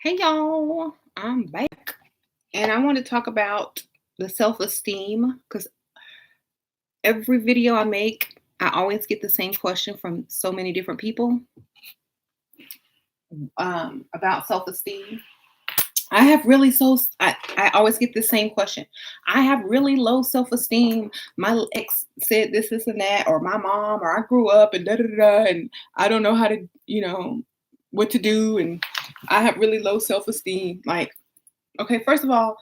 Hey y'all, I'm back and I want to talk about the self esteem because every video I make, I always get the same question from so many different people about self esteem. I have really I always get the same question. I have really low self esteem. My ex said this, and that, or my mom, or I grew up and da da da, da, and I don't know how to, what to do. And I have really low self esteem. Like, okay, first of all,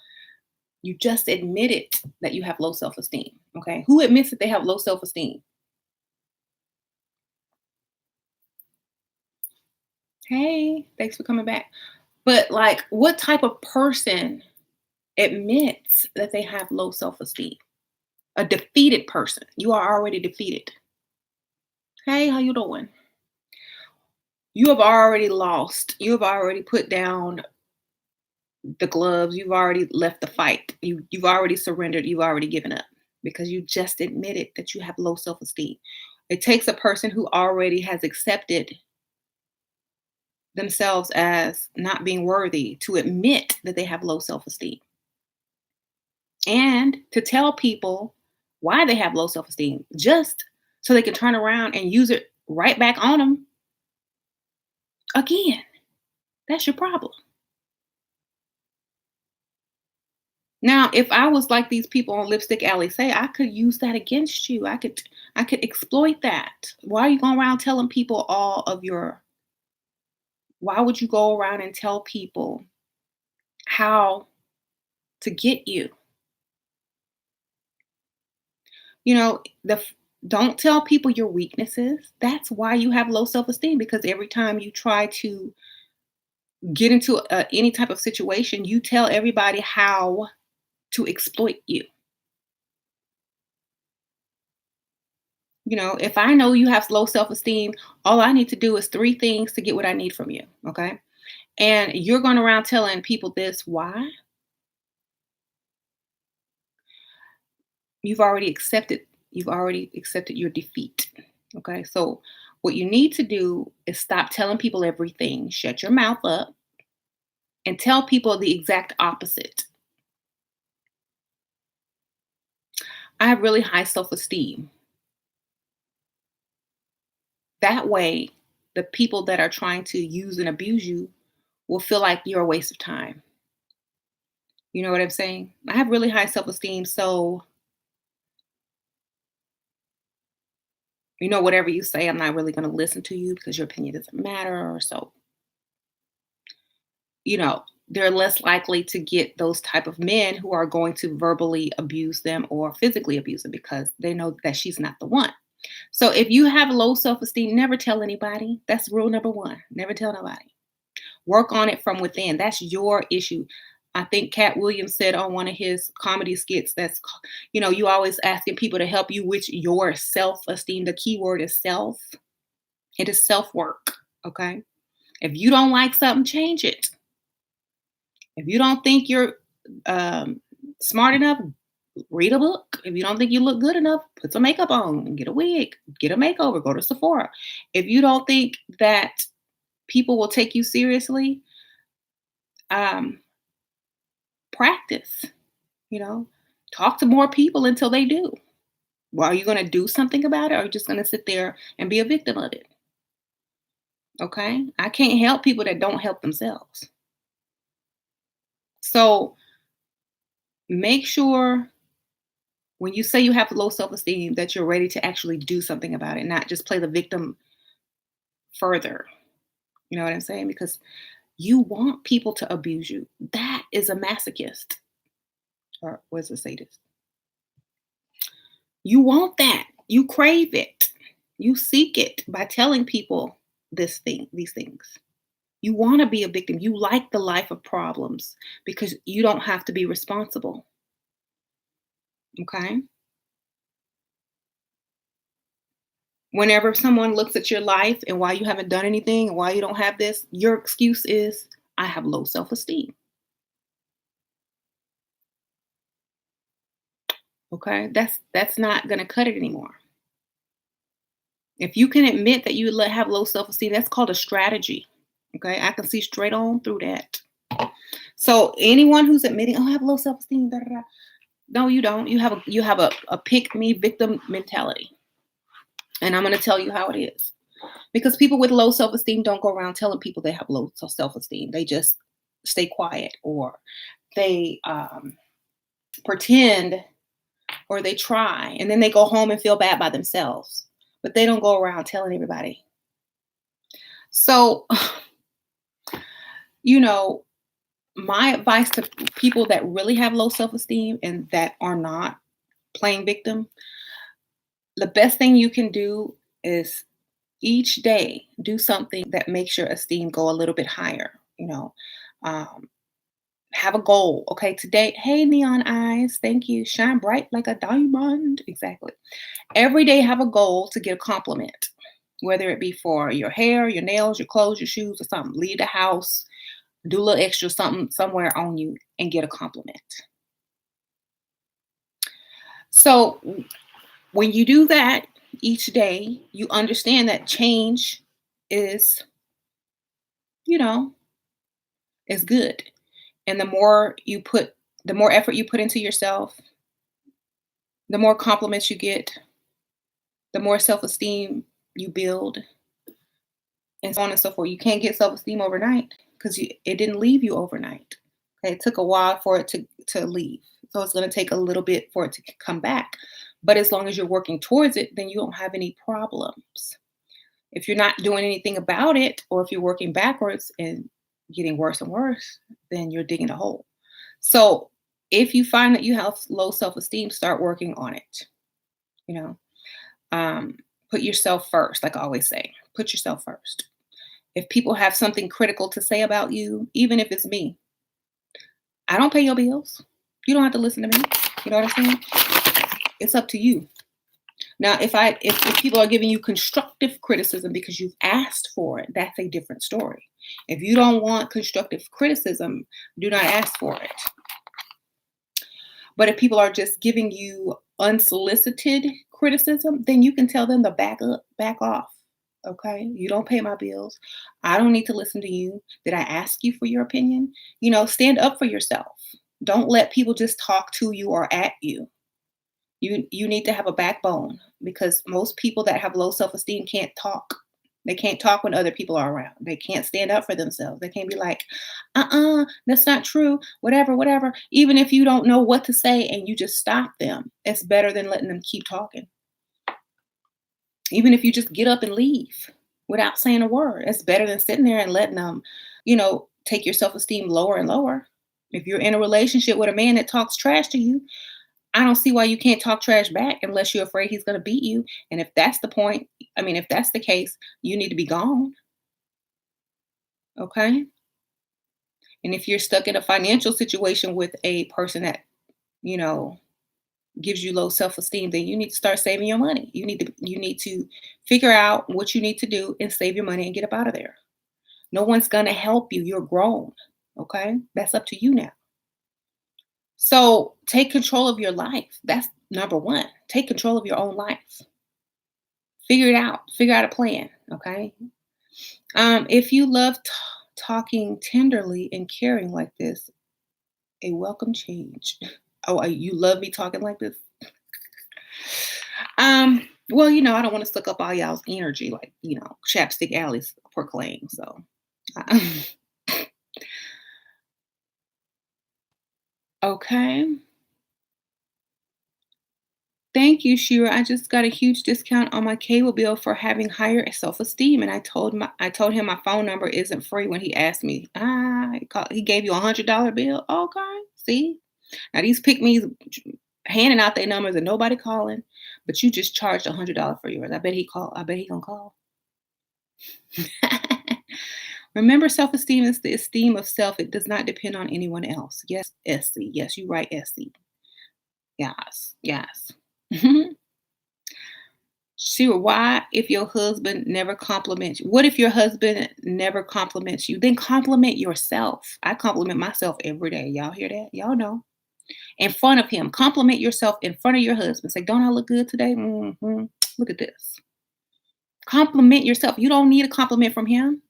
you just admitted that you have low self-esteem. Okay. Who admits that they have low self-esteem? Hey, thanks for coming back. But like, what type of person admits that they have low self-esteem? A defeated person. You are already defeated. Hey, how you doing? You have already lost. You have already put down the gloves. You've already left the fight. You've already surrendered. You've already given up because you just admitted that you have low self-esteem. It takes a person who already has accepted themselves as not being worthy to admit that they have low self-esteem and to tell people why they have low self-esteem just so they can turn around and use it right back on them again. That's your problem. Now, if I was like these people on Lipstick Alley say, I could use that against you. I could exploit that. Why are you going around telling people all of your why would you go around and tell people how to get you? You know, don't tell people your weaknesses. That's why you have low self-esteem because every time you try to get into any type of situation, you tell everybody how to exploit you. If I know you have low self-esteem, all I need to do is three things to get what I need from you. Okay. And you're going around telling people this. Why? You've already accepted, you've already accepted your defeat. Okay. So what you need to do is stop telling people everything. Shut your mouth up and tell people the exact opposite. I have really high self esteem. That way, the people that are trying to use and abuse you will feel like you're a waste of time. You know what I'm saying? I have really high self esteem. So, whatever you say, I'm not really going to listen to you because your opinion doesn't matter. Or so, they're less likely to get those type of men who are going to verbally abuse them or physically abuse them because they know that she's not the one. So if you have low self-esteem, never tell anybody. That's rule number one. Never tell nobody. Work on it from within. That's your issue. I think Cat Williams said on one of his comedy skits you always asking people to help you with your self-esteem. The key word is self. It is self-work. Okay. If you don't like something, change it. If you don't think you're um, smart enough, read a book. If you don't think you look good enough, put some makeup on, get a wig, get a makeover, go to Sephora. If you don't think that people will take you seriously, um, practice, you know, talk to more people until they do. Well, are you going to do something about it or are you just going to sit there and be a victim of it? Okay. I can't help people that don't help themselves. So make sure when you say you have low self esteem that you're ready to actually do something about it, not just play the victim further. You know what I'm saying? Because you want people to abuse you. That is a masochist, or what's a sadist? You want that. You crave it. You seek it by telling people these things. You want to be a victim. You like the life of problems because you don't have to be responsible. Okay. Whenever someone looks at your life and why you haven't done anything and why you don't have this, your excuse is, I have low self esteem. Okay. That's not going to cut it anymore. If you can admit that you have low self esteem, that's called a strategy. Okay. I can see straight on through that. So anyone who's admitting, "Oh, I have low self-esteem," da, da, da. No, you don't. You have a pick me victim mentality. And I'm going to tell you how it is. Because people with low self-esteem don't go around telling people they have low self-esteem. They just stay quiet, or they pretend, or they try, and then they go home and feel bad by themselves. But they don't go around telling everybody. So, you know, my advice to people that really have low self-esteem and that are not playing victim, the best thing you can do is each day do something that makes your esteem go a little bit higher. Um, have a goal. Okay, today, hey, neon eyes, thank you. Shine bright like a diamond. Exactly. Every day, have a goal to get a compliment, whether it be for your hair, your nails, your clothes, your shoes, or something. Leave the house, do a little extra something somewhere on you, and get a compliment. So when you do that each day, you understand that change is, you know, is good. And the more effort you put into yourself, the more compliments you get, the more self-esteem you build, and so on and so forth. You can't get self-esteem overnight because it didn't leave you overnight. Okay, it took a while for it to leave. So it's going to take a little bit for it to come back. But as long as you're working towards it, then you don't have any problems. If you're not doing anything about it, or if you're working backwards and getting worse and worse, then you're digging a hole. So if you find that you have low self-esteem, start working on it. You know, um, put yourself first. Like I always say, put yourself first. If people have something critical to say about you, even if it's me, I don't pay your bills. You don't have to listen to me. You know what I'm saying? It's up to you. Now, if people are giving you constructive criticism because you've asked for it, that's a different story. If you don't want constructive criticism, do not ask for it. But if people are just giving you unsolicited criticism, then you can tell them to back up, back off. Okay? You don't pay my bills. I don't need to listen to you. Did I ask you for your opinion? Stand up for yourself. Don't let people just talk to you or at you. You need to have a backbone, because most people that have low self-esteem can't talk. They can't talk when other people are around. They can't stand up for themselves. They can't be like, that's not true, whatever, whatever. Even if you don't know what to say and you just stop them, it's better than letting them keep talking. Even if you just get up and leave without saying a word, it's better than sitting there and letting them, take your self-esteem lower and lower. If you're in a relationship with a man that talks trash to you, I don't see why you can't talk trash back unless you're afraid he's going to beat you. And if that's the point, if that's the case, you need to be gone. Okay. And if you're stuck in a financial situation with a person that, you know, gives you low self-esteem, then you need to start saving your money. You need to figure out what you need to do and save your money and get up out of there. No one's going to help you. You're grown. Okay. That's up to you now. So take control of your life. That's number one. Take control of your own life. Figure it out. Figure out a plan. Okay. If you love talking tenderly and caring like this, a welcome change. Oh, you love me talking like this? Well, I don't want to suck up all y'all's energy, like, Chapstick Alley's proclaim. So, okay. Thank you, Shira. I just got a huge discount on my cable bill for having higher self-esteem, and I told him my phone number isn't free when he asked me. He gave you $100 bill. Okay, see, now these pick me's handing out their numbers and nobody calling, but you just charged $100 for yours. I bet he call. I bet he gonna call. Remember, self-esteem is the esteem of self. It does not depend on anyone else. Yes, Essie. Yes, you right, Essie. Yes, yes. Sure. Why, if your husband never compliments you? What if your husband never compliments you? Then compliment yourself. I compliment myself every day. Y'all hear that? Y'all know. In front of him. Compliment yourself in front of your husband. Say, don't I look good today? Look at this. Compliment yourself. You don't need a compliment from him.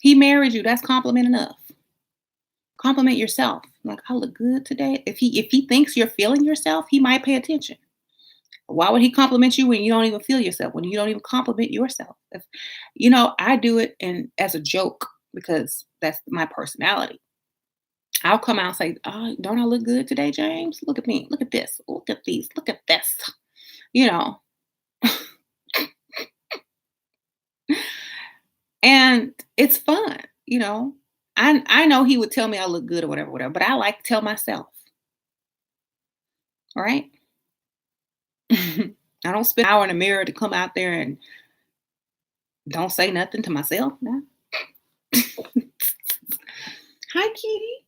He married you. That's compliment enough. Compliment yourself. Like, I look good today. If he thinks you're feeling yourself, he might pay attention. Why would he compliment you when you don't even feel yourself, when you don't even compliment yourself? I do it and as a joke because that's my personality. I'll come out and say, "Oh, don't I look good today, James? Look at me. Look at this. Look at these. Look at this." You know, and it's fun. I know he would tell me I look good or whatever, whatever, but I like to tell myself, all right? I don't spend an hour in the mirror to come out there and don't say nothing to myself. No. Hi, kitty.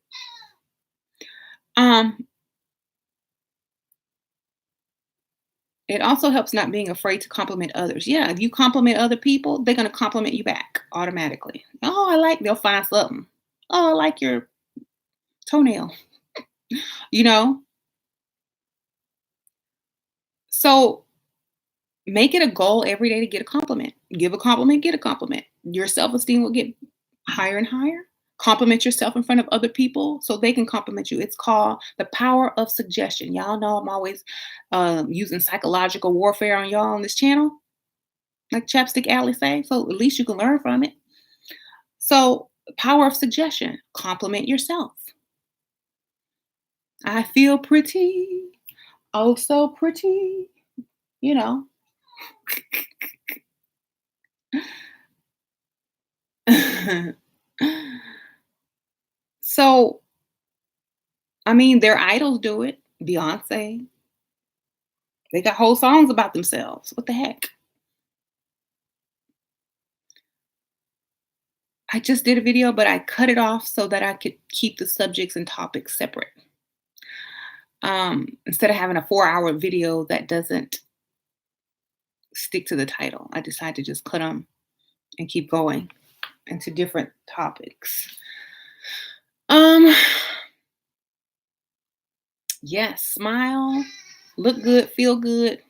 Um, it also helps not being afraid to compliment others. Yeah, if you compliment other people, they're gonna compliment you back automatically. Oh, they'll find something. Oh, I like your toenail. You know? So make it a goal every day to get a compliment. Give a compliment, get a compliment. Your self-esteem will get higher and higher. Compliment yourself in front of other people so they can compliment you. It's called the power of suggestion. Y'all know I'm always using psychological warfare on y'all on this channel, like Chapstick Alley say. So at least you can learn from it. So power of suggestion. Compliment yourself. I feel pretty. Oh, so pretty. You know. So, I mean, their idols do it. Beyonce, they got whole songs about themselves. What the heck? I just did a video, but I cut it off so that I could keep the subjects and topics separate. Instead of having a 4-hour video that doesn't stick to the title, I decided to just cut them and keep going into different topics. Yes, smile, look good, feel good.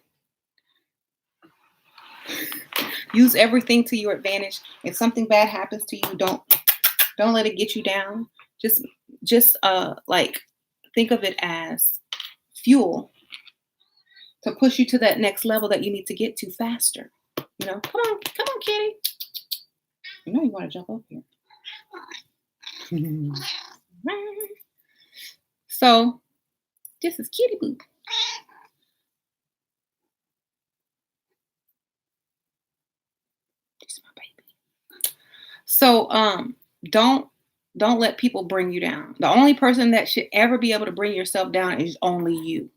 Use everything to your advantage. If something bad happens to you, don't let it get you down. Just like think of it as fuel to push you to that next level that you need to get to faster. Come on, kitty. You know you want to jump up here. So this is Kitty Boo. This is my baby. So don't let people bring you down. The only person that should ever be able to bring yourself down is only you.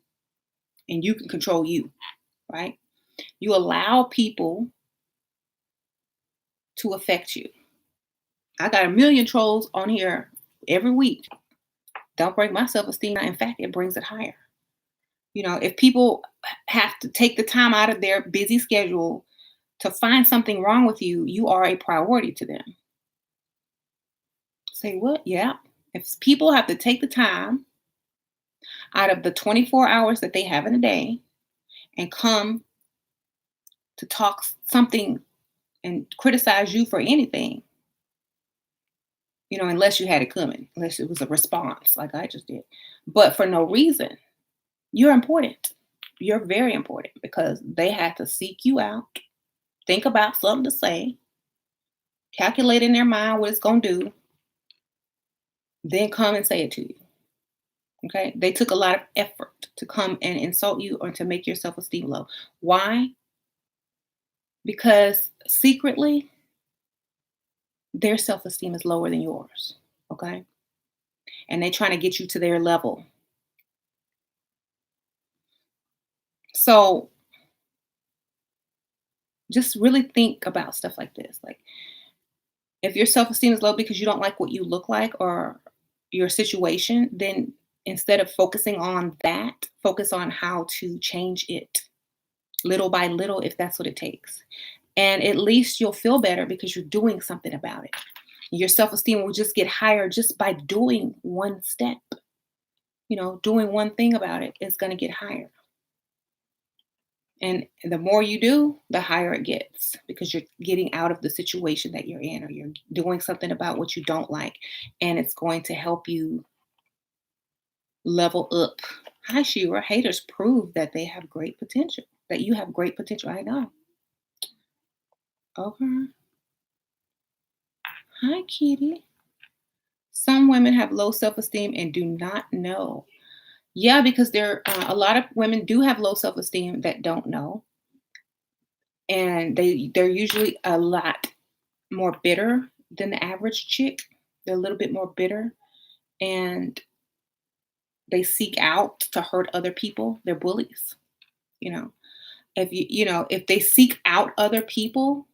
And you can control you, right? You allow people to affect you. I got a million trolls on here every week. Don't break my self-esteem. In fact, it brings it higher. If people have to take the time out of their busy schedule to find something wrong with you, you are a priority to them. Say what? Yeah. If people have to take the time out of the 24 hours that they have in a day and come to talk something and criticize you for anything, unless you had it coming, unless it was a response like I just did, but for no reason, you're important. You're very important because they had to seek you out, think about something to say, calculate in their mind what it's going to do, then come and say it to you. Okay? They took a lot of effort to come and insult you or to make your self-esteem low. Why? Because secretly, their self-esteem is lower than yours. Okay? And they're trying to get you to their level. So just really think about stuff like this. Like, if your self-esteem is low because you don't like what you look like or your situation, then instead of focusing on that, focus on how to change it little by little, if that's what it takes. And at least you'll feel better because you're doing something about it. Your self-esteem will just get higher just by doing one step. Doing one thing about it is going to get higher. And the more you do, the higher it gets because you're getting out of the situation that you're in or you're doing something about what you don't like. And it's going to help you level up. Hi, Shira. Haters prove that they have great potential, that you have great potential. I know. Okay. Hi, Kitty. Some women have low self esteem and do not know. Yeah, because a lot of women do have low self esteem that don't know, and they're usually a lot more bitter than the average chick. They're a little bit more bitter, and they seek out to hurt other people. They're bullies. You know, if they seek out other people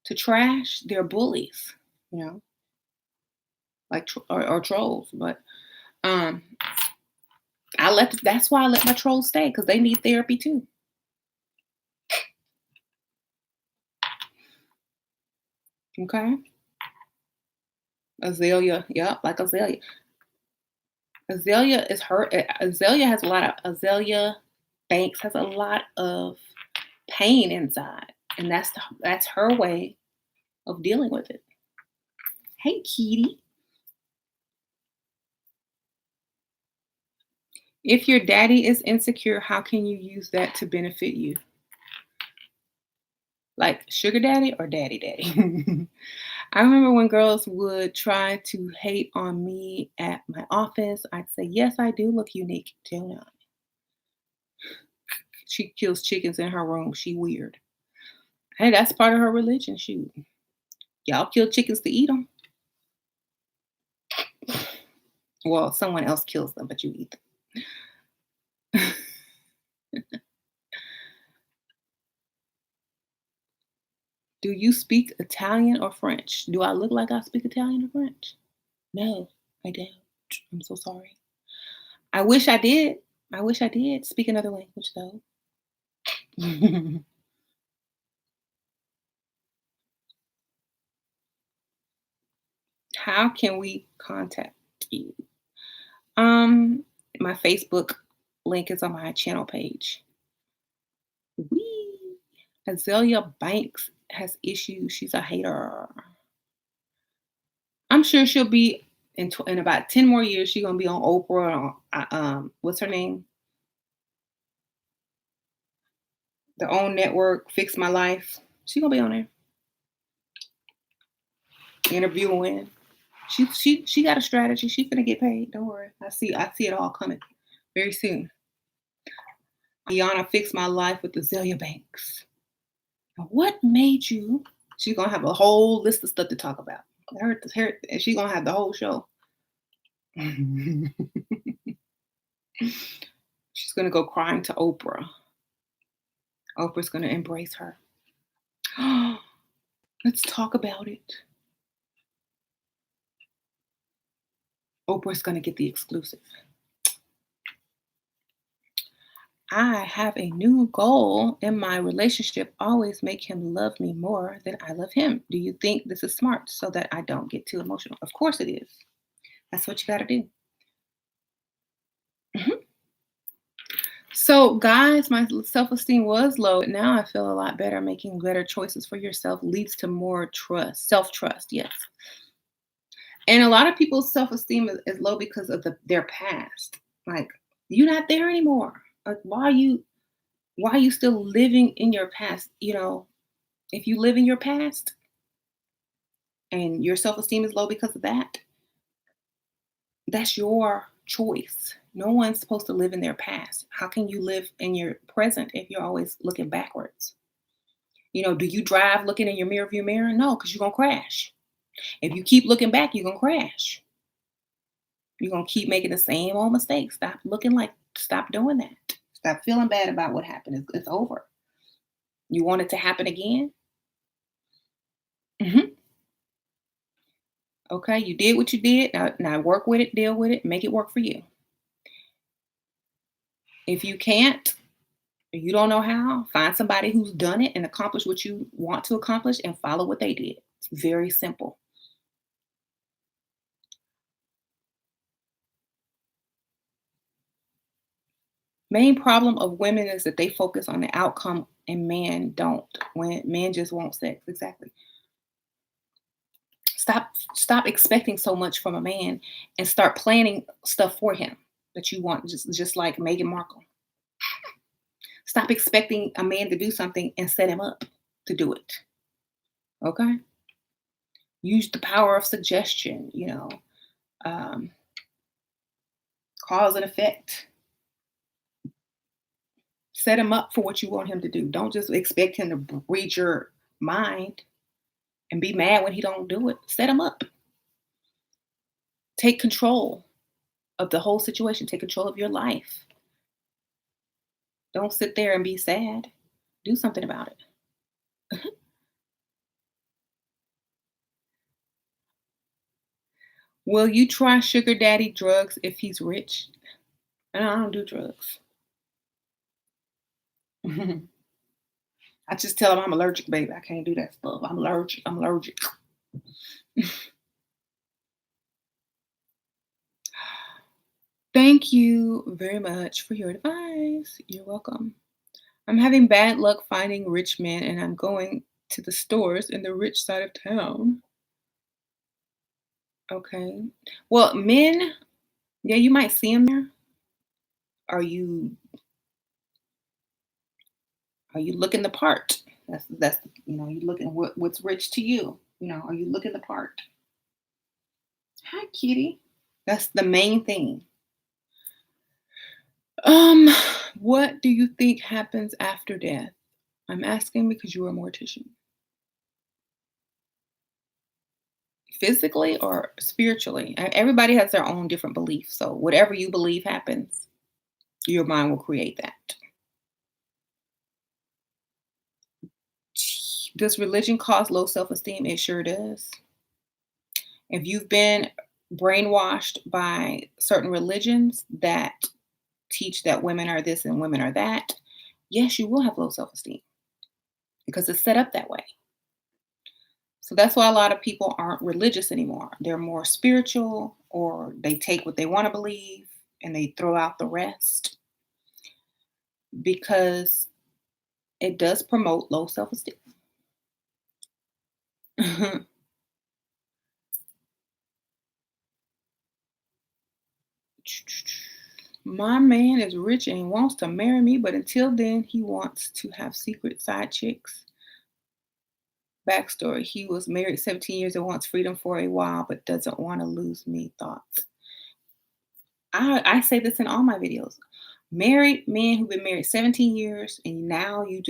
to trash, they're bullies. You know, like or trolls. But um, that's why I let my trolls stay because they need therapy too. Okay, Azalea. Yep, like Azalea. Azalea has a lot of Azalea Banks has a lot of pain inside, and that's her way of dealing with it. Hey, Kitty. If your daddy is insecure, how can you use that to benefit you? Like sugar daddy or daddy daddy? I remember when girls would try to hate on me at my office, I'd say, yes, I do look unique, don't I? She kills chickens in her room. She weird. Hey, that's part of her religion. Shoot. Y'all kill chickens to eat them. Well, someone else kills them, but you eat them. Do you speak Italian or French? Do I look like I speak Italian or French? No, I don't. I'm so sorry. I wish I did. I wish I did speak another language though. How can we contact you? Um, my Facebook link is on my channel page. Wee. Azalea Banks has issues. She's a hater. I'm sure she'll be in about 10 more years. She's gonna be on Oprah. What's her name? The own network, Fix My Life. She's gonna be on there interviewing. She got a strategy. She's gonna get paid. Don't worry. I see it all coming very soon. Ayana Fix My Life with Azalea Banks. Now, what made you? She's gonna have a whole list of stuff to talk about. And she's gonna have the whole show. She's gonna go crying to Oprah. Oprah's gonna embrace her. Let's talk about it. Oprah's gonna get the exclusive. I have a new goal in my relationship. Always make him love me more than I love him. Do you think this is smart so that I don't get too emotional? Of course it is. That's what you got to do. Mhm. So, guys, my self esteem was low. But now I feel a lot better. Making better choices for yourself leads to more trust, self trust. Yes. And a lot of people's self esteem is low because of their past. Like, you're not there anymore. Like, why are you still living in your past? If you live in your past and your self-esteem is low because of that, that's your choice. No one's supposed to live in their past. How can you live in your present if you're always looking backwards? Do you drive looking in your mirror view mirror? No, because you're gonna crash. If you keep looking back, you're gonna crash. You're gonna keep making the same old mistakes. Stop doing that. Stop feeling bad about what happened. It's over. You want it to happen again? Mhm. Okay, you did what you did. Now work with it, deal with it, make it work for you. If you can't, or you don't know how, find somebody who's done it and accomplished what you want to accomplish and follow what they did. It's very simple. Main problem of women is that they focus on the outcome and men don't. When men just want sex. Exactly. Stop expecting so much from a man and start planning stuff for him that you want, just like Meghan Markle. Stop expecting a man to do something and set him up to do it. Okay? Use the power of suggestion, um, cause and effect. Set him up for what you want him to do. Don't just expect him to read your mind and be mad when he don't do it. Set him up. Take control of the whole situation. Take control of your life. Don't sit there and be sad. Do something about it. Will you try sugar daddy drugs if he's rich? No, I don't do drugs. I just tell him I'm allergic, baby. I can't do that stuff. I'm allergic. I'm allergic. Thank you very much for your advice. You're welcome. I'm having bad luck finding rich men, and I'm going to the stores in the rich side of town. Okay. Well, men, yeah, you might see them there. Are you are you looking the part? That's you looking what's rich to you. Are you looking the part? Hi, kitty. That's the main thing. Um, what do you think happens after death? I'm asking because you're a mortician. Physically or spiritually? Everybody has their own different beliefs. So whatever you believe happens, your mind will create that. Does religion cause low self-esteem? It sure does. If you've been brainwashed by certain religions that teach that women are this and women are that, yes, you will have low self-esteem because it's set up that way. So that's why a lot of people aren't religious anymore. They're more spiritual, or they take what they want to believe and they throw out the rest because it does promote low self-esteem. My man is rich and wants to marry me, but until then, he wants to have secret side chicks. Backstory: he was married 17 years and wants freedom for a while, but doesn't want to lose me. Thoughts. I say this in all my videos. Married men who've been married 17 years and now you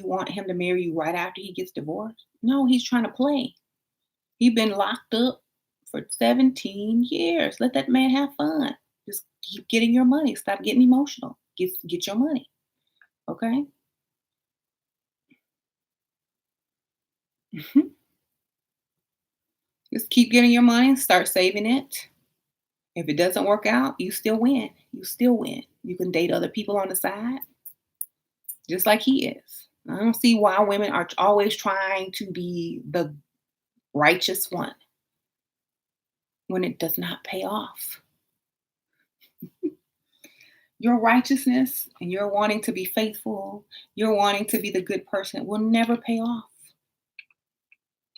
want him to marry you right after he gets divorced. No, he's trying to play. He's been locked up for 17 years. Let that man have fun. Just keep getting your money. Stop getting emotional. Get your money. Okay? Mhm. Just keep getting your money, start saving it. If it doesn't work out, you still win. You still win. You can date other people on the side, just like he is. I don't see why women are always trying to be the righteous one when it does not pay off. Your righteousness and your wanting to be faithful, your wanting to be the good person will never pay off.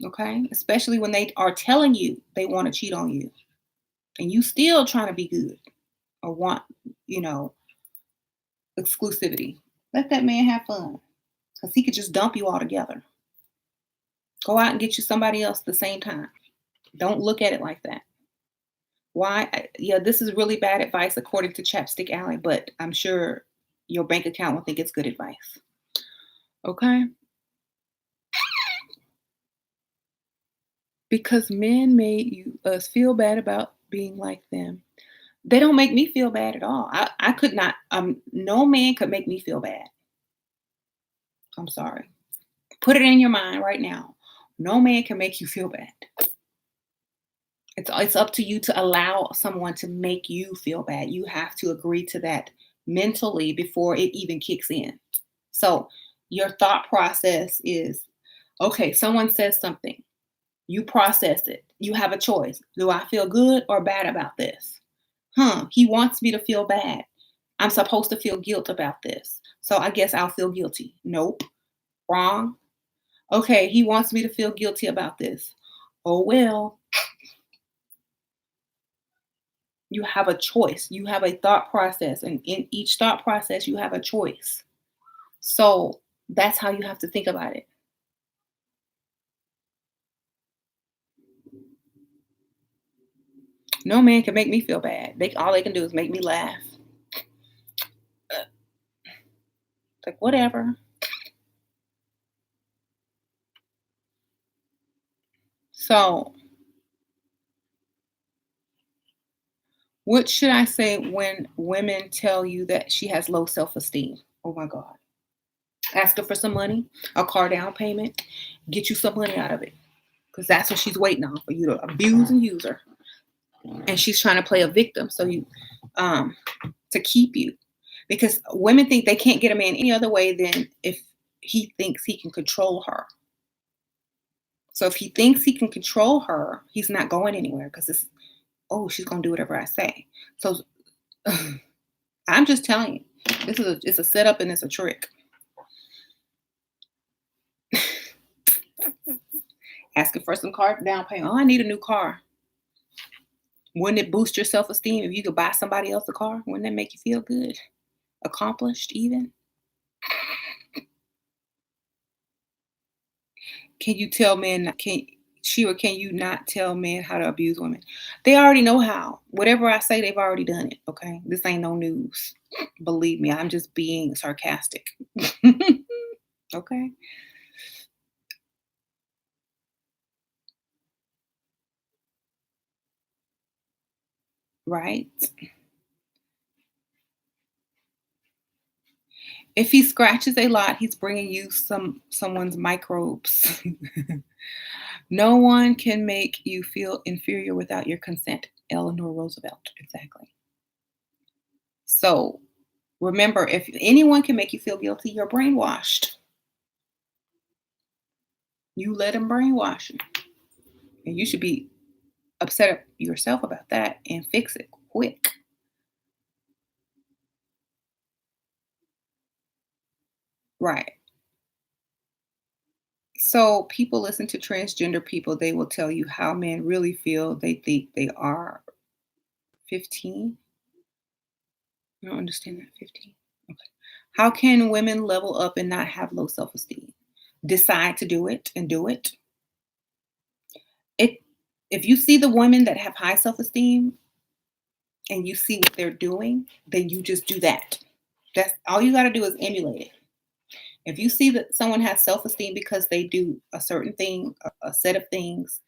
Okay? Especially when they are telling you they want to cheat on you and you still trying to be good or want, you know, exclusivity. Let that man have fun because he could just dump you altogether. Go out and get you somebody else at the same time. Don't look at it like that. Why? Yeah, this is really bad advice according to Chapstick Alley, but I'm sure your bank account will think it's good advice. Okay? Because men made us feel bad about being like them. They don't make me feel bad at all. I could not, no man could make me feel bad. I'm sorry. Put it in your mind right now. No man can make you feel bad. It's up to you to allow someone to make you feel bad. You have to agree to that mentally before it even kicks in. So your thought process is, okay, someone says something. You process it. You have a choice. Do I feel good or bad about this? He wants me to feel bad. I'm supposed to feel guilt about this. So I guess I'll feel guilty. Nope. Wrong. Okay, he wants me to feel guilty about this. Oh, well, you have a choice. You have a thought process. And in each thought process, you have a choice. So that's how you have to think about it. No man can make me feel bad. All they can do is make me laugh. Like, whatever. So, what should I say when women tell you that she has low self esteem? Oh my God. Ask her for some money, a car down payment, get you some money out of it. Because that's what she's waiting on, for you to abuse and use her. And she's trying to play a victim um to keep you. Because women think they can't get a man any other way than if he thinks he can control her. So if he thinks he can control her, he's not going anywhere because it's, oh, she's gonna do whatever I say. So I'm just telling you, it's a setup and it's a trick. Asking for some car down payment. Oh, I need a new car. Wouldn't it boost your self esteem if you could buy somebody else a car? Wouldn't that make you feel good? Accomplished, even? Can you tell men? Can you not tell men how to abuse women? They already know how. Whatever I say, they've already done it. Okay, this ain't no news. Believe me, I'm just being sarcastic. Okay, right? If he scratches a lot, he's bringing you someone's microbes. No one can make you feel inferior without your consent. Eleanor Roosevelt, exactly. So remember, if anyone can make you feel guilty, you're brainwashed. You let them brainwash you. And you should be upset at yourself about that and fix it quick. Right. So people listen to transgender people, they will tell you how men really feel. They think they are 15. I don't understand that. 15. Okay. How can women level up and not have low self esteem? Decide to do it and do it. It if you see the women that have high self esteem and you see what they're doing, then you just do that. That's all you got to do is emulate it. If you see that someone has self esteem because they do a certain thing, a set of things,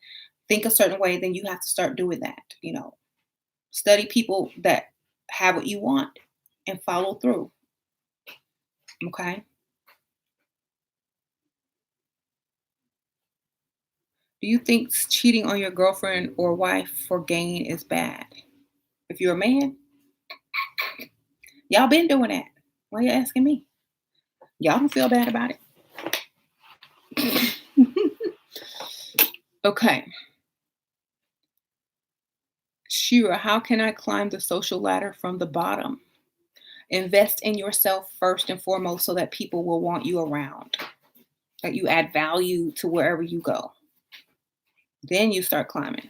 think a certain way, then you have to start doing that. Study people that have what you want and follow through. Okay. Do you think cheating on your girlfriend or wife for gain is bad? If you're a man, y'all been doing that. Why you asking me? Y'all don't feel bad about it. Okay. Shira, how can I climb the social ladder from the bottom? Invest in yourself first and foremost so that people will want you around, that you add value to wherever you go. Then you start climbing.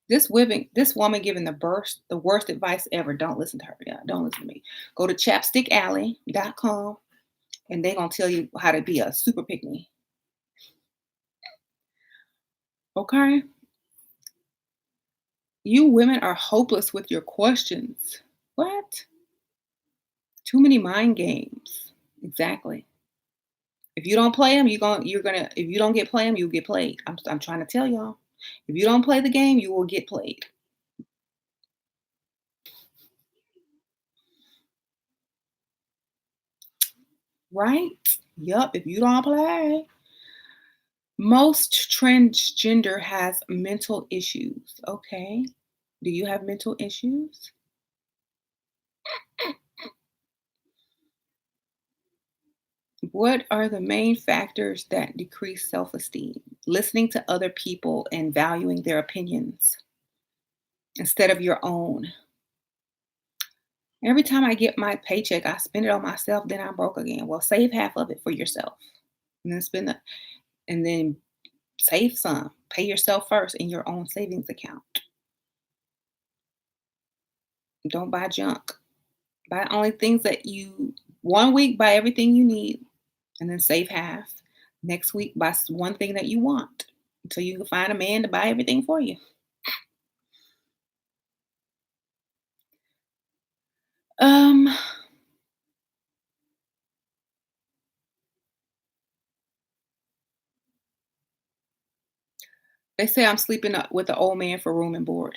This woman giving the worst advice ever. Don't listen to her. Yeah, don't listen to me. Go to chapstickalley.com and they're gonna tell you how to be a super pick me. Okay? You women are hopeless with your questions. What? Too many mind games. Exactly. If you don't play them, you're gonna if you don't get play them, you'll get played. I'm trying to tell y'all. If you don't play the game, you will get played. Right? Yup. If you don't play. Most transgender has mental issues. Okay. Do you have mental issues? What are the main factors that decrease self esteem? Listening to other people and valuing their opinions instead of your own. Every time I get my paycheck, I spend it on myself, then I'm broke again. Well, save half of it for yourself. And then spend the and then save some. Pay yourself first in your own savings account. Don't buy junk. Buy only things that you one week buy everything you need and then save half. Next week buy one thing that you want until you can find a man to buy everything for you. Um, they say I'm sleeping with the old man for room and board.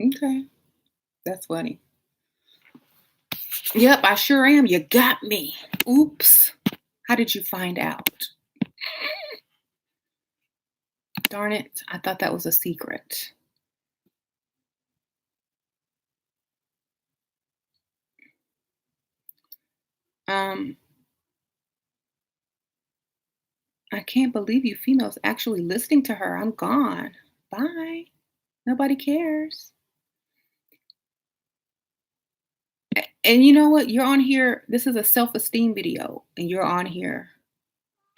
Okay, that's funny. Yep, I sure am. You got me. Oops. How did you find out? Darn it. I thought that was a secret. Um, I can't believe you females actually listening to her. I'm gone. Bye. Nobody cares. And you know what? You're on here. This is a self esteem video, and you're on here.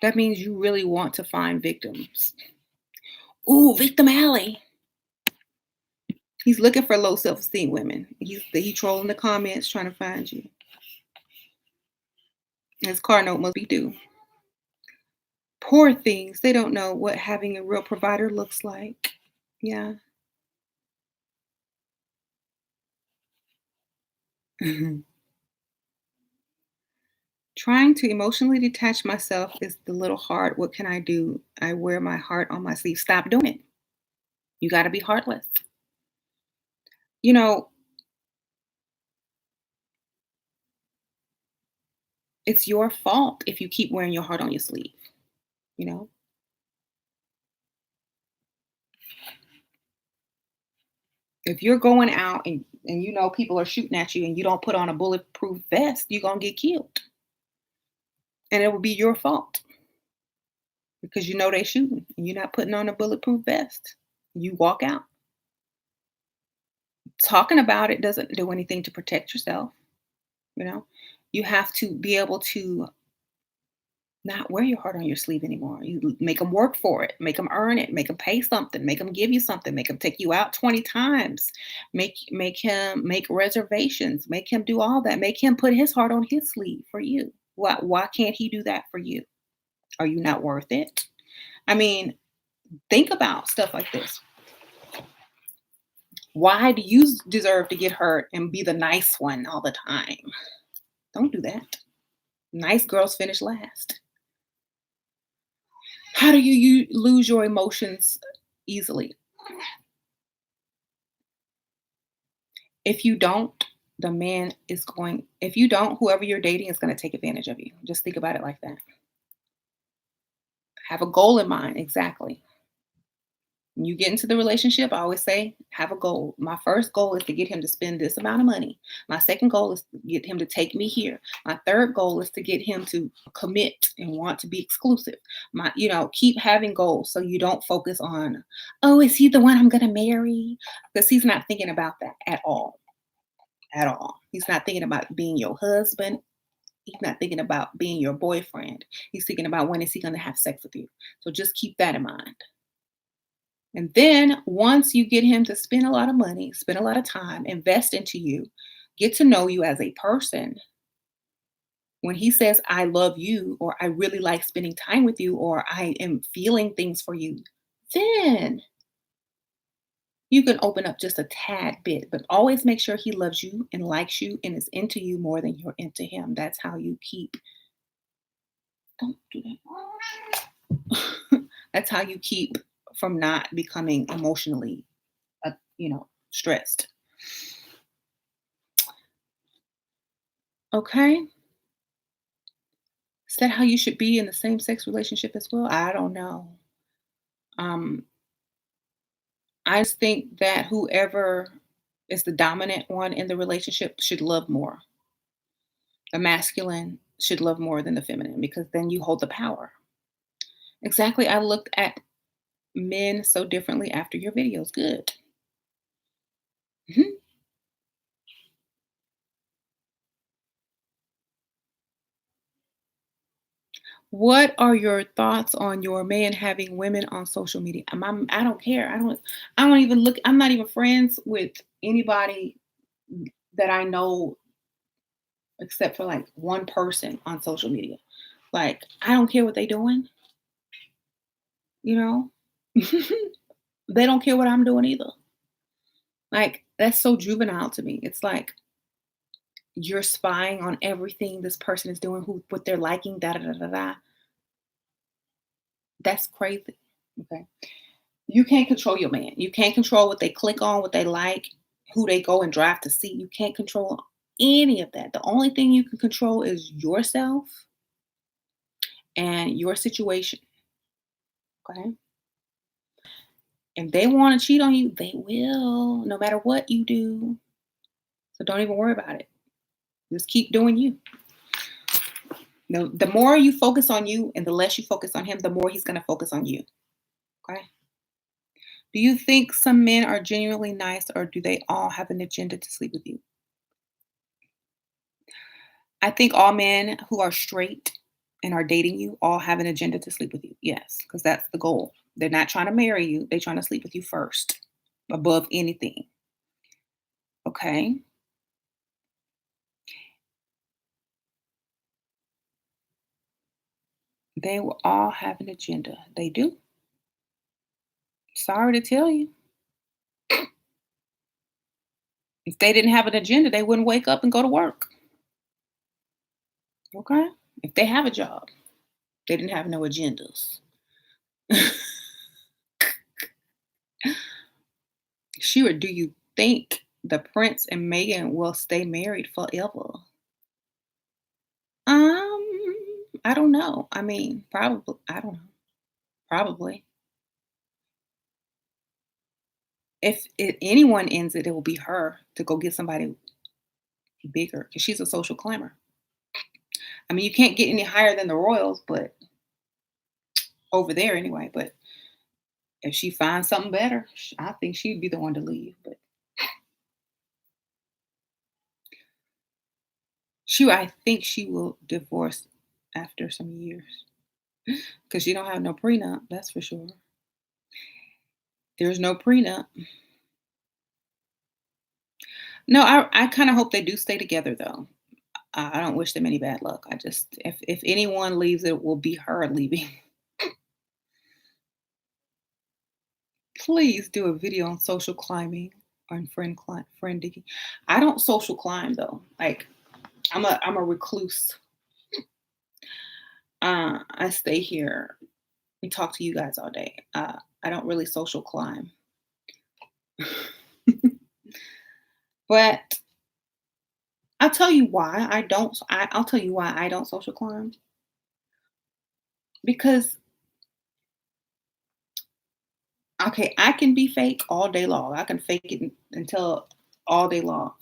That means you really want to find victims. Ooh, Victim Alley. He's looking for low self esteem women. He trolling the comments trying to find you. His car note must be due. Poor things. They don't know what having a real provider looks like. Yeah. Trying to emotionally detach myself is a little hard. What can I do? I wear my heart on my sleeve. Stop doing it. You got to be heartless. You know, it's your fault if you keep wearing your heart on your sleeve. You know, if you're going out and you know people are shooting at you and you don't put on a bulletproof vest, you're going to get killed. And it will be your fault because you know they're shooting and you're not putting on a bulletproof vest. You walk out. Talking about it doesn't do anything to protect yourself. You know, you have to be able to not wear your heart on your sleeve anymore. You make them work for it, make them earn it, make them pay something, make them give you something, make them take you out 20 times, make him make reservations, make him do all that, make him put his heart on his sleeve for you. Why can't he do that for you? Are you not worth it? I mean, think about stuff like this. Why do you deserve to get hurt and be the nice one all the time? Don't do that. Nice girls finish last. How do you lose your emotions easily? If you don't, the man is going if you don't, whoever you're dating is gonna take advantage of you. Just think about it like that. Have a goal in mind, exactly. When you get into the relationship, I always say, have a goal. My first goal is to get him to spend this amount of money. My second goal is to get him to take me here. My third goal is to get him to commit and want to be exclusive. Keep having goals so you don't focus on, oh, is he the one I'm gonna marry? Because he's not thinking about that at all. At all. He's not thinking about being your husband. He's not thinking about being your boyfriend. He's thinking about when is he going to have sex with you. So just keep that in mind. And then once you get him to spend a lot of money, spend a lot of time, invest into you, get to know you as a person, when he says, I love you, or I really like spending time with you, or I am feeling things for you, then you can open up just a tad bit, but always make sure he loves you and likes you and is into you more than you're into him. That's how you keep, don't do that. That's how you keep from not becoming emotionally, stressed. Okay. Is that how you should be in the same sex relationship as well? I don't know. Um, I just think that whoever is the dominant one in the relationship should love more. The masculine should love more than the feminine because then you hold the power. Exactly. I looked at men so differently after your videos. Good. Mhm. What are your thoughts on your man having women on social media? I don't care. I don't even look. I'm not even friends with anybody that I know except for like one person on social media. Like, I don't care what they doing, you know? They don't care what I'm doing either. Like, that's so juvenile to me. It's like you're spying on everything this person is doing, who what they're liking, da da da da da. That's crazy. Okay. You can't control your man. You can't control what they click on, what they like, who they go and drive to see. You can't control any of that. The only thing you can control is yourself and your situation. Okay. If they want to cheat on you, they will, no matter what you do. So don't even worry about it. Just keep doing you. The more you focus on you and the less you focus on him, the more he's going to focus on you. Okay. Do you think some men are genuinely nice or do they all have an agenda to sleep with you? I think all men who are straight and are dating you all have an agenda to sleep with you. Yes, because that's the goal. They're not trying to marry you, they're trying to sleep with you first, above anything. Okay. They will all have an agenda. They do. Sorry to tell you. If they didn't have an agenda, they wouldn't wake up and go to work. Okay. If they have a job, they didn't have no agendas. Sure, do you think the prince and Meghan will stay married forever? I don't know. I mean, probably. I don't know. Probably. If anyone ends it, it will be her to go get somebody bigger because she's a social climber. I mean, you can't get any higher than the royals, but over there anyway. But if she finds something better, I think she'd be the one to leave. But I think she will divorce after some years because she don't have no prenup. That's for sure. There's no prenup. No, I kind of hope they do stay together though. I don't wish them any bad luck. I just if anyone leaves, it will be her leaving. Please do a video on social climbing or friend digging. I don't social climb though. Like I'm a recluse. I stay here and talk to you guys all day. I don't really social climb. But I'll tell you why I don't. I'll tell you why I don't social climb because okay, I can be fake all day long. I can fake it until all day long.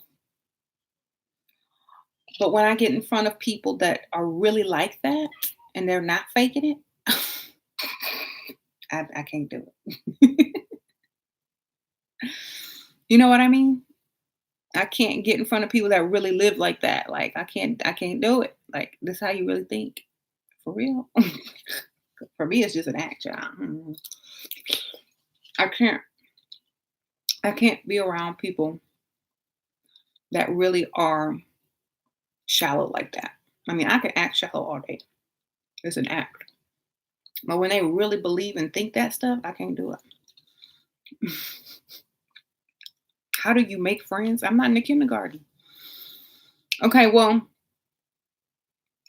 But when I get in front of people that are really like that and they're not faking it, I can't do it. You know what I mean? I can't get in front of people that really live like that. Like I can't do it. Like this how you really think. For real. For me, it's just an act, y'all. I can't I can't be around people that really are shallow like that. I mean, I can act shallow all day. It's an act. But when they really believe and think that stuff, I can't do it. How do you make friends? I'm not in the kindergarten. Okay, well,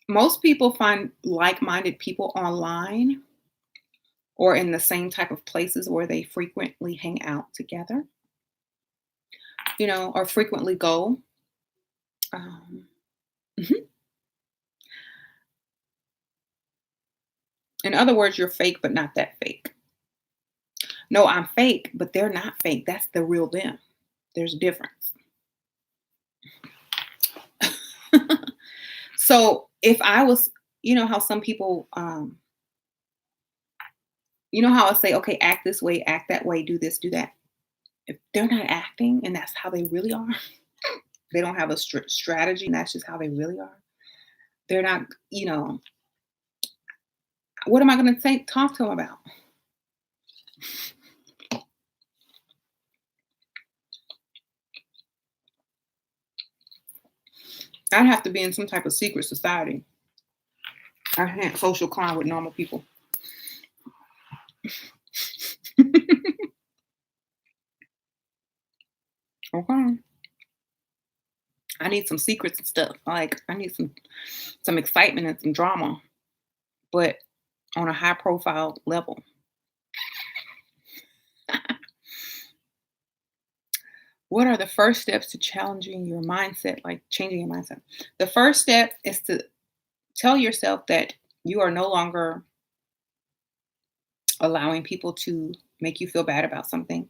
most people find like-minded people online or in the same type of places where they frequently hang out together, or frequently go. Um, mhm. In other words, you're fake, but not that fake. No, I'm fake, but they're not fake. That's the real them. There's a difference. So if I was, how some people You know how I say, okay, act this way, act that way, do this, do that. If they're not acting and that's how they really are, they don't have a strategy and that's just how they really are. They're not, what am I going to talk to them about? I'd have to be in some type of secret society. I can't social climb with normal people. Okay. I need some secrets and stuff. Like I need some excitement and some drama, but on a high profile level. What are the first steps to challenging your mindset, like changing your mindset? The first step is to tell yourself that you are no longer allowing people to make you feel bad about something.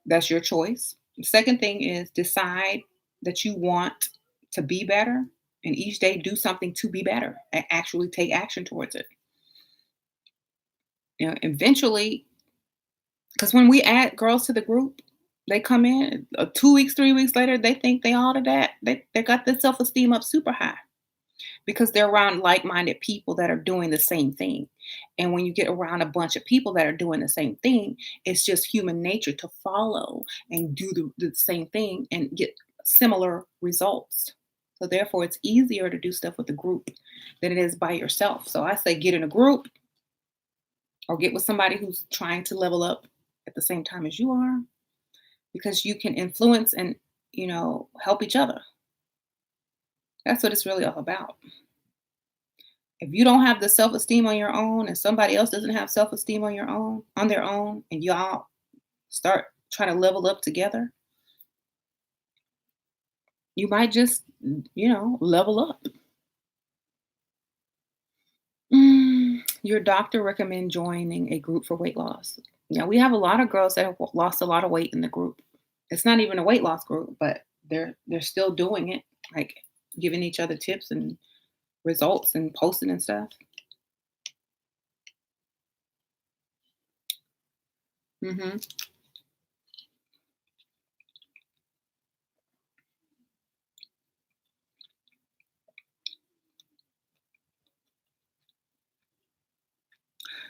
That's your choice. The second thing is decide that you want to be better and each day do something to be better and actually take action towards it. Eventually, because when we add girls to the group, they come in 2 weeks, 3 weeks later, they think they all of that. They got their self esteem up super high because they're around like minded people that are doing the same thing. And when you get around a bunch of people that are doing the same thing, it's just human nature to follow and do the same thing and get similar results. So, therefore, it's easier to do stuff with a group than it is by yourself. So, I say get in a group or get with somebody who's trying to level up at the same time as you are because you can influence and help each other. That's what it's really all about. If you don't have the self-esteem on your own and somebody else doesn't have self-esteem on their own and y'all start trying to level up together, you might just level up. Your doctor recommend joining a group for weight loss. Yeah, we have a lot of girls that have lost a lot of weight in the group. It's not even a weight loss group, but they're still doing it, like giving each other tips and results and posting and stuff. hmm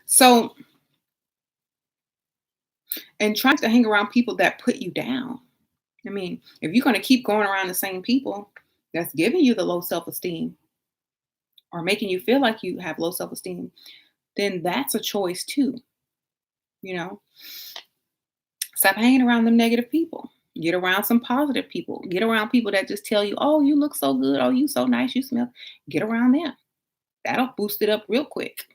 So, and try to hang around people that put you down. I mean, if you're going to keep going around the same people that's giving you the low self esteem or making you feel like you have low self esteem, then that's a choice too. You know, stop hanging around them negative people. Get around some positive people. Get around people that just tell you, oh, you look so good. Oh, you so nice. You smell. Get around them. That'll boost it up real quick.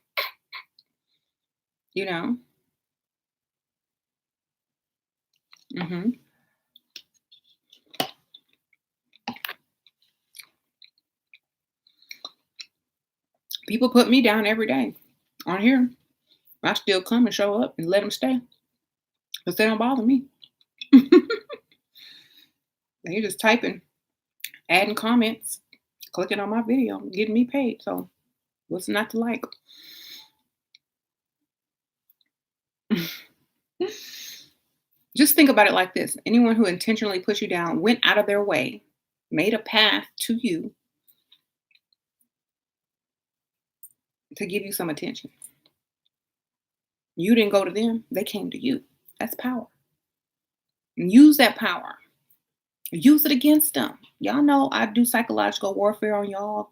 You know, hmm people put me down every day on here. I still come and show up and let them stay because they don't bother me. They just typing, adding comments, clicking on my video, getting me paid. So what's not to like? Just think about it like this. Anyone who intentionally puts you down went out of their way, made a path to you to give you some attention. You didn't go to them, they came to you. That's power. And use that power. Use it against them. Y'all know I do psychological warfare on y'all.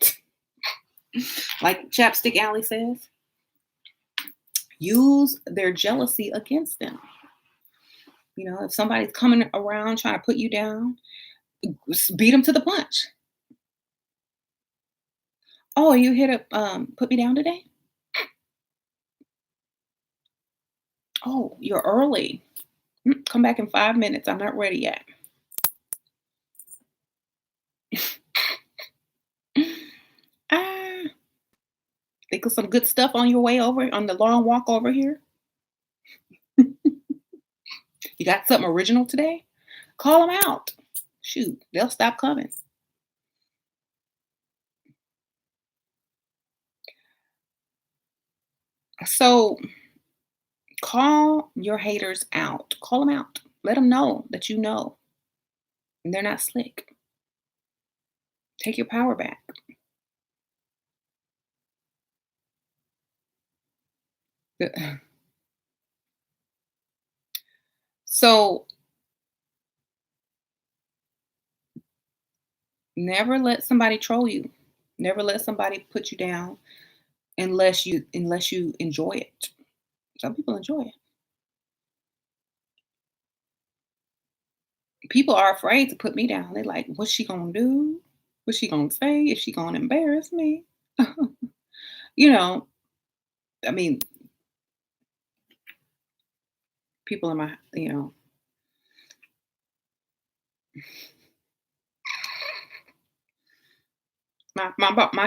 Like Chapstick Alley says, use their jealousy against them. If somebody's coming around trying to put you down, beat them to the punch. Oh, are you here to put me down today? Oh, you're early. Come back in 5 minutes. I'm not ready yet. Ah, think of some good stuff on your way over on the long walk over here. You got something original today? Call them out. Shoot, they'll stop coming. So Call your haters out. Call them out. Let them know that you know and they're not slick. Take your power back. So never let somebody troll you. Never let somebody put you down unless you enjoy it. Some people enjoy it. People are afraid to put me down. They're like, what's she gonna do? What's she gonna say? Is she gonna embarrass me? you know, I mean, people in my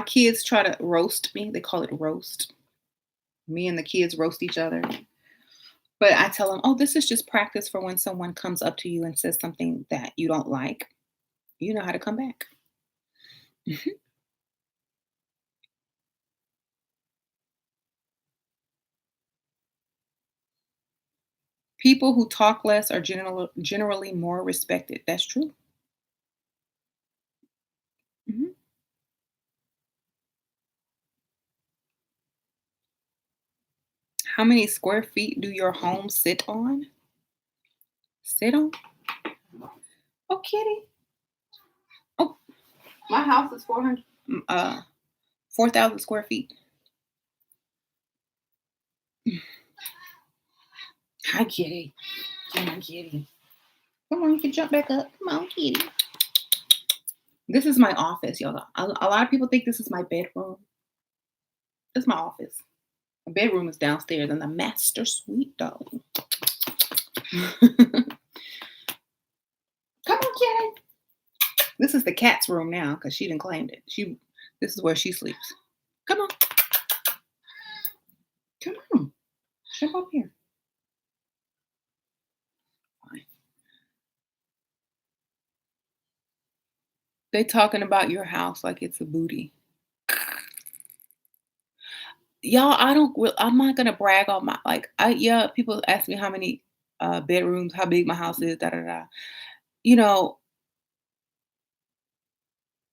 kids try to roast me. They call it roast. Me and the kids roast each other. But I tell them, oh, this is just practice for when someone comes up to you and says something that you don't like. You know how to come back. People who talk less are generally more respected. That's true. Mhm. How many square feet do your home sit on? Sit on? Oh, kitty. Oh, my house is 4,000 square feet. Hi, kitty. Come on, kitty. Come on, you can jump back up. Come on, kitty. This is my office, y'all. A lot of people think this is my bedroom. It's my office. My bedroom is downstairs in the master suite, darling. Come on, kitty. This is the cat's room now because she didn't claim it. This is where she sleeps. Come on, come on, jump up here. Fine. They talking about your house like it's a booty. Y'all, I'm not gonna brag on my yeah, people ask me how many bedrooms, how big my house is, da da da. You know,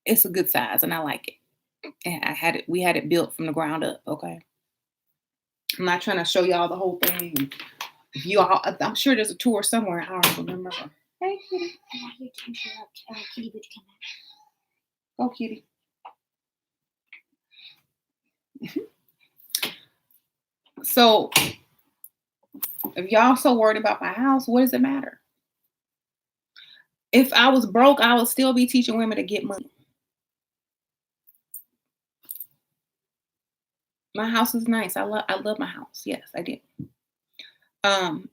it's a good size and I like it. And we had it built from the ground up, okay? I'm not trying to show y'all the whole thing. If you all I'm sure there's a tour somewhere. I don't remember. Hey kitty. I'm not here to interrupt Kitty Boo to come back. Go kitty. So if y'all so worried about my house, what does it matter? If I was broke, I would still be teaching women to get money. My house is nice. I love my house. Yes, I do. Um,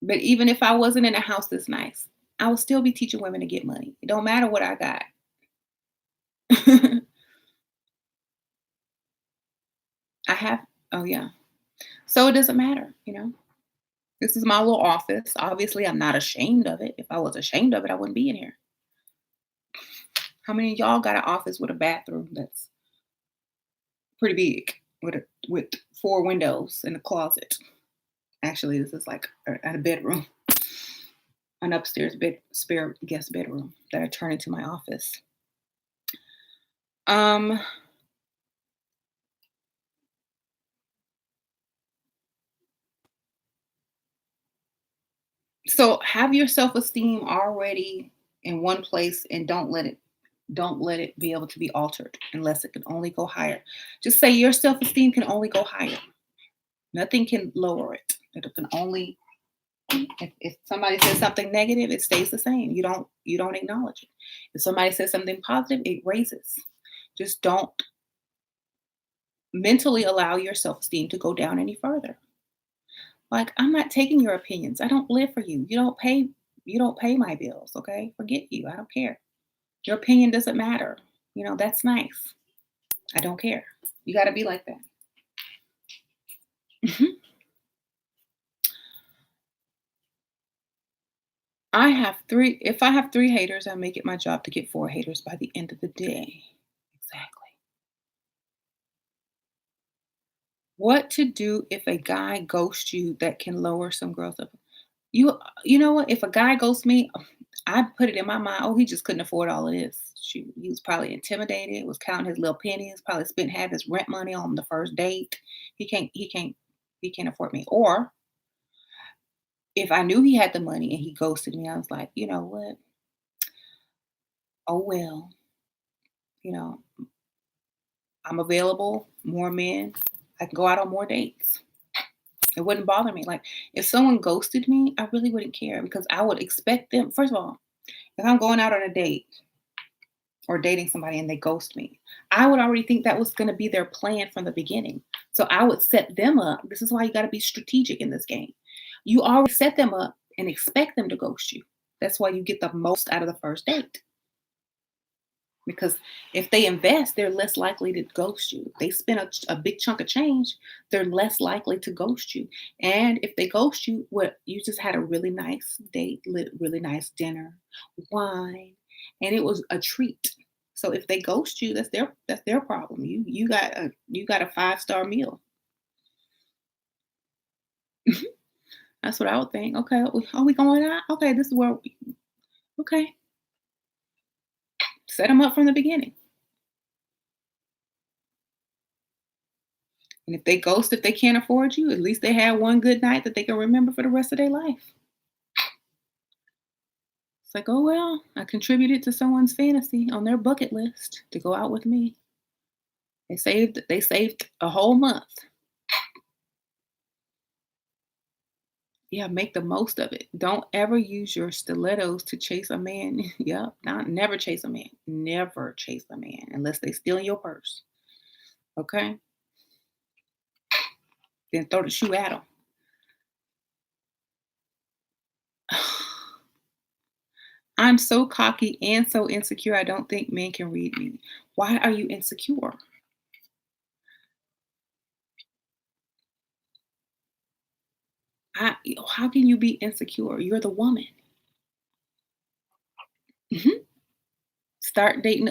but even if I wasn't in a house that's nice, I would still be teaching women to get money. It don't matter what I got. I have oh yeah. So it doesn't matter. This is my little office. Obviously, I'm not ashamed of it. If I was ashamed of it, I wouldn't be in here. How many of y'all got an office with a bathroom that's pretty big with four windows and a closet? Actually, this is like a bedroom, an upstairs spare guest bedroom that I turn into my office. Um, so have your self-esteem already in one place and don't let it be able to be altered unless it can only go higher. Just say your self-esteem can only go higher. Nothing can lower it. It can only if somebody says something negative, it stays the same. You don't acknowledge it. If somebody says something positive, it raises. Just don't mentally allow your self-esteem to go down any further. Like, I'm not taking your opinions. I don't live for you. You don't pay my bills, okay? Forget you. I don't care. Your opinion doesn't matter. That's nice. I don't care. You got to be like that. Mhm. If I have 3 haters, I make it my job to get 4 haters by the end of the day. Exactly. What to do if a guy ghosts you that can lower some girls up? You know what? If a guy ghosts me, I put it in my mind, oh, he just couldn't afford all of this. Shoot, he was probably intimidated, was counting his little pennies, probably spent half his rent money on the first date. He can't afford me. Or if I knew he had the money and he ghosted me, I was like, you know what? Oh well, you know, I'm available, more men. I can go out on more dates. It wouldn't bother me. Like if someone ghosted me, I really wouldn't care because I would expect them. First of all, if I'm going out on a date or dating somebody and they ghost me, I would already think that was going to be their plan from the beginning. So I would set them up. This is why you got to be strategic in this game. You already set them up and expect them to ghost you. That's why you get the most out of the first date. Because if they invest, they're less likely to ghost you. If they spend a big chunk of change, they're less likely to ghost you. And if they ghost you, what you just had a really nice date, really nice dinner, wine, and it was a treat. So if they ghost you, that's their problem. You got a 5-star meal. That's what I would think. Okay, are we going out? Okay, this is where. Okay, set them up from the beginning. And if they can't afford you, at least they had one good night that they can remember for the rest of their life. It's like, oh well, I contributed to someone's fantasy on their bucket list to go out with me. They saved a whole month. Yeah, make the most of it. Don't ever use your stilettos to chase a man. Yep, not never chase a man. Never chase a man unless they steal your purse. Okay? Then throw the shoe at them. I'm so cocky and so insecure. I don't think men can read me. Why are you insecure? How can you be insecure? You're the woman. Mhm. Start dating.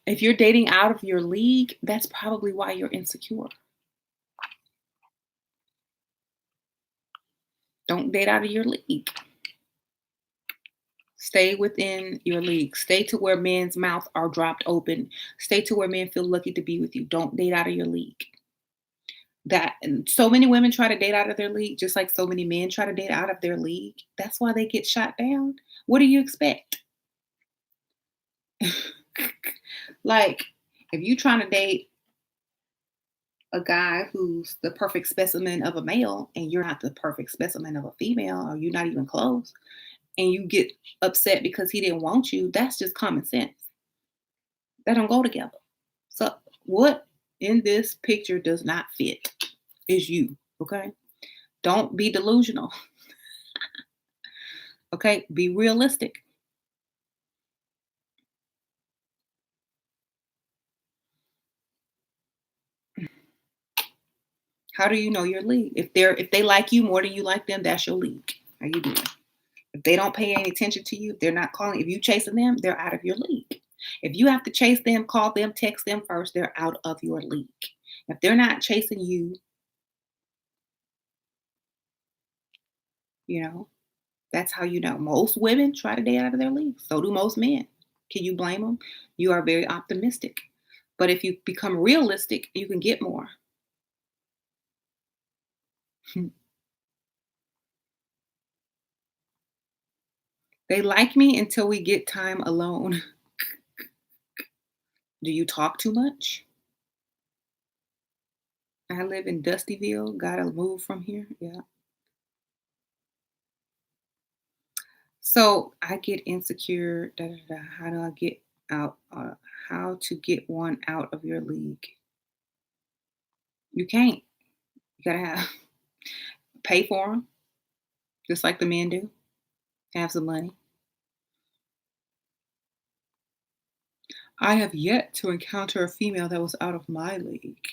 If you're dating out of your league, that's probably why you're insecure. Don't date out of your league. Stay within your league. Stay to where men's mouths are dropped open. Stay to where men feel lucky to be with you. Don't date out of your league. That and so many women try to date out of their league, just like so many men try to date out of their league. That's why they get shot down. What do you expect? Like, if you trying to date a guy who's the perfect specimen of a male and you're not the perfect specimen of a female, or you're not even close, and you get upset because he didn't want you, that's just common sense. That don't go together. So, what in this picture does not fit is you. Okay. Don't be delusional. Okay. Be realistic. How do you know your league? If they like you more than you like them, that's your league. How you doing? If they don't pay any attention to you, if they're not calling, if you chasing them, they're out of your league. If you have to chase them, call them, text them first, they're out of your league. If they're not chasing you, you know, that's how you know. Most women try to date out of their league. So do most men. Can you blame them? You are very optimistic. But if you become realistic, you can get more. They like me until we get time alone. Do you talk too much? I live in Dustyville. Gotta move from here. Yeah. So I get insecure. Da, da, da. How do I get out? How to get one out of your league? You can't. You gotta have pay for them, just like the men do. Have some money. I have yet to encounter a female that was out of my league.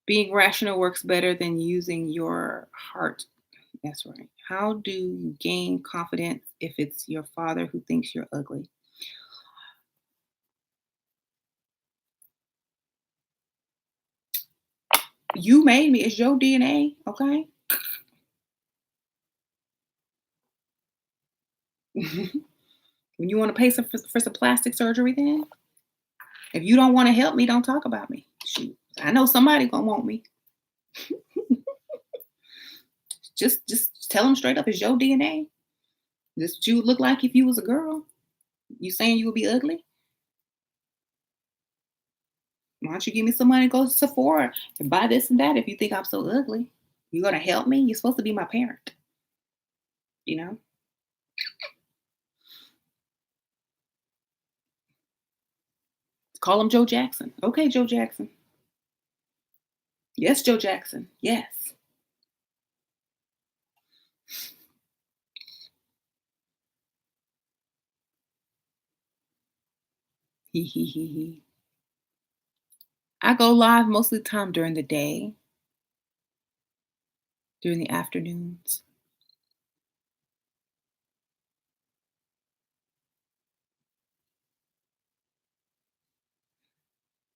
Being rational works better than using your heart. That's right. How do you gain confidence if it's your father who thinks you're ugly? You made me. It's your DNA, okay? When you want to pay for some plastic surgery, then if you don't want to help me, don't talk about me. Shoot, I know somebody gonna want me. Just tell them straight up. It's your DNA. This what you would look like if you was a girl. You saying you would be ugly? Why don't you give me some money to go to Sephora and buy this and that if you think I'm so ugly? You gonna help me? You're supposed to be my parent, you know? Call him Joe Jackson. Okay, Joe Jackson. Yes, Joe Jackson. Yes. He he he he. I go live most of the time during the day, during the afternoons.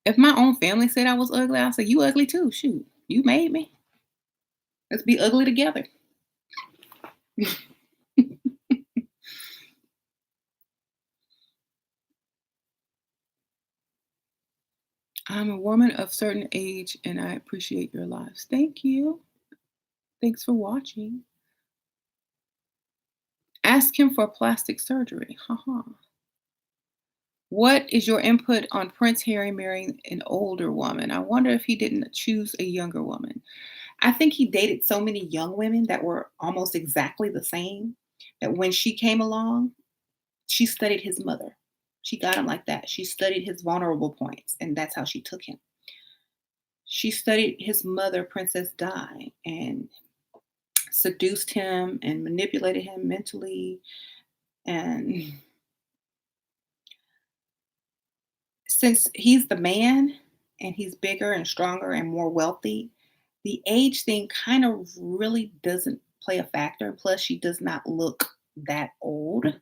If my own family said I was ugly, I'll say, "You ugly too. Shoot, you made me. Let's be ugly together." I'm a woman of certain age and I appreciate your lives. Thank you. Thanks for watching. Ask him for plastic surgery. Haha. What is your input on Prince Harry marrying an older woman? I wonder if he didn't choose a younger woman. I think he dated so many young women that were almost exactly the same that when she came along, she studied his mother. She got him like that. She studied his vulnerable points, and that's how she took him. She studied his mother, Princess Di, and seduced him and manipulated him mentally. And since he's the man and he's bigger and stronger and more wealthy, the age thing kind of really doesn't play a factor. Plus, she does not look that old.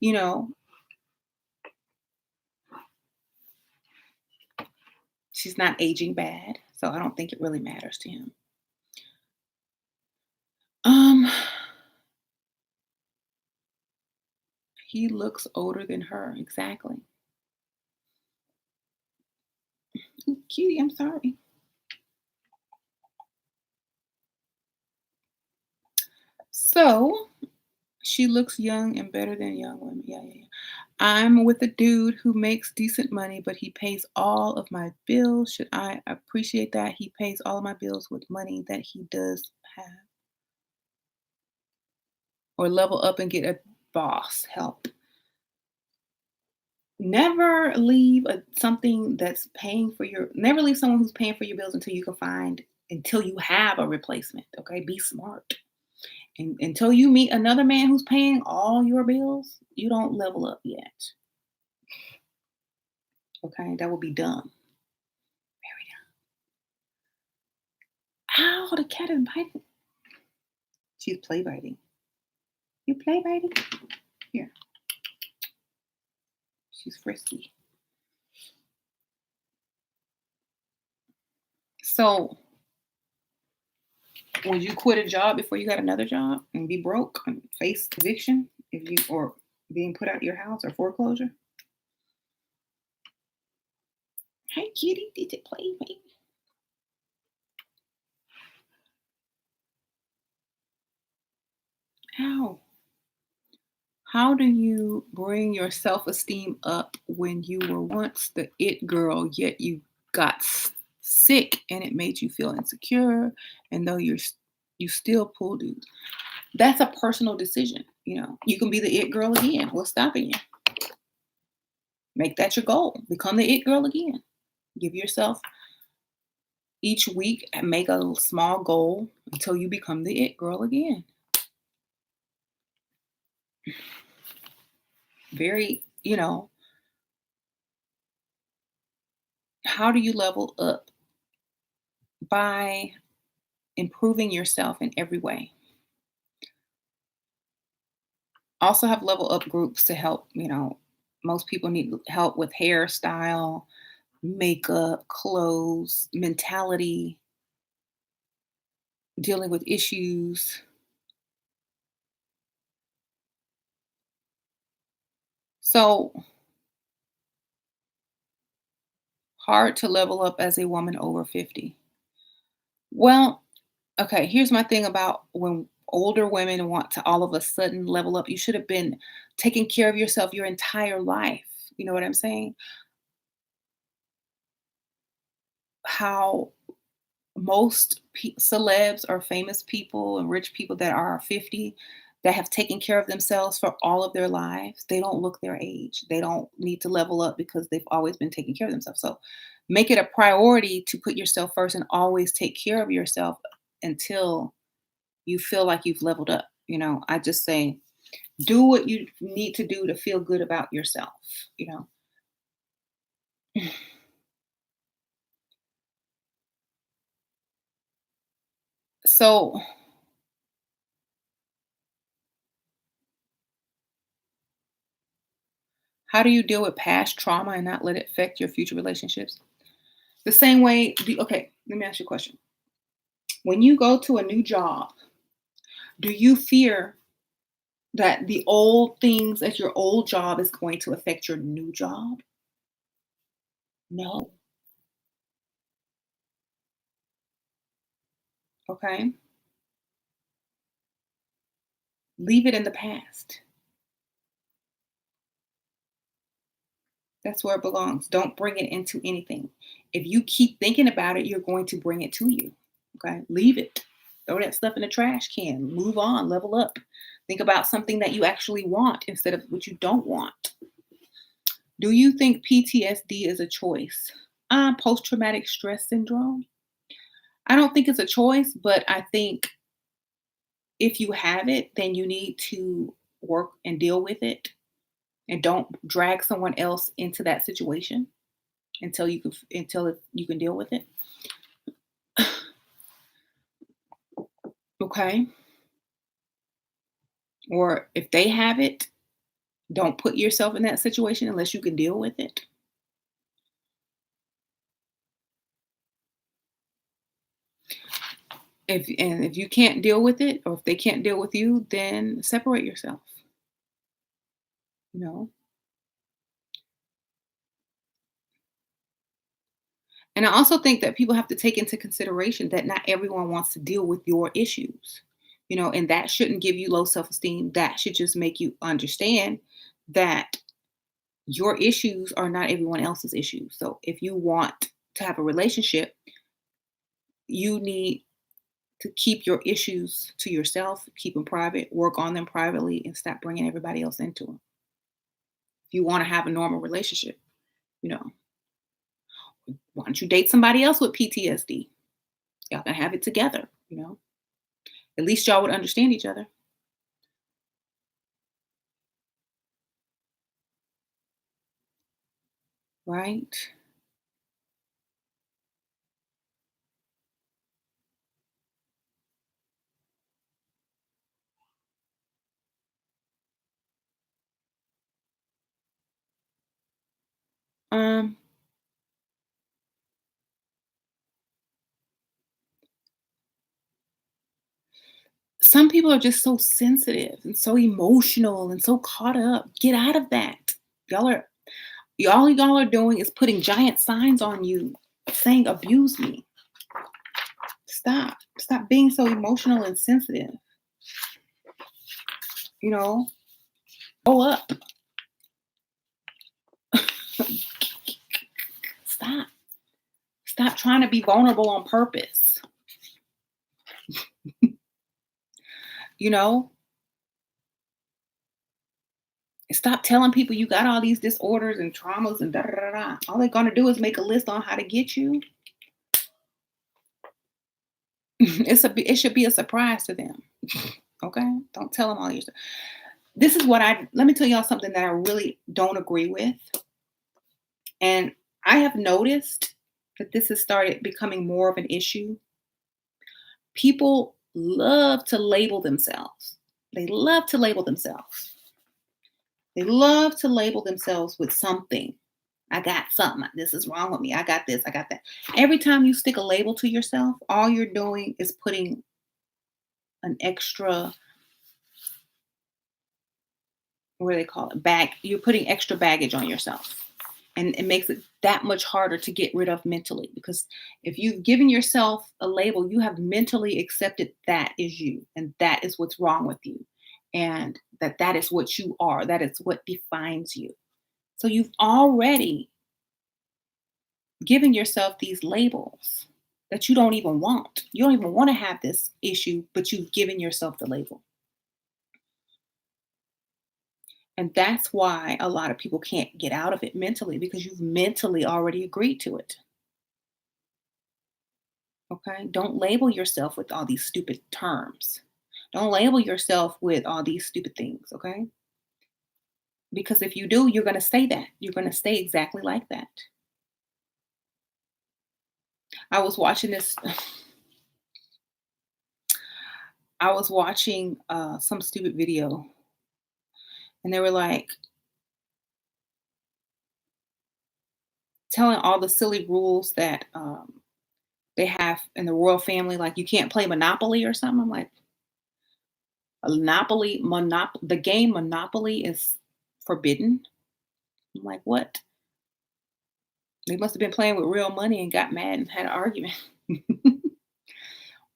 You know, she's not aging bad. So I don't think it really matters to him. Um, he looks older than her. Exactly. Ooh, cutie, I'm sorry. So she looks young and better than young women. Yeah, yeah, yeah. I'm with a dude who makes decent money, but he pays all of my bills. Should I appreciate that? He pays all of my bills with money that he does have. Or level up and get a boss help. Never leave something that's paying for your, never leave someone who's paying for your bills until you have a replacement. Okay, be smart. And until you meet another man who's paying all your bills, you don't level up yet. Okay, that would be dumb. Very dumb. Ow, the cat is biting. She's play biting. You play biting? Here, she's frisky. So, would you quit a job before you got another job and be broke and face eviction if you or being put out your house or foreclosure? Hey, kitty, did you play, baby? Ow. How do you bring your self esteem up when you were once the it girl, yet you got sick and it made you feel insecure? And though you still pull dudes, that's a personal decision. You can be the it girl again. What's stopping you? Make that your goal. Become the it girl again. Give yourself each week and make a small goal until you become the it girl again. Very, how do you level up? By improving yourself in every way. Also have level up groups to help, most people need help with hairstyle, makeup, clothes, mentality, dealing with issues. So hard to level up as a woman over 50. Well, okay, here's my thing about when older women want to all of a sudden level up. You should have been taking care of yourself your entire life. You know what I'm saying? How most celebs or famous people and rich people that are 50 that have taken care of themselves for all of their lives, they don't look their age. They don't need to level up because they've always been taking care of themselves. So make it a priority to put yourself first and always take care of yourself until you feel like you've leveled up. I just say do what you need to do to feel good about yourself, you know. So, how do you deal with past trauma and not let it affect your future relationships? The same way, okay, let me ask you a question. When you go to a new job, do you fear that the old things at your old job is going to affect your new job? No. Okay. Leave it in the past. That's where it belongs. Don't bring it into anything. If you keep thinking about it, you're going to bring it to you. Okay. Leave it. Throw that stuff in the trash can. Move on. Level up. Think about something that you actually want instead of what you don't want. Do you think PTSD is a choice? Post traumatic stress syndrome. I don't think it's a choice, but I think if you have it, then you need to work and deal with it and don't drag someone else into that situation until you can deal with it. Okay? Or if they have it, don't put yourself in that situation unless you can deal with it. If you can't deal with it or if they can't deal with you, then separate yourself, you know? And I also think that people have to take into consideration that not everyone wants to deal with your issues, and that shouldn't give you low self esteem. That should just make you understand that your issues are not everyone else's issues. So if you want to have a relationship, you need to keep your issues to yourself, keep them private, work on them privately, and stop bringing everybody else into them. If you want to have a normal relationship, you know, why don't you date somebody else with PTSD? Y'all can have it together. At least y'all would understand each other, right? Um, some people are just so sensitive and so emotional and so caught up. Get out of that. Y'all are y'all are doing is putting giant signs on you saying abuse me. Stop. Stop being so emotional and sensitive. You know, grow up. Stop. Stop trying to be vulnerable on purpose. You know, stop telling people you got all these disorders and traumas and da da da da. All they're gonna do is make a list on how to get you. It should be a surprise to them. Okay, don't tell them all your stuff. This is what let me tell y'all something that I really don't agree with, and I have noticed that this has started becoming more of an issue. People love to label themselves. They love to label themselves. They love to label themselves with something. I got something. This is wrong with me. I got this. I got that. Every time you stick a label to yourself, all you're doing is putting an extra, what do they call it? Bag. You're putting extra baggage on yourself. And it makes it that much harder to get rid of mentally, because if you've given yourself a label, you have mentally accepted that is you and that is what's wrong with you, and that is what you are, that is what defines you. So you've already given yourself these labels that you don't even want. You don't even want to have this issue, but you've given yourself the label. And that's why a lot of people can't get out of it mentally, because you've mentally already agreed to it. Okay. Don't label yourself with all these stupid terms. Don't label yourself with all these stupid things. Okay. Because if you do, you're going to stay that. You're going to stay exactly like that. I was watching this, I was watching some stupid video, and they were like telling all the silly rules that they have in the royal family. Like you can't play Monopoly or something. I'm like, the game Monopoly is forbidden. I'm like, what? They must have been playing with real money and got mad and had an argument.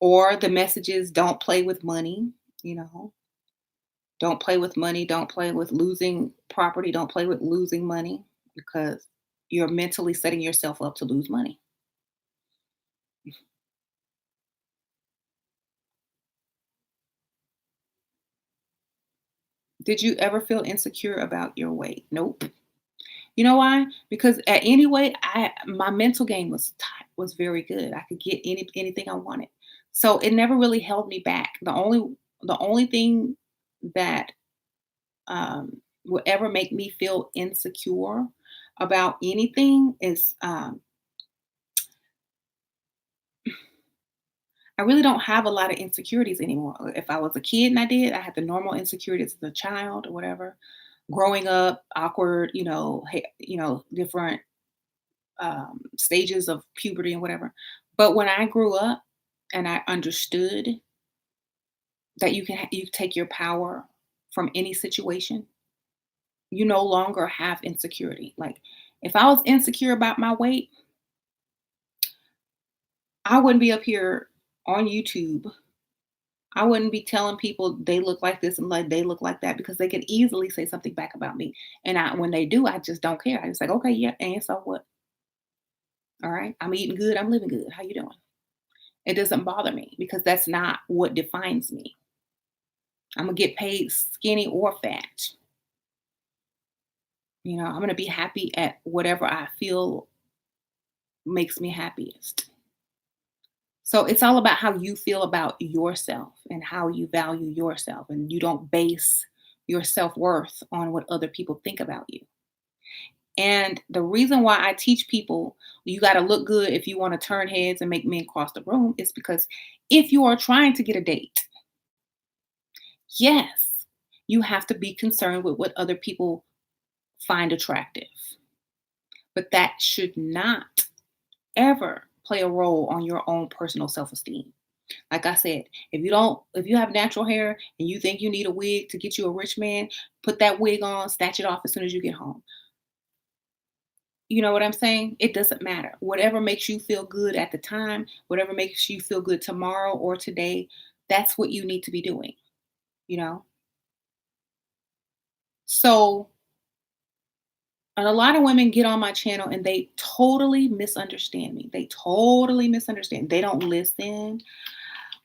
Or the messages, don't play with money, you know, don't play with money, don't play with losing property, don't play with losing money, because you're mentally setting yourself up to lose money. Did you ever feel insecure about your weight? Nope. You know why? Because at any weight, my mental game was tight, was very good. I could get anything I wanted. So it never really held me back. The only thing that will ever make me feel insecure about anything is I really don't have a lot of insecurities anymore. If I was a kid and I had the normal insecurities as a child or whatever. Growing up, awkward, different stages of puberty and whatever. But when I grew up and I understood that you take your power from any situation, you no longer have insecurity. Like if I was insecure about my weight, I wouldn't be up here on YouTube. I wouldn't be telling people they look like this and like they look like that, because they could easily say something back about me. And when they do, I just don't care. I just like, okay, yeah, and so what? All right, I'm eating good, I'm living good. How you doing? It doesn't bother me because that's not what defines me. I'm gonna get paid skinny or fat. I'm gonna be happy at whatever I feel makes me happiest. So it's all about how you feel about yourself and how you value yourself. And you don't base your self worth on what other people think about you. And the reason why I teach people you got to look good if you want to turn heads and make men cross the room is because if you are trying to get a date, yes, you have to be concerned with what other people find attractive. But that should not ever play a role on your own personal self esteem. Like I said, if you have natural hair and you think you need a wig to get you a rich man, put that wig on, snatch it off as soon as you get home. You know what I'm saying? It doesn't matter. Whatever makes you feel good at the time, whatever makes you feel good tomorrow or today, that's what you need to be doing, you know? So, and a lot of women get on my channel and they totally misunderstand me. They totally misunderstand. They don't listen.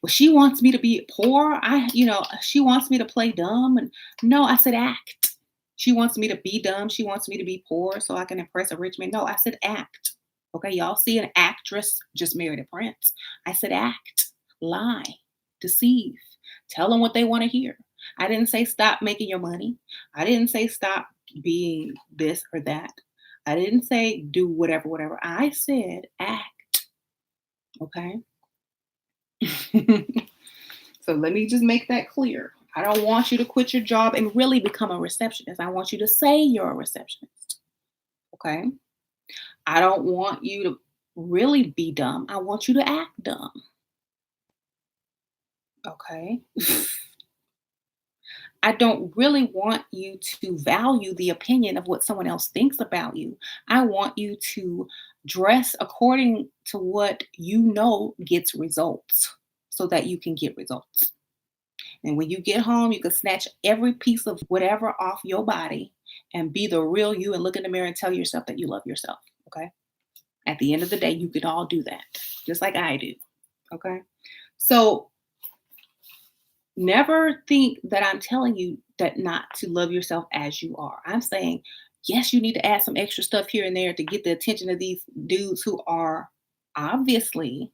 Well, she wants me to be poor. She wants me to play dumb. And no, I said act. She wants me to be dumb. She wants me to be poor so I can impress a rich man. No, I said act. Okay, y'all see an actress just married a prince. I said act, lie, deceive, tell them what they want to hear. I didn't say stop making your money. I didn't say stop being this or that. I didn't say do whatever, whatever. I said act. Okay. So let me just make that clear. I don't want you to quit your job and really become a receptionist. I want you to say you're a receptionist. Okay. I don't want you to really be dumb. I want you to act dumb. Okay. I don't really want you to value the opinion of what someone else thinks about you. I want you to dress according to what you know gets results so that you can get results. And when you get home, you can snatch every piece of whatever off your body and be the real you and look in the mirror and tell yourself that you love yourself. Okay. At the end of the day, you can all do that, just like I do. Okay. So never think that I'm telling you that not to love yourself as you are. I'm saying, yes, you need to add some extra stuff here and there to get the attention of these dudes who are obviously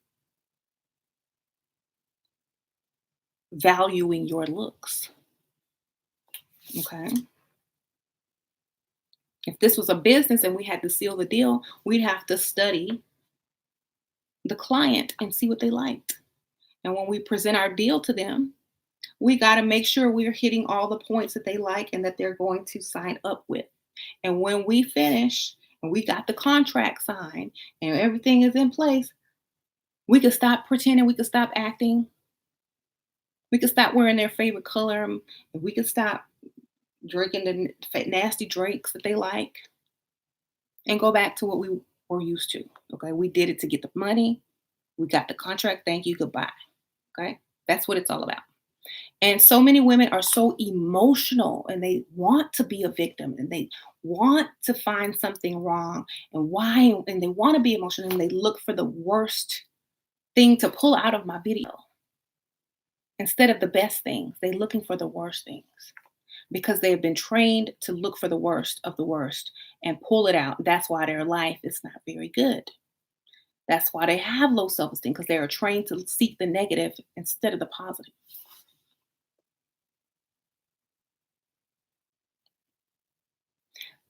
valuing your looks. Okay. If this was a business and we had to seal the deal, we'd have to study the client and see what they liked. And when we present our deal to them, we got to make sure we're hitting all the points that they like and that they're going to sign up with. And when we finish and we got the contract signed and everything is in place, we could stop pretending, we could stop acting, we could stop wearing their favorite color, and we could stop drinking the nasty drinks that they like and go back to what we were used to. Okay. We did it to get the money. We got the contract. Thank you. Goodbye. Okay. That's what it's all about. And so many women are so emotional and they want to be a victim and they want to find something wrong and why, and they want to be emotional and they look for the worst thing to pull out of my video instead of the best things. They're looking for the worst things because they have been trained to look for the worst of the worst and pull it out. That's why their life is not very good. That's why they have low self-esteem because they are trained to seek the negative instead of the positive.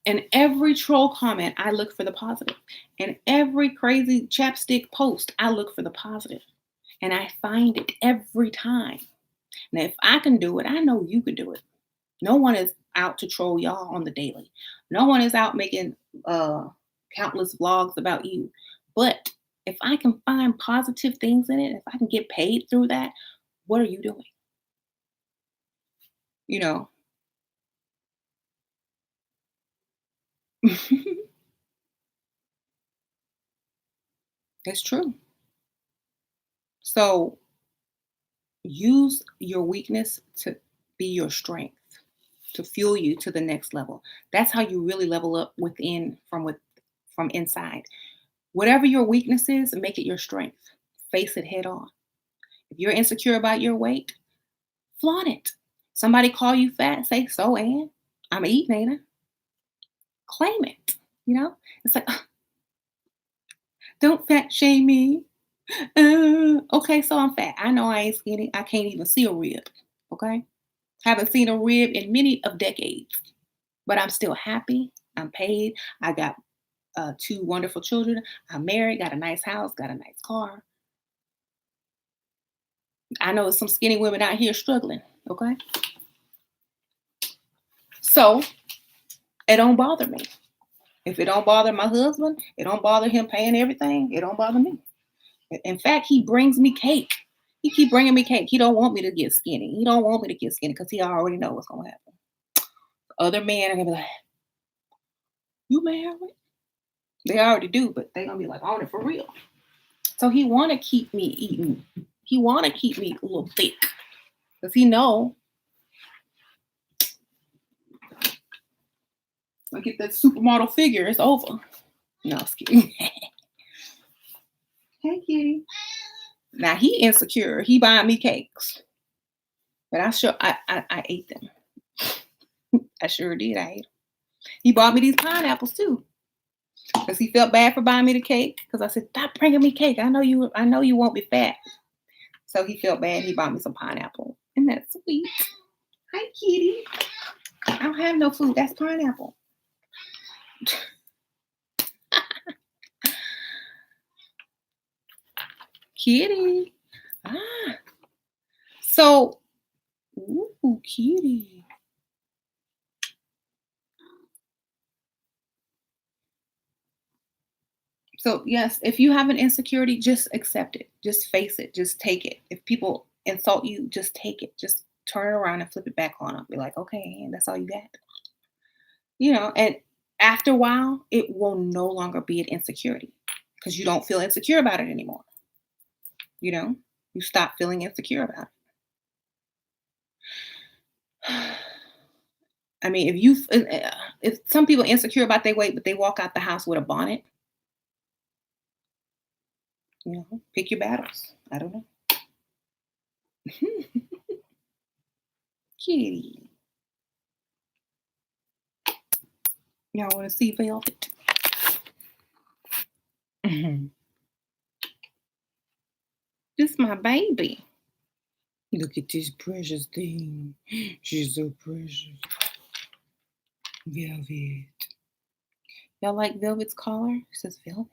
In every troll comment, I look for the positive. In every crazy chapstick post, I look for the positive. And I find it every time. Now, if I can do it, I know you can do it. No one is out to troll y'all on the daily. No one is out making countless vlogs about you. But if I can find positive things in it, if I can get paid through that, what are you doing? You know, it's true. So use your weakness to be your strength, to fuel you to the next level. That's how you really level up from inside. Whatever your weakness is, make it your strength. Face it head on. If you're insecure about your weight, flaunt it. Somebody call you fat, say, so Ann, I'm eating, ain't I? Claim it. It's like, don't fat shame me. Okay, so I'm fat. I know I ain't skinny. I can't even see a rib. Okay. Haven't seen a rib in many of decades, but I'm still happy. I'm paid. I got two wonderful children. I'm married, got a nice house, got a nice car. I know some skinny women out here struggling. Okay. So it don't bother me. If it don't bother my husband, it don't bother him paying everything. It don't bother me. In fact, he brings me cake. He keep bringing me cake. He don't want me to get skinny. He don't want me to get skinny because he already know what's gonna happen. Other men are gonna be like, "You married?" They already do, but they gonna be like, "On it for real." So he want to keep me eating. He want to keep me a little thick because he know I get that supermodel figure. It's over. No, I'm just kidding. Hey, kitty. Now he insecure. He buying me cakes, but I ate them. I sure did. I ate them. He bought me these pineapples too because he felt bad for buying me the cake. Because I said, "Stop bringing me cake. I know you won't be fat." So he felt bad. He bought me some pineapple. Isn't that sweet? Hi, kitty. I don't have no food. That's pineapple. Kitty. Ah. So, ooh, kitty. So, yes, if you have an insecurity, just accept it. Just face it. Just take it. If people insult you, just take it. Just turn it around and flip it back on them. Be like, okay, and that's all you got. And after a while, it will no longer be an insecurity because you don't feel insecure about it anymore. You know, you stop feeling insecure about it. I mean, if some people insecure about their weight, but they walk out the house with a bonnet, pick your battles. I don't know. Kitty, y'all want to see Velvet? Mhm. This my baby. Look at this precious thing. She's so precious. Velvet. Y'all like Velvet's collar? It says Velvet.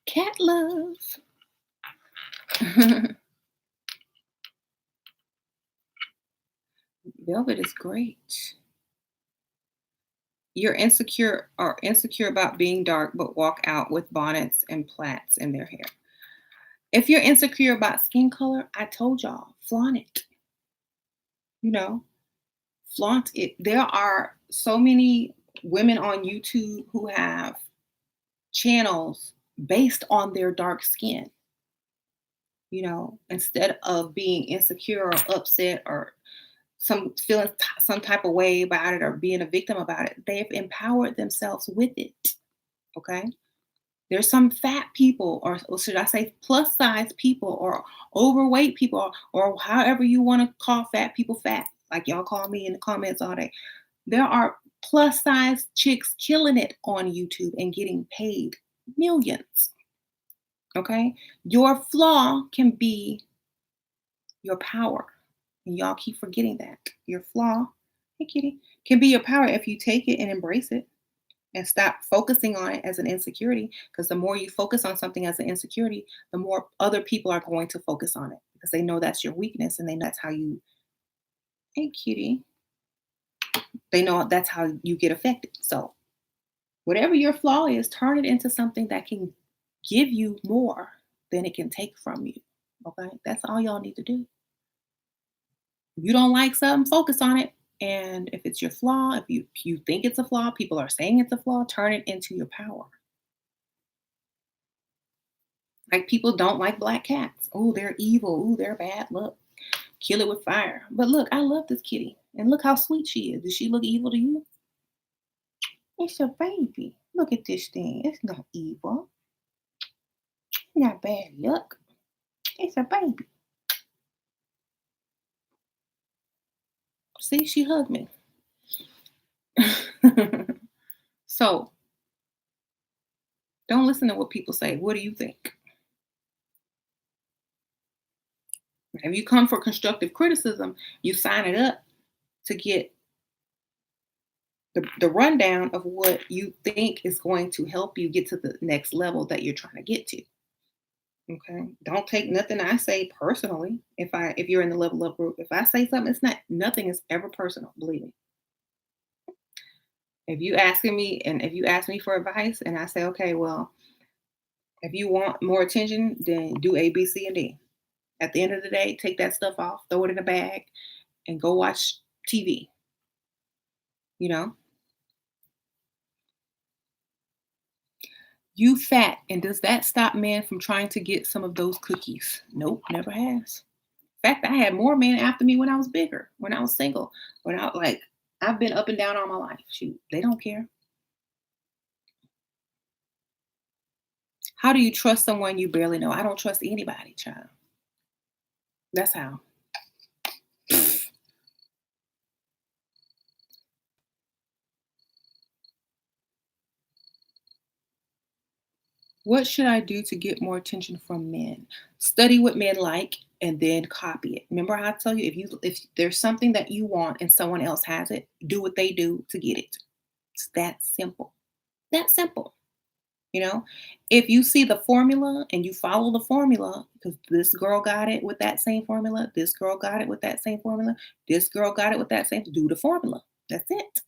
Cat love. Velvet is great. You're insecure or insecure about being dark, but walk out with bonnets and plaits in their hair. If you're insecure about skin color, I told y'all, flaunt it. You know, flaunt it. There are so many women on YouTube who have channels based on their dark skin. Instead of being insecure or upset or some type of way about it or being a victim about it, they've empowered themselves with it. Okay. There's some fat people, or should I say plus size people, or overweight people, or however you want to call fat people fat, like y'all call me in the comments all day. There are plus size chicks killing it on YouTube and getting paid millions. Okay. Your flaw can be your power. And y'all keep forgetting that. Your flaw, hey kitty, can be your power if you take it and embrace it and stop focusing on it as an insecurity. Because the more you focus on something as an insecurity, the more other people are going to focus on it because they know that's your weakness and they know that's how you, hey kitty, they know that's how you get affected. So whatever your flaw is, turn it into something that can give you more than it can take from you. Okay. That's all y'all need to do. If you don't like something, focus on it. And if it's your flaw, if you think it's a flaw, people are saying it's a flaw, turn it into your power. Like people don't like black cats. Oh, they're evil. Oh, they're bad. Look, kill it with fire. But look, I love this kitty. And look how sweet she is. Does she look evil to you? It's a baby. Look at this thing. It's not evil. Not bad luck. It's a baby. See, she hugged me. So don't listen to what people say. What do you think? If you come for constructive criticism, you sign it up to get the rundown of what you think is going to help you get to the next level that you're trying to get to. Okay. Don't take nothing I say personally. If you're in the level up group, if I say something, it's not nothing is ever personal, believe me. If you ask me for advice and I say, okay, well, if you want more attention, then do A, B, C, and D. At the end of the day, take that stuff off, throw it in a bag, and go watch TV. You know, you fat, and does that stop men from trying to get some of those cookies? Nope, never has. In fact, I had more men after me when I was bigger, when I was single, when I like I've been up and down all my life. Shoot, they don't care. How do you trust someone you barely know? I don't trust anybody, child. That's how. What should I do to get more attention from men? Study what men like and then copy it. Remember how I tell you if there's something that you want and someone else has it, do what they do to get it. It's that simple. That simple. You know, if you see the formula and you follow the formula, because this girl got it with that same formula, this girl got it with that same formula, this girl got it with that same, do the formula. That's it.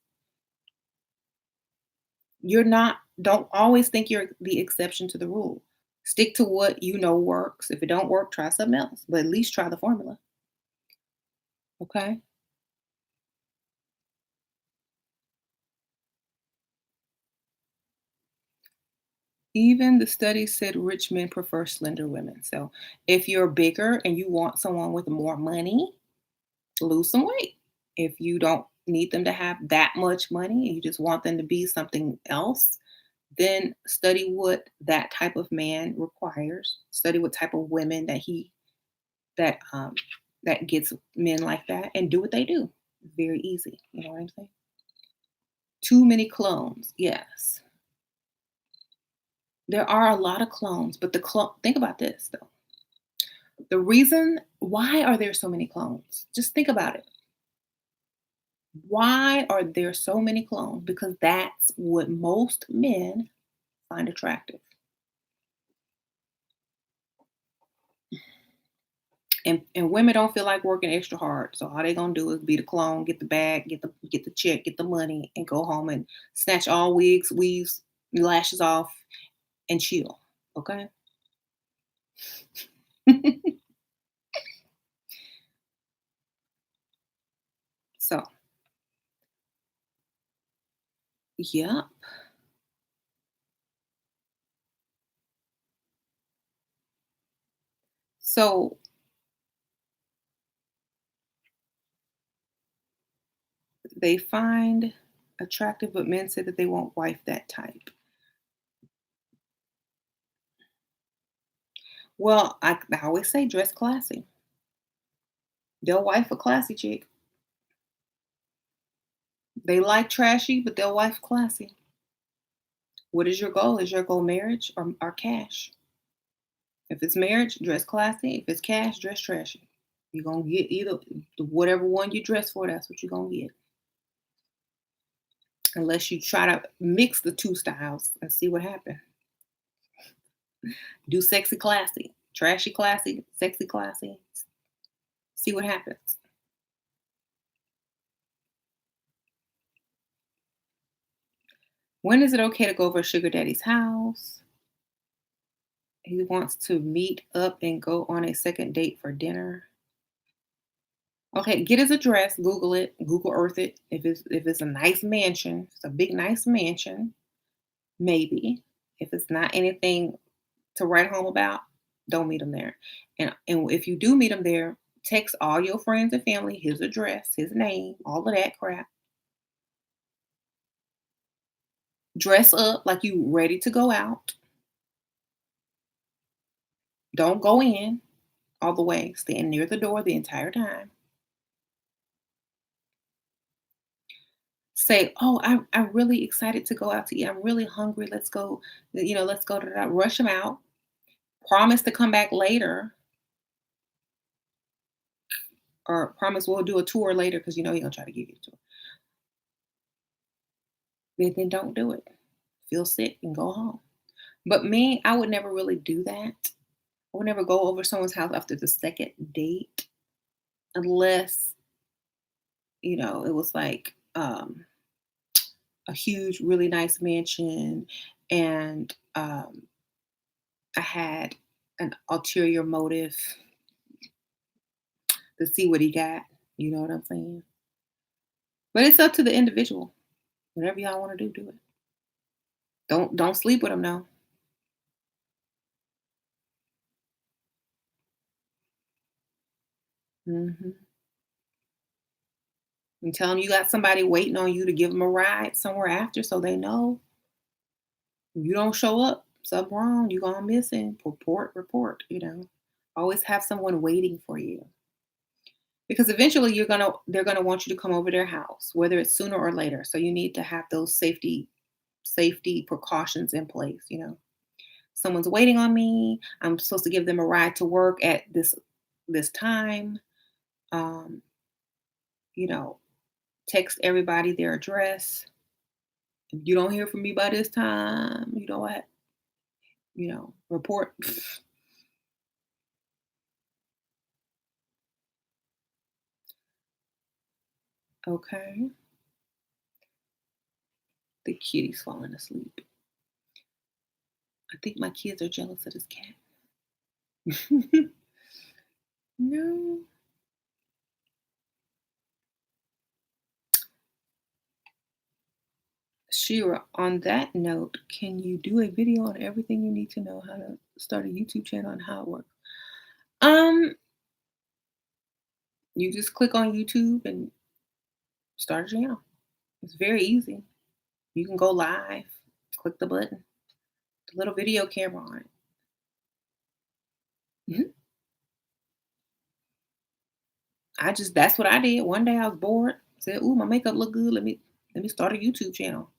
You're not, don't always think you're the exception to the rule. Stick to what you know works. If it don't work, try something else, but at least try the formula. Okay. Even the study said rich men prefer slender women. So if you're bigger and you want someone with more money, lose some weight. If you don't need them to have that much money and you just want them to be something else, then study what that type of man requires. Study what type of women that that gets men like that, and do what they do. Very easy. You know what I'm saying? Too many clones. Yes. There are a lot of clones, but the clone, think about this though. The reason why are there so many clones? Just think about it. Why are there so many clones? Because that's what most men find attractive. And women don't feel like working extra hard. So all they gonna do is be the clone, get the bag, get the check, get the money, and go home and snatch all wigs, weaves, lashes off, and chill. Okay. So yeah. So they find attractive, but men say that they won't wife that type. Well, I always say dress classy. They'll wife a classy chick. They like trashy, but they'll wife classy. What is your goal? Is your goal marriage or cash? If it's marriage, dress classy. If it's cash, dress trashy. You're gonna get either whatever one you dress for, that's what you're gonna get. Unless you try to mix the two styles and see what happens. Do sexy classy, trashy classy, sexy classy. See what happens. When is it okay to go over sugar daddy's house? He wants to meet up and go on a second date for dinner. Okay, get his address, Google it, Google Earth it. If it's a nice mansion, it's a big nice mansion, maybe. If it's not anything to write home about, don't meet him there. And if you do meet him there, text all your friends and family his address, his name, all of that crap. Dress up like you ready to go out. Don't go in all the way. Stand near the door the entire time. Say, "Oh, I'm really excited to go out to eat. I'm really hungry. Let's go. Let's go to that." Rush them out. Promise to come back later, or promise we'll do a tour later because you know he's gonna try to give you a tour. Then don't do it. Feel sick and go home. But me, I would never really do that. I would never go over someone's house after the second date unless it was like a huge, really nice mansion, and I had an ulterior motive to see what he got. You know what I'm saying? But it's up to the individual. Whatever y'all want to do, do it. Don't sleep with him now. Hmm. And tell him you got somebody waiting on you to give them a ride somewhere after, so they know if you don't show up, something wrong. You gone missing. Report. Always have someone waiting for you because eventually they're gonna want you to come over their house, whether it's sooner or later. So you need to have those safety precautions in place. Someone's waiting on me. I'm supposed to give them a ride to work at this time. Um, you know, text everybody their address. If you don't hear from me by this time, you know what? report. Okay. The kitty's falling asleep. I think my kids are jealous of this cat. No. Shira, on that note, can you do a video on everything you need to know how to start a YouTube channel and how it works? Um, you just click on YouTube and start a channel. It's very easy. You can go live, click the button, the little video camera on it. Mhm. That's what I did. One day I was bored, said, "Ooh, my makeup look good. Let me start a YouTube channel.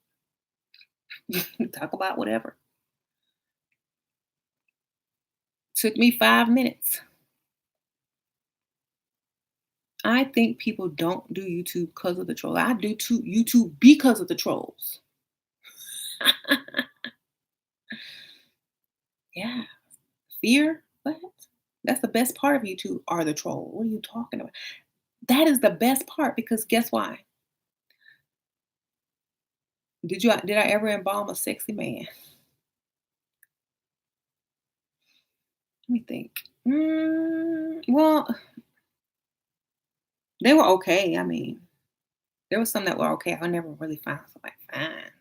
Talk about whatever." Took me 5 minutes. I think people don't do YouTube because of the troll. I do too YouTube because of the trolls. Yeah. Fear? What? That's the best part of YouTube are the trolls. What are you talking about? That is the best part because guess why? Did I ever embalm a sexy man? Let me think. Well, they were okay. I mean, there was some that were okay. I never really found somebody fine.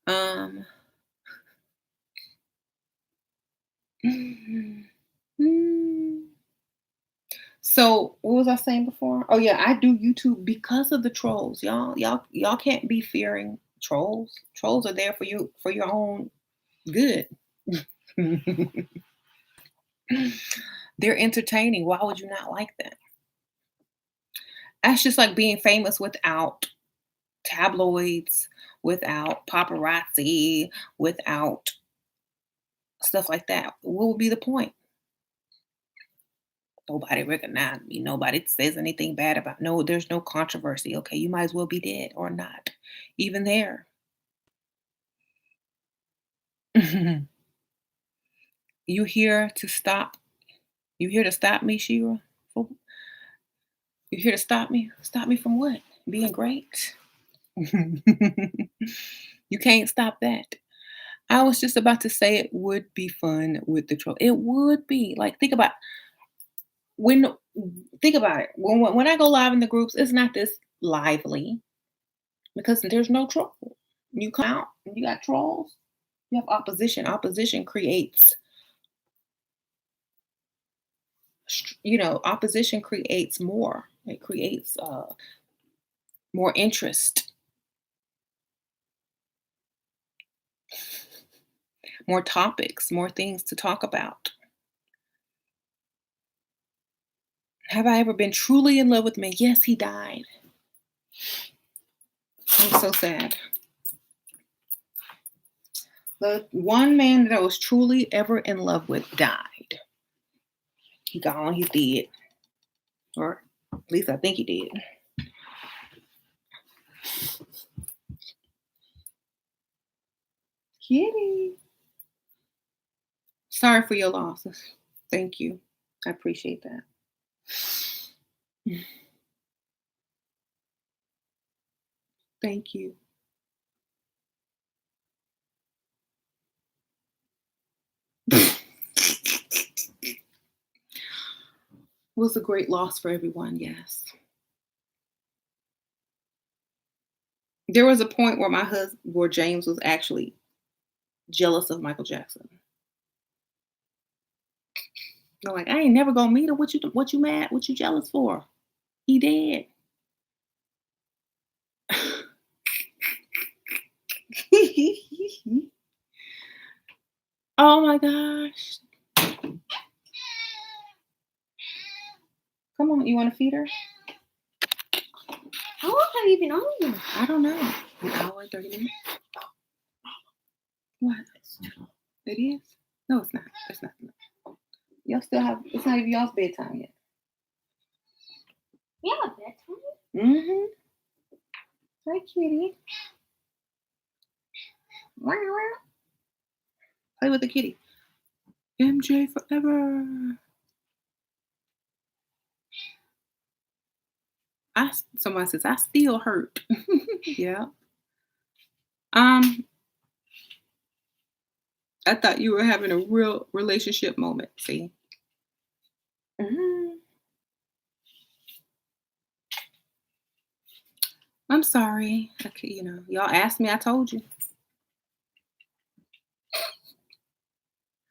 Um, mm, so what was I saying before? Oh yeah, I do YouTube because of the trolls. Y'all can't be fearing trolls. Trolls are there for you for your own good. They're entertaining. Why would you not like that? That's just like being famous without tabloids, without paparazzi, without stuff like that. What would be the point? Nobody recognizes me. Nobody says anything bad about. No, there's no controversy. Okay, you might as well be dead or not. Even there. You here to stop? You here to stop me, Shira? You here to stop me? Stop me from what? Being great? You can't stop that. I was just about to say it would be fun with the troll. It would be like when think about it. When I go live in the groups, it's not this lively because there's no troll. You come out and you got trolls. You have opposition. Opposition creates, opposition creates more. It creates more interest, more topics, more things to talk about. Have I ever been truly in love with me? Yes, he died. I'm so sad. The one man that I was truly ever in love with died. He gone, he's dead. Or at least I think he did. Kitty. Sorry for your losses. Thank you. I appreciate that. Thank you. Was a great loss for everyone, yes. There was a point where James was actually jealous of Michael Jackson. They're like, I ain't never gonna meet him. What you mad? What you jealous for? He dead. Oh my gosh. Come on, you want to feed her? How long have you been on there? I don't know. An hour and 30 minutes. What? It is? No, it's not. It's not. Y'all still have. It's not even y'all's bedtime yet. Yeah, bedtime. Mm-hmm. Hi, kitty. Wow, wow. Play with the kitty. MJ forever. Someone says I still hurt. Yeah. Um, I thought you were having a real relationship moment. See. Mhm. I'm sorry. Okay, y'all asked me. I told you.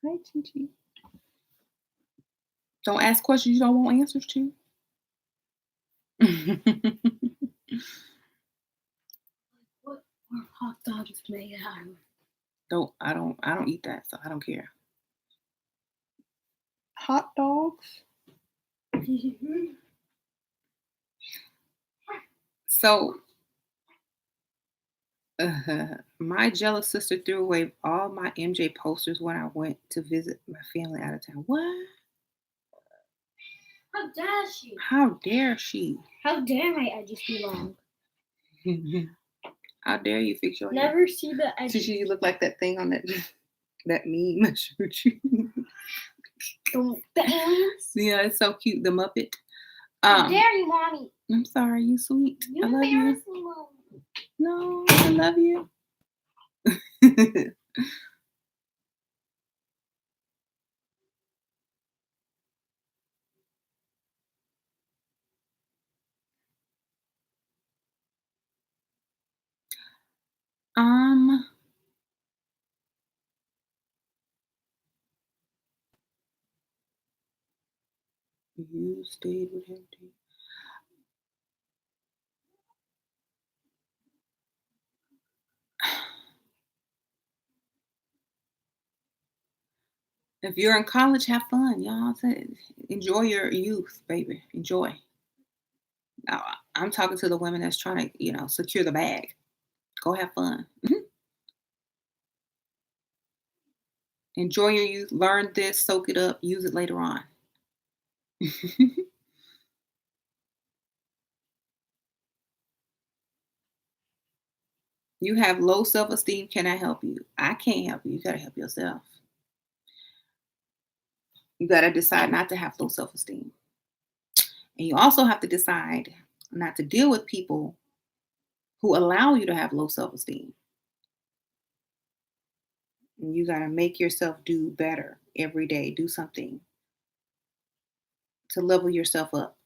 Hi, Chi. Don't ask questions you don't want answers to. What are hot dogs made out of? I don't eat that, so I don't care. Hot dogs. So, my jealous sister threw away all my MJ posters when I went to visit my family out of town. What? How dare she? How dare she? How dare my edges be long? How dare you fix your hair? Never see the edges. Did you look like that thing on that that meme I showed you? The aliens? Yeah, it's so cute. The Muppet. How dare you, mommy? I'm sorry, you sweet. You I love you. embarrass me, mom. No, I love you. um, you stayed with him too. If you're in college, have fun, y'all. Enjoy your youth, baby. Enjoy. Now, I'm talking to the women that's trying to, secure the bag. Go have fun. Enjoy your youth. Learn this, soak it up, use it later on. You have low self esteem. Can I help you? I can't help you. You got to help yourself. You got to decide not to have low self esteem. And you also have to decide not to deal with people who allow you to have low self esteem. And you got to make yourself do better every day. Do something to level yourself up.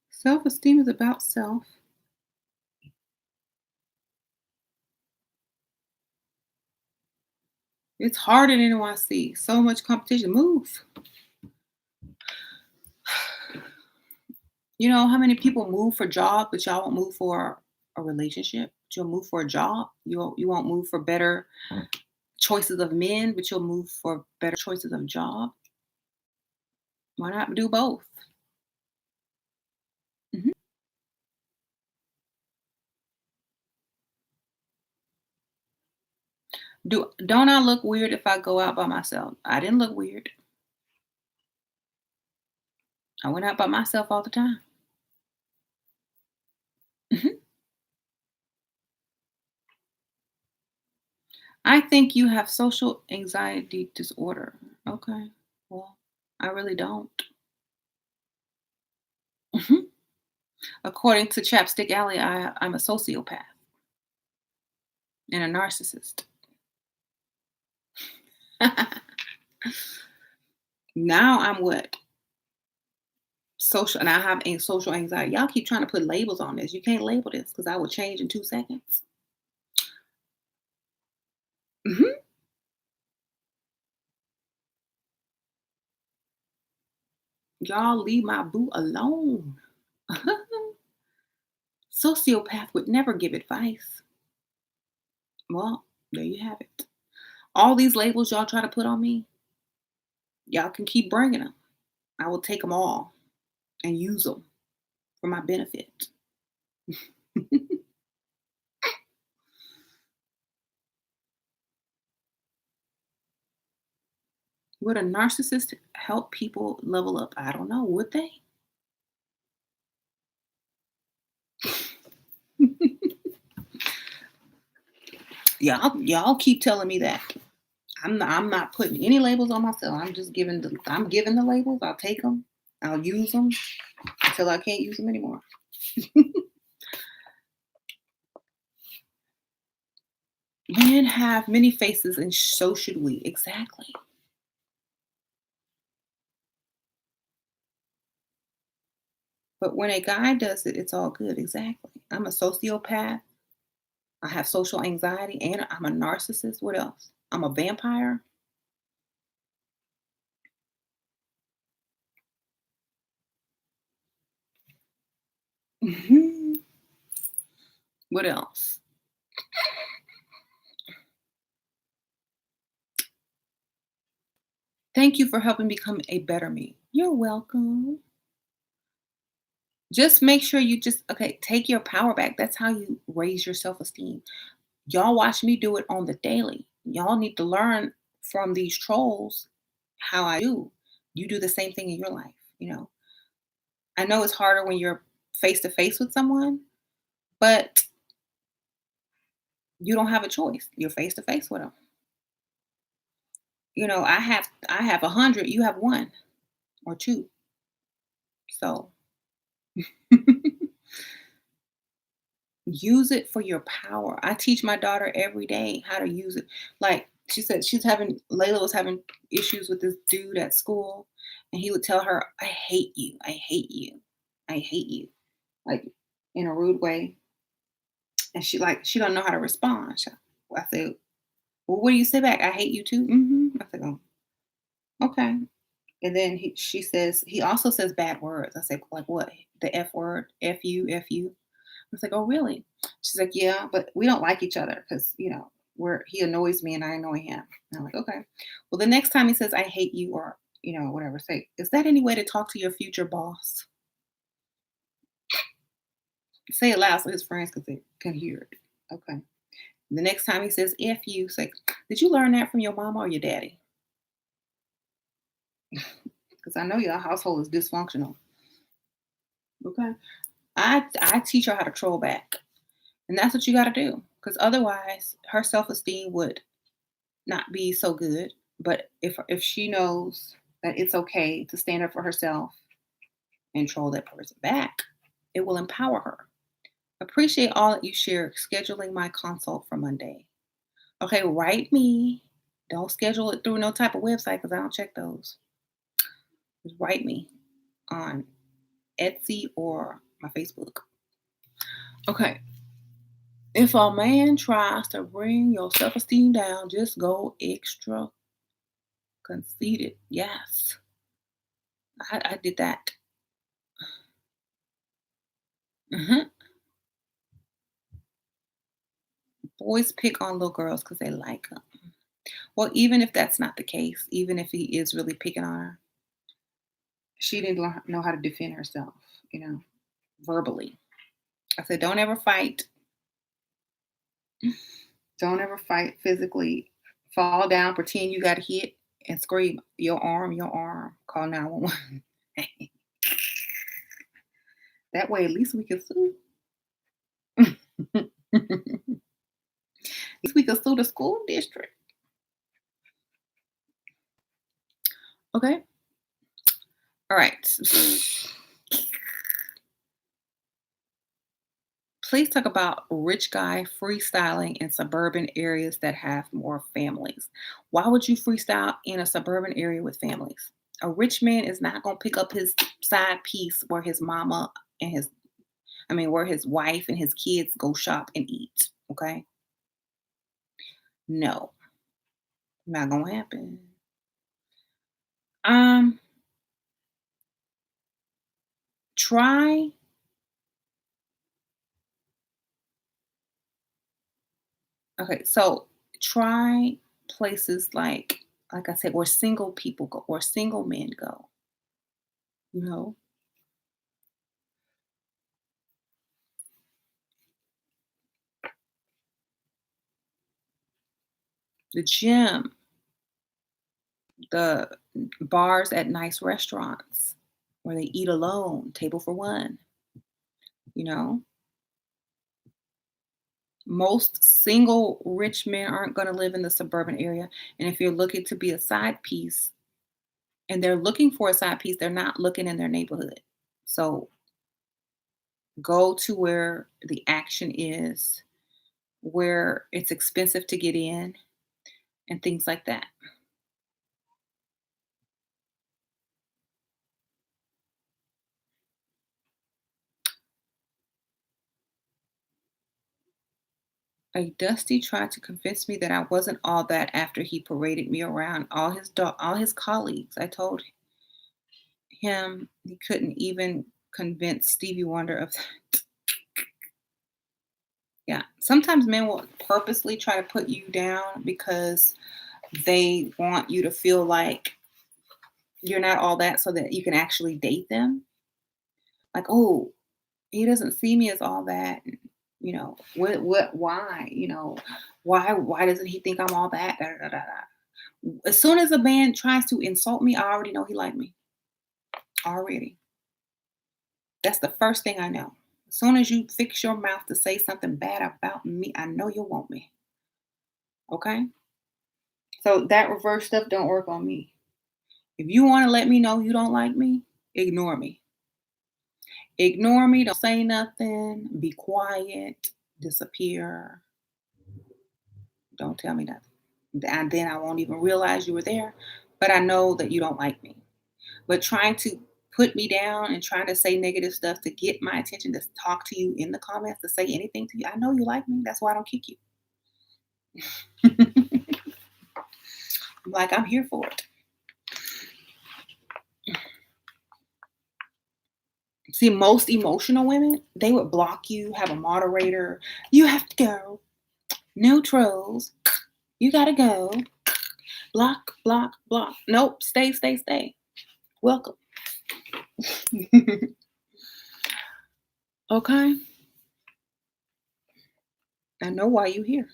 Self esteem is about self. It's hard in NYC. So much competition. Move. You know how many people move for job, but y'all won't move for a relationship? You'll move for a job. You won't move for better choices of men, but you'll move for better choices of job. Why not do both? Mhm. Don't I look weird if I go out by myself? I didn't look weird. I went out by myself all the time. Mhm. I think you have social anxiety disorder. Okay. Well, I really don't. Mhm. According to Chapstick Alley, I'm a sociopath and a narcissist. Now I'm what? Social, and I have a social anxiety. Y'all keep trying to put labels on this. You can't label this because I will change in 2 seconds. Mhm. Y'all leave my boo alone. Sociopath would never give advice. Well, there you have it. All these labels y'all try to put on me, y'all can keep bringing them. I will take them all and use them for my benefit. Would a narcissist help people level up? I don't know. Would they? Y'all keep telling me that. I'm not putting any labels on myself. I'm giving the labels. I'll take them. I'll use them until I can't use them anymore. Men have many faces, and so should we. Exactly. But when a guy does it, it's all good. Exactly. I'm a sociopath. I have social anxiety, and I'm a narcissist. What else? I'm a vampire. Mhm. What else? Thank you for helping become a better me. You're welcome. Just make sure you just okay, take your power back. That's how you raise your self-esteem. Y'all watch me do it on the daily. Y'all need to learn from these trolls how I do. You do the same thing in your life, you know. I know it's harder when you're face to face with someone, but you don't have a choice. You're face to face with them. You know, I have 100, you have one or two. So use it for your power. I teach my daughter every day how to use it. Like she said, Layla was having issues with this dude at school, and he would tell her, I hate you. I hate you. I hate you. Like in a rude way. And she don't know how to respond. I said, well, what do you say back? I hate you too. I said, oh, okay. And then she says, he also says bad words. I said, like what? The F word, F you, F you. I was like, oh, really? She's like, yeah, but we don't like each other because, he annoys me and I annoy him. And I'm like, okay. Well, the next time he says, I hate you or, whatever, say, is that any way to talk to your future boss? Say it loud so his friends can hear it. Okay. The next time he says, F you, say, did you learn that from your mama or your daddy? Because I know your household is dysfunctional. Okay. I teach her how to troll back. And that's what you got to do. Because otherwise, her self esteem would not be so good. But if she knows that it's okay to stand up for herself and troll that person back, it will empower her. Appreciate all that you share. Scheduling my consult for Monday. Okay, write me. Don't schedule it through no type of website because I don't check those. Just write me on Etsy or my Facebook. Okay. If a man tries to bring your self esteem down, just go extra conceited. Yes, I did that. Mhm. Boys pick on little girls because they like them. Well, even if that's not the case, even if he is really picking on her, she didn't know how to defend herself, verbally. I said, don't ever fight. Don't ever fight physically. Fall down, pretend you got hit, and scream, your arm, your arm. Call 911. That way, at least we can sue. At least we can sue the school district. Okay. All right. Please talk about rich guy freestyling in suburban areas that have more families. Why would you freestyle in a suburban area with families? A rich man is not going to pick up his side piece where his mama and where his wife and his kids go shop and eat. Okay. No, not going to happen. Um, try, okay. So try places like I said, where single people go, where single men go, you know, the gym. The bars at nice restaurants where they eat alone, table for one, you know? Most single rich men aren't gonna live in the suburban area, and if you're looking to be a side piece and they're looking for a side piece, they're not looking in their neighborhood. So, go to where the action is, where it's expensive to get in, and things like that. A Dusty tried to convince me that I wasn't all that after he paraded me around all his colleagues. I told him he couldn't even convince Stevie Wonder of that. Yeah. Sometimes men will purposely try to put you down because they want you to feel like you're not all that so that you can actually date them. Like, oh, he doesn't see me as all that. Why? Why doesn't he think I'm all that? Da, da, da, da, da. As soon as a man tries to insult me, I already know he like me. Already. That's the first thing I know. As soon as you fix your mouth to say something bad about me, I know you want me. Okay? So that reverse stuff don't work on me. If you want to let me know you don't like me, ignore me. Ignore me, don't say nothing, be quiet, disappear, don't tell me nothing. And then I won't even realize you were there, but I know that you don't like me. But trying to put me down and trying to say negative stuff to get my attention, to talk to you in the comments, to say anything to you, I know you like me. That's why I don't kick you. I'm like, I'm here for it. See, most emotional women, they would block you, have a moderator. You have to go. No trolls. You gotta go. Block, block, block. Nope. Stay, stay, stay. Welcome. Okay. I know why you here.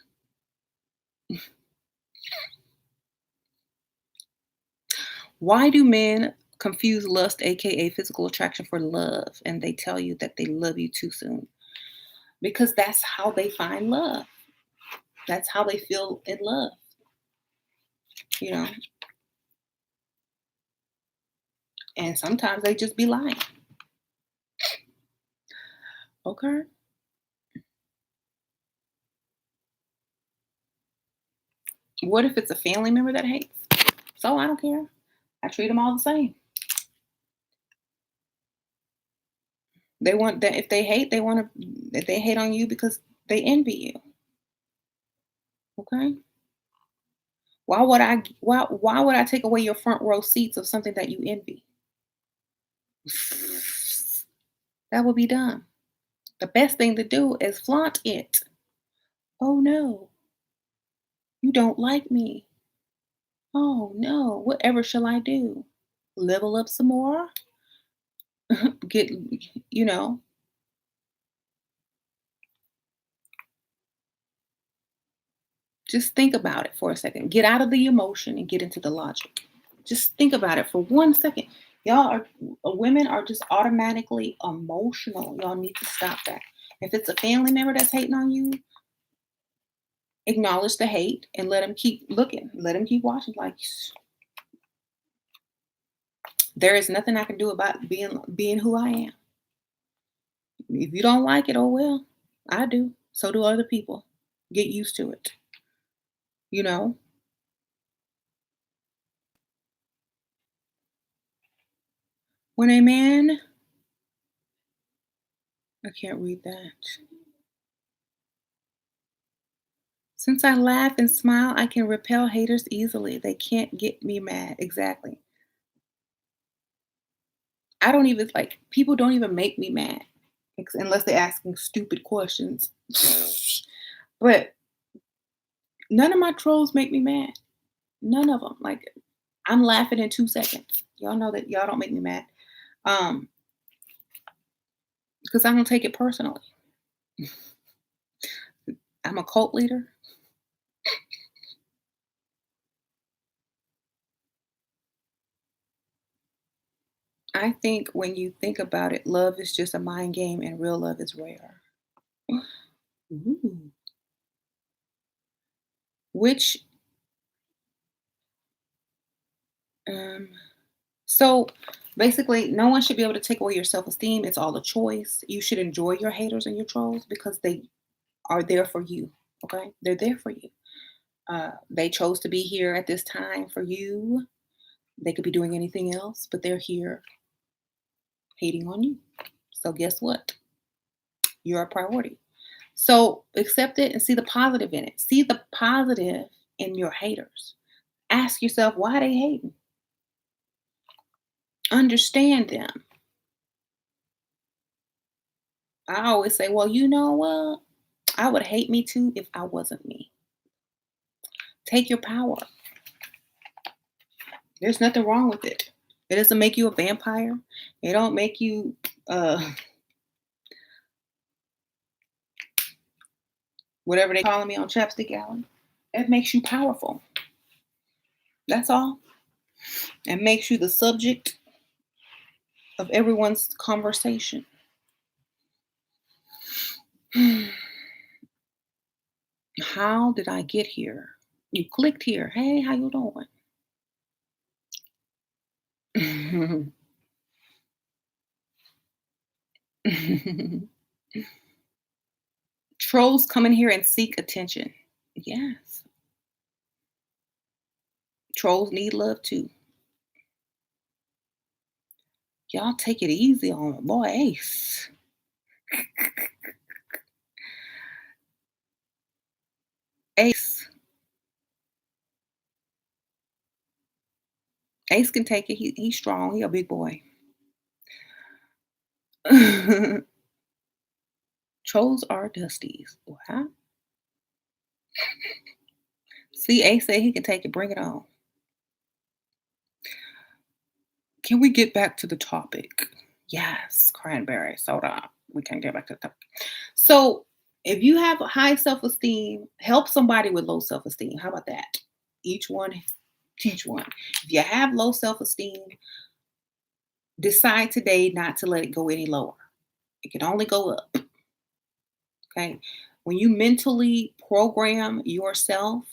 Why do men confuse lust, aka physical attraction, for love, and they tell you that they love you too soon? Because that's how they find love. That's how they feel in love, you know. And sometimes they just be lying. Okay. What if it's a family member that hates? So I don't care. I treat them all the same. They want that if they hate, if they hate on you because they envy you. Okay. Why would I take away your front row seats of something that you envy? That would be dumb. The best thing to do is flaunt it. Oh no, you don't like me. Oh no, whatever shall I do? Level up some more? Get, you know, just think about it for a second. Get out of the emotion and get into the logic. Just think about it for 1 second. Y'all are women are just automatically emotional. Y'all need to stop that. If it's a family member that's hating on you, acknowledge the hate and let them keep looking. Let them keep watching. Like there is nothing I can do about being who I am. If you don't like it, oh well. I do. So do other people. Get used to it. You know? When a man I can't read that. Since I laugh and smile, I can repel haters easily. They can't get me mad. Exactly. I don't even like people don't even make me mad unless they're asking stupid questions. But none of my trolls make me mad. None of them. Like I'm laughing in 2 seconds. Y'all know that y'all don't make me mad. Um, because I don't take it personally. I'm a cult leader. I think when you think about it, love is just a mind game and real love is rare. Ooh. Which, um, so basically, no one should be able to take away your self esteem. It's all a choice. You should enjoy your haters and your trolls because they are there for you. Okay. They're there for you. They chose to be here at this time for you. They could be doing anything else, but they're here hating on you. So guess what? You're a priority. So accept it and see the positive in it. See the positive in your haters. Ask yourself why they hating. Understand them. I always say, well, you know what? I would hate me too if I wasn't me. Take your power. There's nothing wrong with it. It doesn't make you a vampire. It don't make you whatever they calling me on Chapstick Alley. It makes you powerful. That's all. It makes you the subject of everyone's conversation. How did I get here? You clicked here. Hey, how you doing? Trolls come in here and seek attention. Yes. Trolls need love too. Y'all take it easy on it. Boy, Ace. Ace. Ace can take it. He's strong. He a big boy. Trolls are dusties. Wow. See, Ace said he can take it. Bring it on. Can we get back to the topic? Yes, cranberry soda. We can get back to the topic. So, if you have a high self esteem, help somebody with low self esteem. How about that? Each one, teach one. If you have low self esteem, decide today not to let it go any lower. It can only go up. Okay. When you mentally program yourself,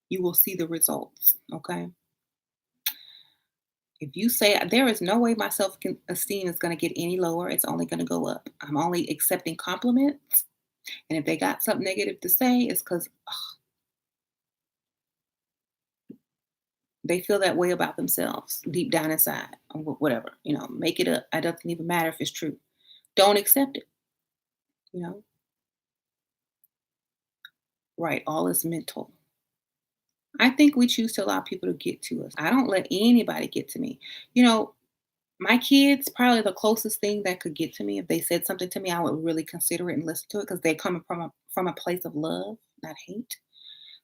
you will see the results. Okay. If you say there is no way my self esteem is going to get any lower, it's only going to go up. I'm only accepting compliments. And if they got something negative to say, it's because they feel that way about themselves deep down inside, or whatever. Make it up. It doesn't even matter if it's true. Don't accept it. You know, right? All is mental. I think we choose to allow people to get to us. I don't let anybody get to me. You know, my kids probably the closest thing that could get to me. If they said something to me, I would really consider it and listen to it because they're coming from a place of love, not hate.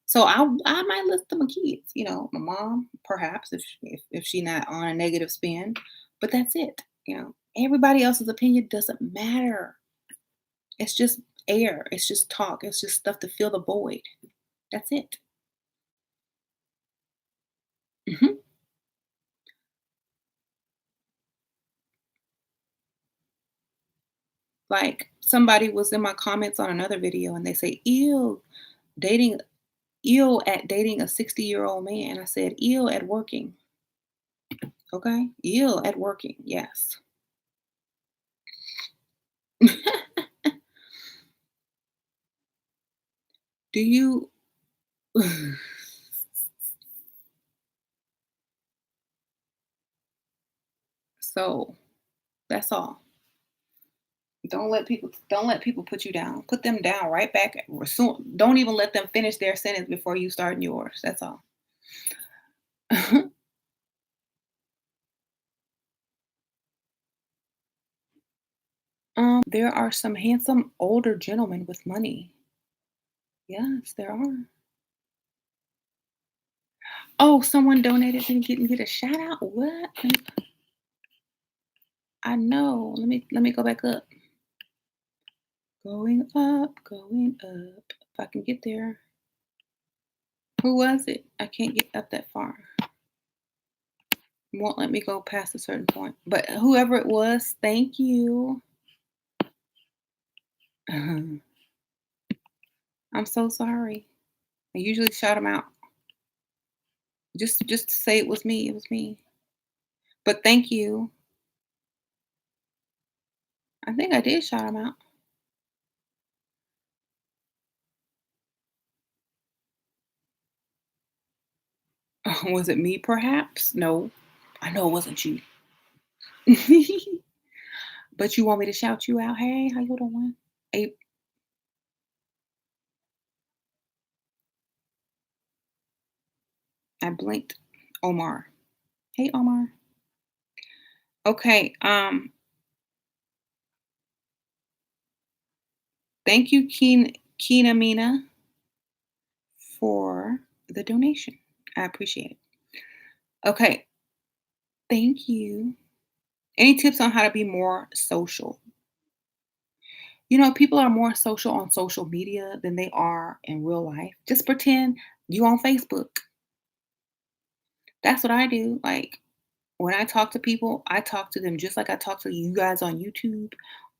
So I might listen to my kids. My mom perhaps if she not on a negative spin, but that's it. Everybody else's opinion doesn't matter. It's just air. It's just talk. It's just stuff to fill the void. That's it. Mhm. Like somebody was in my comments on another video and they say, "Ew, dating ill at dating a 60-year-old man." I said, "Ill at working." Okay, ill at working. Yes. Do you? So that's all. Don't let people put you down. Put them down right back. Soon. Don't even let them finish their sentence before you start yours. That's all. There are some handsome older gentlemen with money. Yes, there are. Oh, someone donated didn't get a shout out. What? I know. Let me go back up. Going up, going up. If I can get there. Who was it? I can't get up that far. Won't let me go past a certain point. But whoever it was, thank you. I'm so sorry. I usually shout him out. Just to say it was me. It was me. But thank you. I think I did shout him out. Was it me perhaps? No. I know it wasn't you. But you want me to shout you out? Hey, how you doing? Hey, I blinked. Omar. Hey, Omar. Okay. Thank you, Keena Mina, for the donation. I appreciate it. Okay. Thank you. Any tips on how to be more social? People are more social on social media than they are in real life. Just pretend you on Facebook. That's what I do. Like when I talk to people, I talk to them just like I talk to you guys on YouTube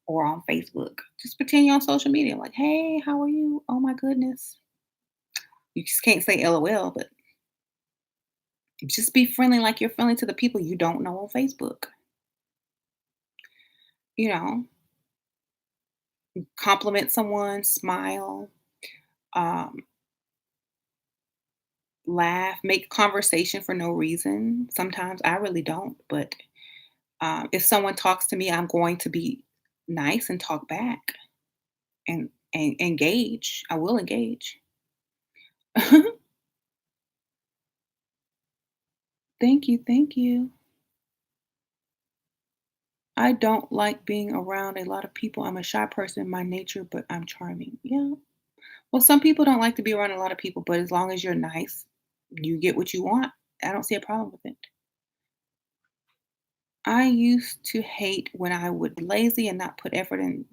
or on Facebook. Just pretend you're on social media. Like, hey, how are you? Oh my goodness. You just can't say LOL, but just be friendly like you're friendly to the people you don't know on Facebook. You know, compliment someone, smile, um, laugh, make conversation for no reason. Sometimes I really don't, but if someone talks to me, I'm going to be nice and talk back and engage. I will engage. Thank you, thank you. I don't like being around a lot of people. I'm a shy person in my nature, but I'm charming. Yeah. Well, some people don't like to be around a lot of people, but as long as you're nice, you get what you want. I don't see a problem with it. I used to hate when I would lazy and not put effort in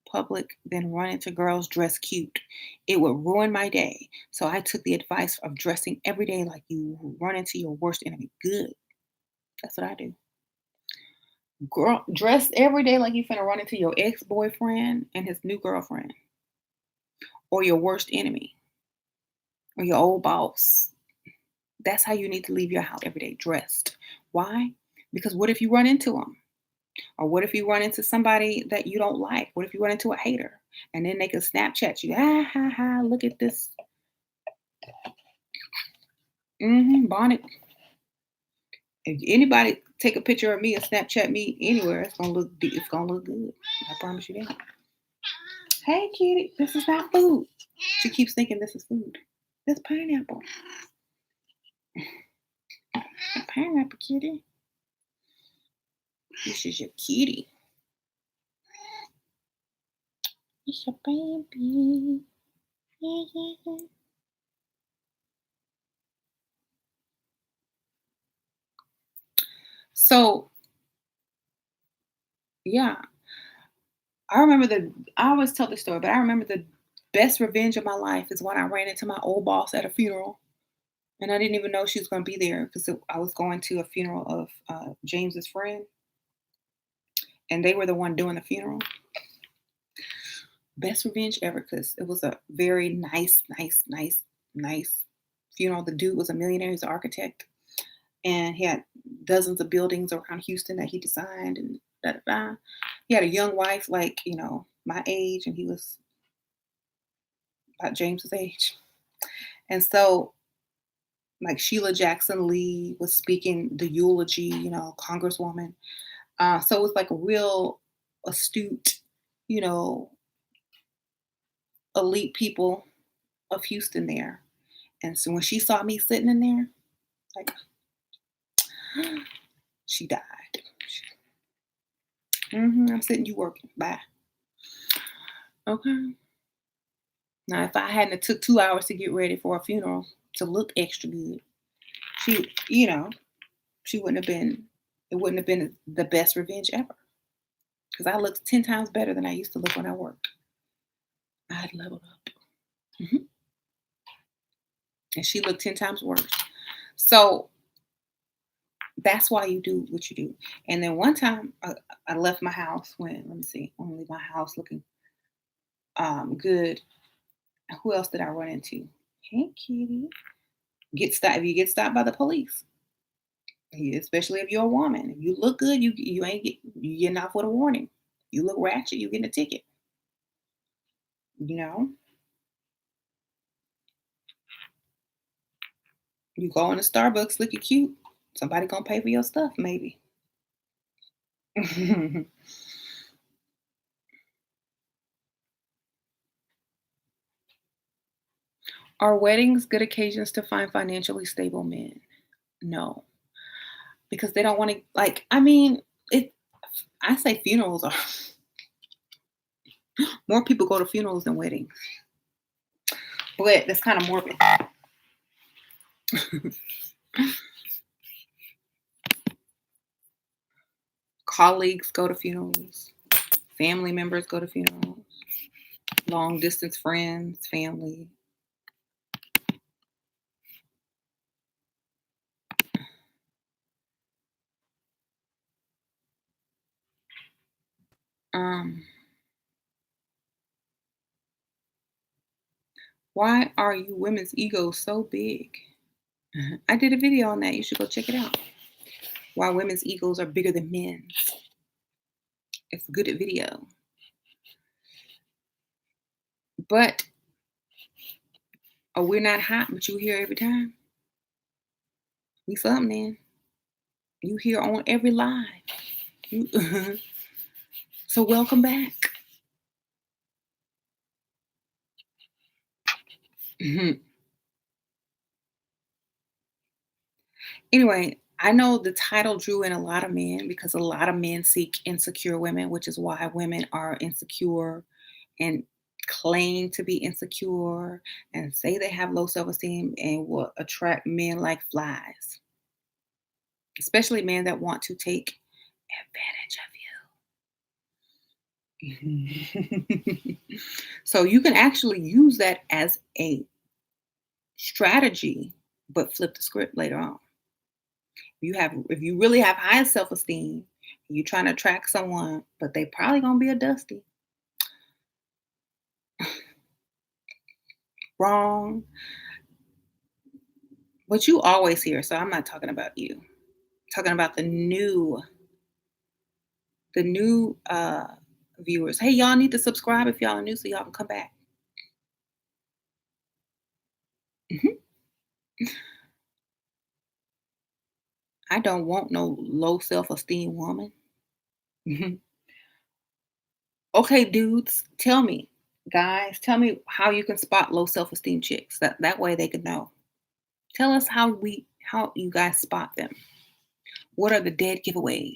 public, then run into girls dressed cute. It would ruin my day. So I took the advice of dressing every day like you run into your worst enemy. Good. That's what I do. Girl, dress every day like you finna run into your ex-boyfriend and his new girlfriend, or your worst enemy, or your old boss. That's how you need to leave your house every day, dressed. Why? Because what if you run into them? Or what if you run into somebody that you don't like? What if you run into a hater and then they can Snapchat you? Ah, ha, ha, look at this. Bonnet. If anybody take a picture of me or Snapchat me anywhere, it's gonna look good. I promise you that. Hey kitty, this is not food. She keeps thinking this is food. This pineapple. Pineapple kitty. This is your kitty. It's your baby. Yeah, yeah, yeah. So yeah, I always tell this story, but I remember the best revenge of my life is when I ran into my old boss at a funeral, and I didn't even know she was going to be there because I was going to a funeral of James's friend, and they were the one doing the funeral. Best revenge ever because it was a very nice funeral. The dude was a millionaire. He's an architect, and he had dozens of buildings around Houston that he designed, and da da da. He had a young wife, like my age, and he was about James's age. And so, like Sheila Jackson Lee was speaking the eulogy, Congresswoman. So it was like a real astute, you know, elite people of Houston there. And so when she saw me sitting in there, like she died. I'm sitting, you working. Bye. Okay. Now, if I hadn't have took 2 hours to get ready for a funeral to look extra good, she, she wouldn't have been. It wouldn't have been the best revenge ever because I looked 10 times better than I used to look when I worked. I had leveled up. Mhm. And she looked 10 times worse. So That's why you do what you do. And then one time, I left my house when let me see, I want to leave my house looking good. Who else did I run into? Hey, kitty. Get stopped if you get stopped by the police, especially if you're a woman. If you look good, you ain't you getting off with a warning. You look ratchet, you getting a ticket. You know, you go into Starbucks looking cute. Somebody gonna pay for your stuff, maybe. Are weddings good occasions to find financially stable men? No, because they don't want to. Like, I mean, it. I say funerals are more people go to funerals than weddings, but that's kind of morbid. Colleagues go to funerals. Family members go to funerals. Long distance friends, family. Um, why are you women's egos so big? I did a video on that. You should go check it out. Why women's egos are bigger than men's. It's a good video. But oh, we're not hot, but you here every time. We something then. You here on every live. You, so welcome back. Anyway, I know the title drew in a lot of men because a lot of men seek insecure women, which is why women are insecure and claim to be insecure and say they have low self esteem and will attract men like flies, especially men that want to take advantage of you. So you can actually use that as a strategy, but flip the script later on. If you really have high self-esteem, you're trying to attract someone, but they probably gonna be a dusty. Wrong. But you always hear, so I'm not talking about you. I'm talking about the new viewers. Hey, y'all need to subscribe if y'all are new so y'all can come back. Mhm. I don't want no low self-esteem woman. Mhm. Okay, dudes, tell me, guys, tell me how you can spot low self-esteem chicks. That way they can know. Tell us how you guys spot them. What are the dead giveaways?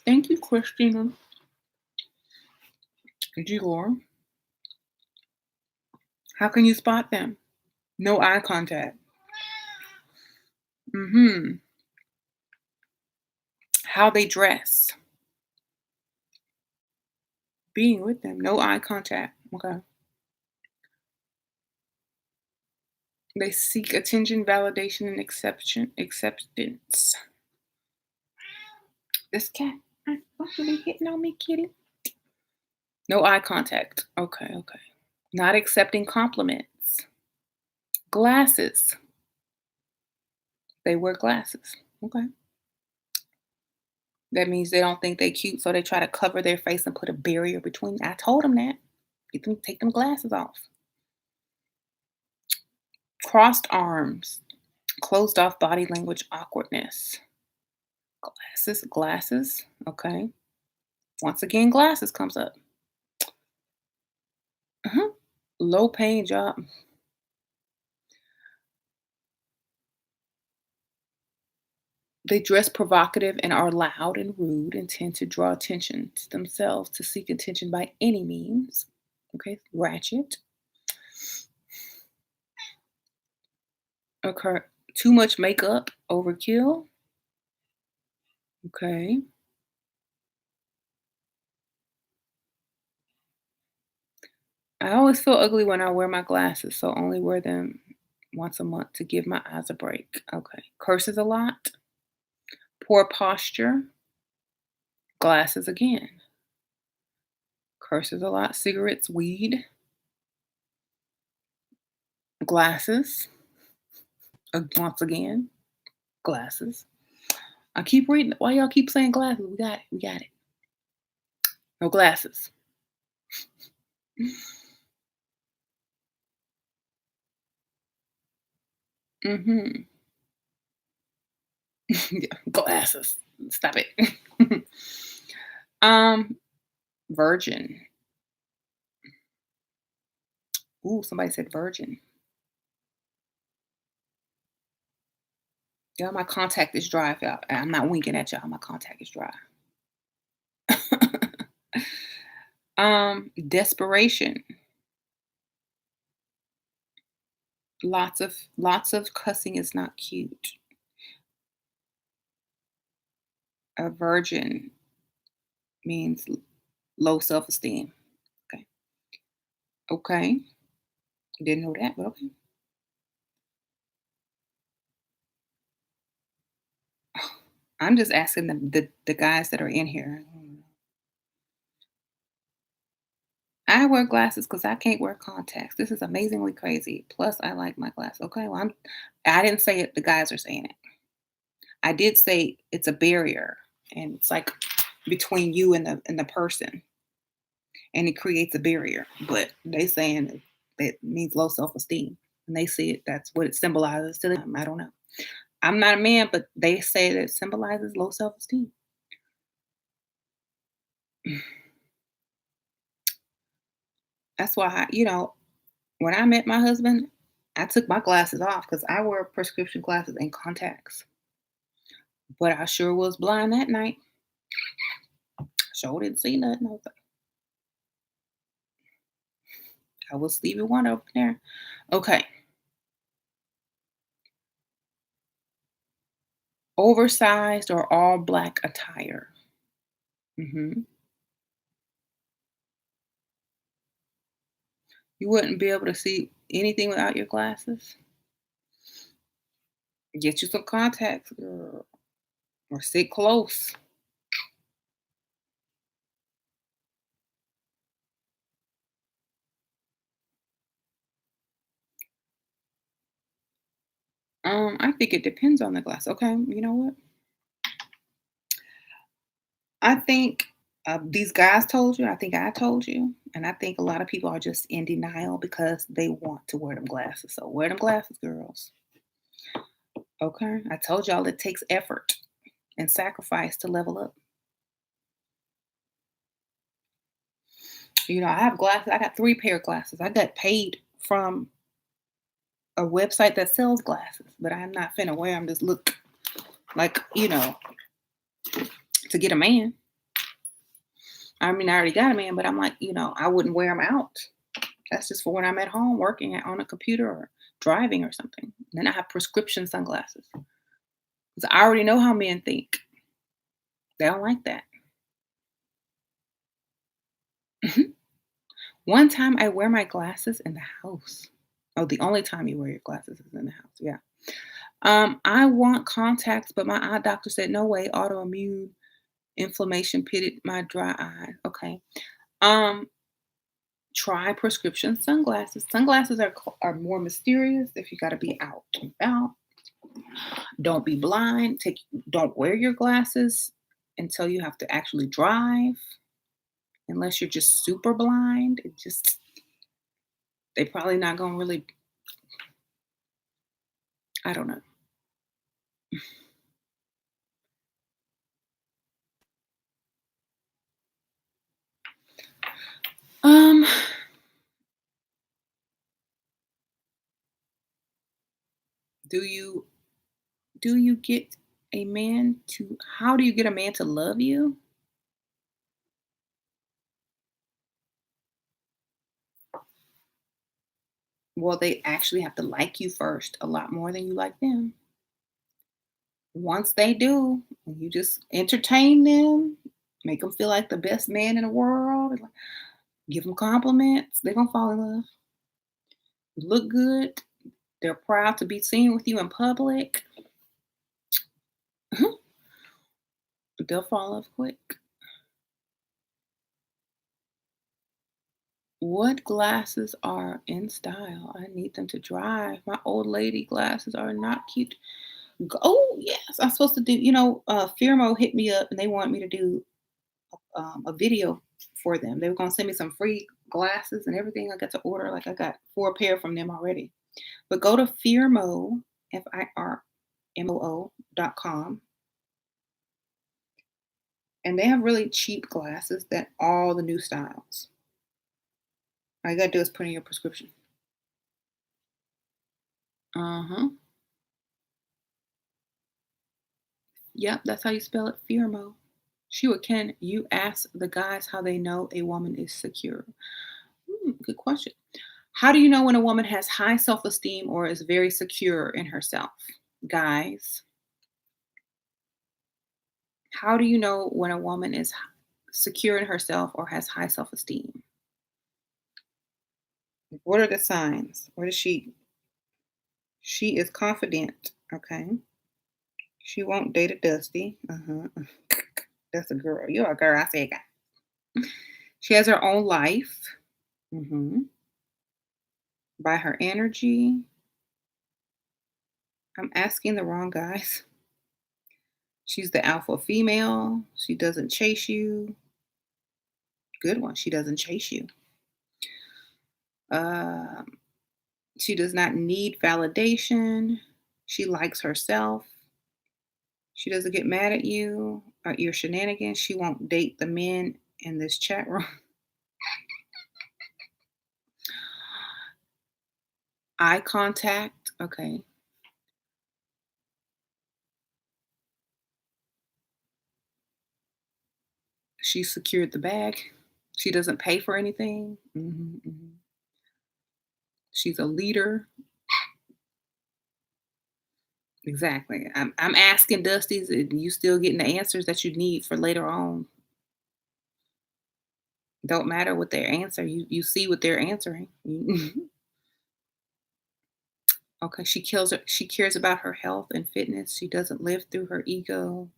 Thank you, Christina Dior. How can you spot them? No eye contact. Mm-hmm. How they dress. Being with them. No eye contact. Okay. They seek attention, validation, and acceptance. This cat. Why you be hitting on me, kitty? No eye contact. Okay, okay. Not accepting compliments. Glasses. They wear glasses. Okay. That means they don't think they cute, so they try to cover their face and put a barrier between. I told them that. Take them glasses off. Crossed arms, closed off body language, awkwardness. Glasses. Okay. Once again, glasses comes up. Uh-huh. Low paying job. They dress provocative and are loud and rude and tend to draw attention to themselves to seek attention by any means. Okay. Ratchet. Occur. Too much makeup, overkill. Okay. I always feel ugly when I wear my glasses, so only wear them once a month to give my eyes a break. Okay. Curses a lot, poor posture, glasses again. Curses a lot, cigarettes, weed, glasses, once again, glasses. I keep reading. Why y'all keep saying glasses? We got it. We got it. No glasses. Mm-hmm. Yeah, glasses. Stop it. um, virgin. Ooh, somebody said virgin. Yeah, my contact is dry. If y'all, I'm not winking at y'all. My contact is dry. Desperation. Lots of cussing is not cute. A virgin means low self-esteem. Okay. Okay. Didn't know that, but okay. I'm just asking the guys that are in here. I wear glasses because I can't wear contacts. This is amazingly crazy. Plus, I like my glasses. Okay, well, I didn't say it. The guys are saying it. I did say it's a barrier, and it's like between you and the person, and it creates a barrier. But they saying it means low self esteem, and they see it. That's what it symbolizes to them. I don't know. I'm not a man, but they say that it symbolizes low self esteem. That's why when I met my husband, I took my glasses off because I wear prescription glasses and contacts. But I sure was blind that night. Sure didn't see nothing. I was Stevie Wonder over there. Okay. Oversized or all black attire. hmm You wouldn't be able to see anything without your glasses. Get you some contacts, girl, or sit close. I think it depends on the glass. Okay, you know what? I think these guys told you. I think I told you, and I think a lot of people are just in denial because they want to wear them glasses. So wear them glasses, girls. Okay, I told y'all it takes effort and sacrifice to level up. I have glasses. I got 3 pair of glasses. I got paid from a website that sells glasses, but I'm not finna wear them. Just look like to get a man. I mean, I already got a man, but I'm like, I wouldn't wear them out. That's just for when I'm at home working on a computer or driving or something. Then I have prescription sunglasses because I already know how men think. They don't like that. One time I wear my glasses in the house. Oh, the only time you wear your glasses is in the house. Yeah. I want contacts, but my eye doctor said no way. Autoimmune inflammation pitted my dry eye. Okay. Um, Try prescription sunglasses. Sunglasses are more mysterious if you got to be out and about. Don't be blind. Don't wear your glasses until you have to actually drive. Unless you're just super blind, they probably not gonna really. I don't know. Um, do you do you get a man to? How do you get a man to love you? Well, they actually have to like you first a lot more than you like them. Once they do, you just entertain them, make them feel like the best man in the world. Give them compliments. They're gonna fall in love. You look good. They're proud to be seen with you in public. They'll fall in love quick. What glasses are in style? I need them to dry. My old lady glasses are not cute. Oh yes, I'm supposed to do. Firmo hit me up and they want me to do a video for them. They were gonna send me some free glasses and everything. I got to order. Like I got 4 pair from them already. But go to Firmo, FIRMOO.com, and they have really cheap glasses that all the new styles. All you gotta do is put in your prescription. Uh-huh. Yep, that's how you spell it, Firmo. Sheila, can you ask the guys how they know a woman is secure? Good question. How do you know when a woman has high self esteem or is very secure in herself? Guys, how do you know when a woman is secure in herself or has high self esteem? What are the signs? What is she? She is confident. Okay. She won't date a dusty. Uh-huh. That's a girl. You're a girl. I say guy. She has her own life. By her energy. I'm asking the wrong guys. She's the alpha female. She doesn't chase you. Good one. She doesn't chase you. Um, she does not need validation. She likes herself. She doesn't get mad at you or your shenanigans. She won't date the men in this chat room. Eye contact. Okay. She secured the bag. She doesn't pay for anything. She's a leader. Exactly. I'm asking Dusty's, and you still getting the answers that you need for later on. Don't matter what their answer. You see what they're answering. Okay. She cares about her health and fitness. She doesn't live through her ego.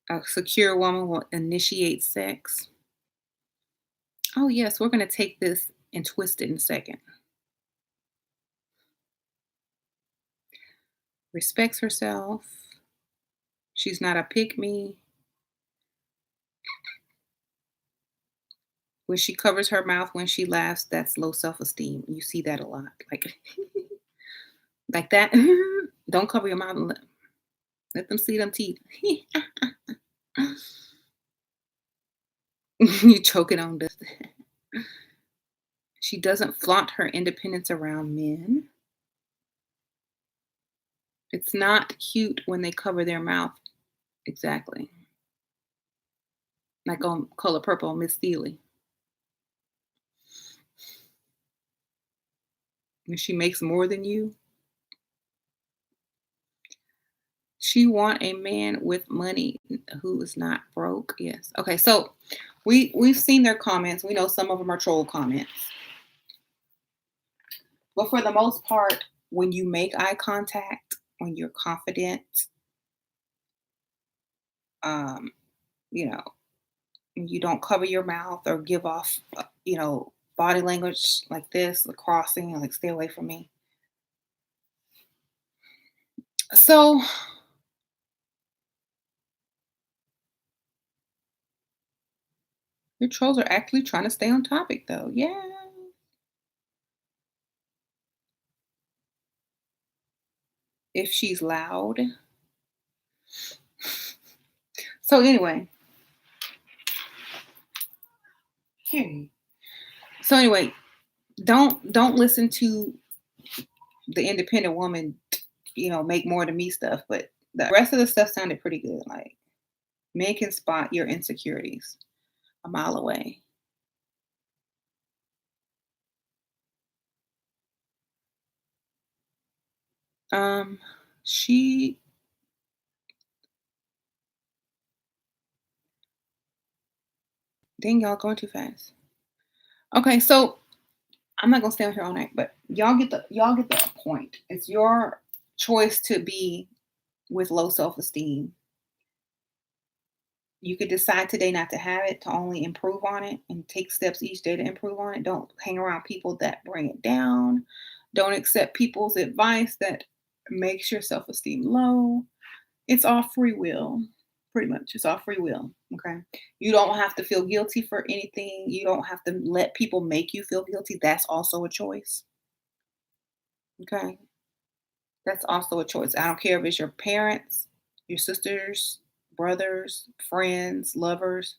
A secure woman will initiate sex. Oh yes, we're gonna take this and twist it in a second. Respects herself. She's not a pick me. When she covers her mouth when she laughs, that's low self-esteem. You see that a lot. Like that. Don't cover your mouth and let them see them teeth. You choking on this. She doesn't flaunt her independence around men. It's not cute when they cover their mouth. Exactly. Like on Color Purple on Miss Steely. When she makes more than you. She want a man with money who is not broke. Yes. Okay, so we've seen their comments. We know some of them are troll comments. But for the most part, when you make eye contact, when you're confident, um, you know, when you don't cover your mouth or give off, body language like this, the crossing, like stay away from me. So your trolls are actually trying to stay on topic, though. Yeah. If she's loud. So anyway, hey. So anyway, don't listen to the independent woman, make more than me stuff. But the rest of the stuff sounded pretty good. Like men can spot your insecurities a mile away. Um, she Dang, y'all going too fast. Okay, so I'm not gonna stay on here all night, but y'all get the point. It's your choice to be with low self-esteem. You could decide today not to have it, to only improve on it and take steps each day to improve on it. Don't hang around people that bring it down. Don't accept people's advice that makes your self-esteem low. It's all free will, pretty much. It's all free will. Okay. You don't have to feel guilty for anything. You don't have to let people make you feel guilty. That's also a choice. Okay. That's also a choice. I don't care if it's your parents, your sisters, brothers, friends, lovers.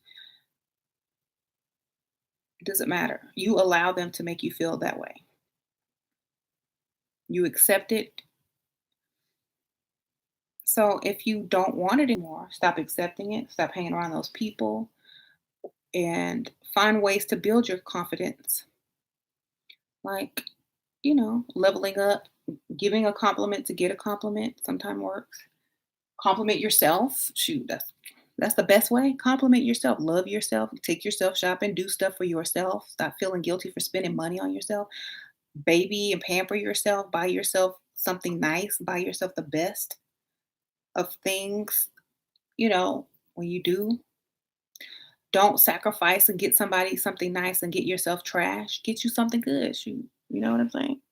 It doesn't matter. You allow them to make you feel that way. You accept it. So if you don't want it anymore, stop accepting it, stop hanging around those people, and find ways to build your confidence. Like, leveling up, giving a compliment to get a compliment sometimes works. Compliment yourself. Shoot, that's the best way. Compliment yourself. Love yourself. Take yourself shopping. Do stuff for yourself. Stop feeling guilty for spending money on yourself. Baby and pamper yourself. Buy yourself something nice. Buy yourself the best of things. You know, when you do, don't sacrifice and get somebody something nice and get yourself trash. Get you something good. Shoot, you know what I'm saying?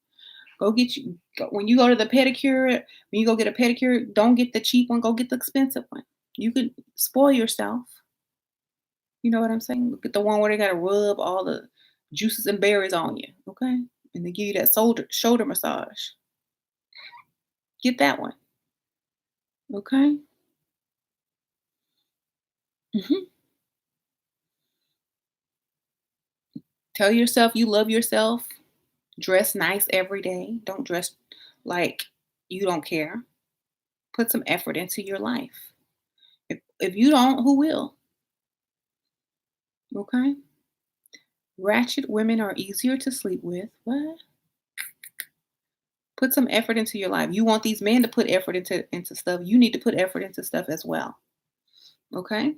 When you go to the pedicure, when you go get a pedicure, don't get the cheap one, go get the expensive one. You could spoil yourself. You know what I'm saying? Get the one where they gotta rub all the juices and berries on you, okay? And they give you that shoulder massage. Get that one, okay? Mhm. Tell yourself you love yourself. Dress nice every day. Don't dress like you don't care. Put some effort into your life. If you don't, who will? Okay? Ratchet women are easier to sleep with. What? Put some effort into your life. You want these men to put effort into stuff. You need to put effort into stuff as well. Okay?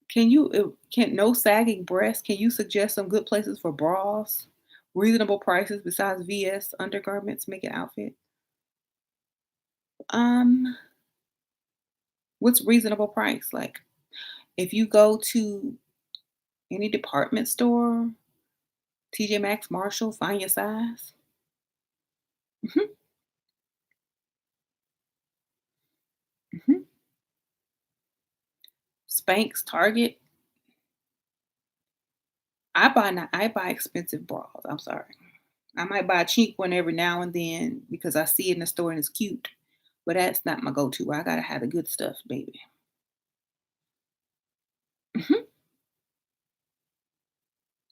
Can no sagging breasts? Can you suggest some good places for bras? Reasonable prices besides VS undergarments make an outfit. Um, what's reasonable price? Like if you go to any department store, TJ Maxx, Marshall, find your size. Mhm, mhm. Spanx, Target. I buy expensive bras. I'm sorry. I might buy a cheap one every now and then because I see it in the store and it's cute. But that's not my go-to. I gotta have the good stuff, baby. Mhm.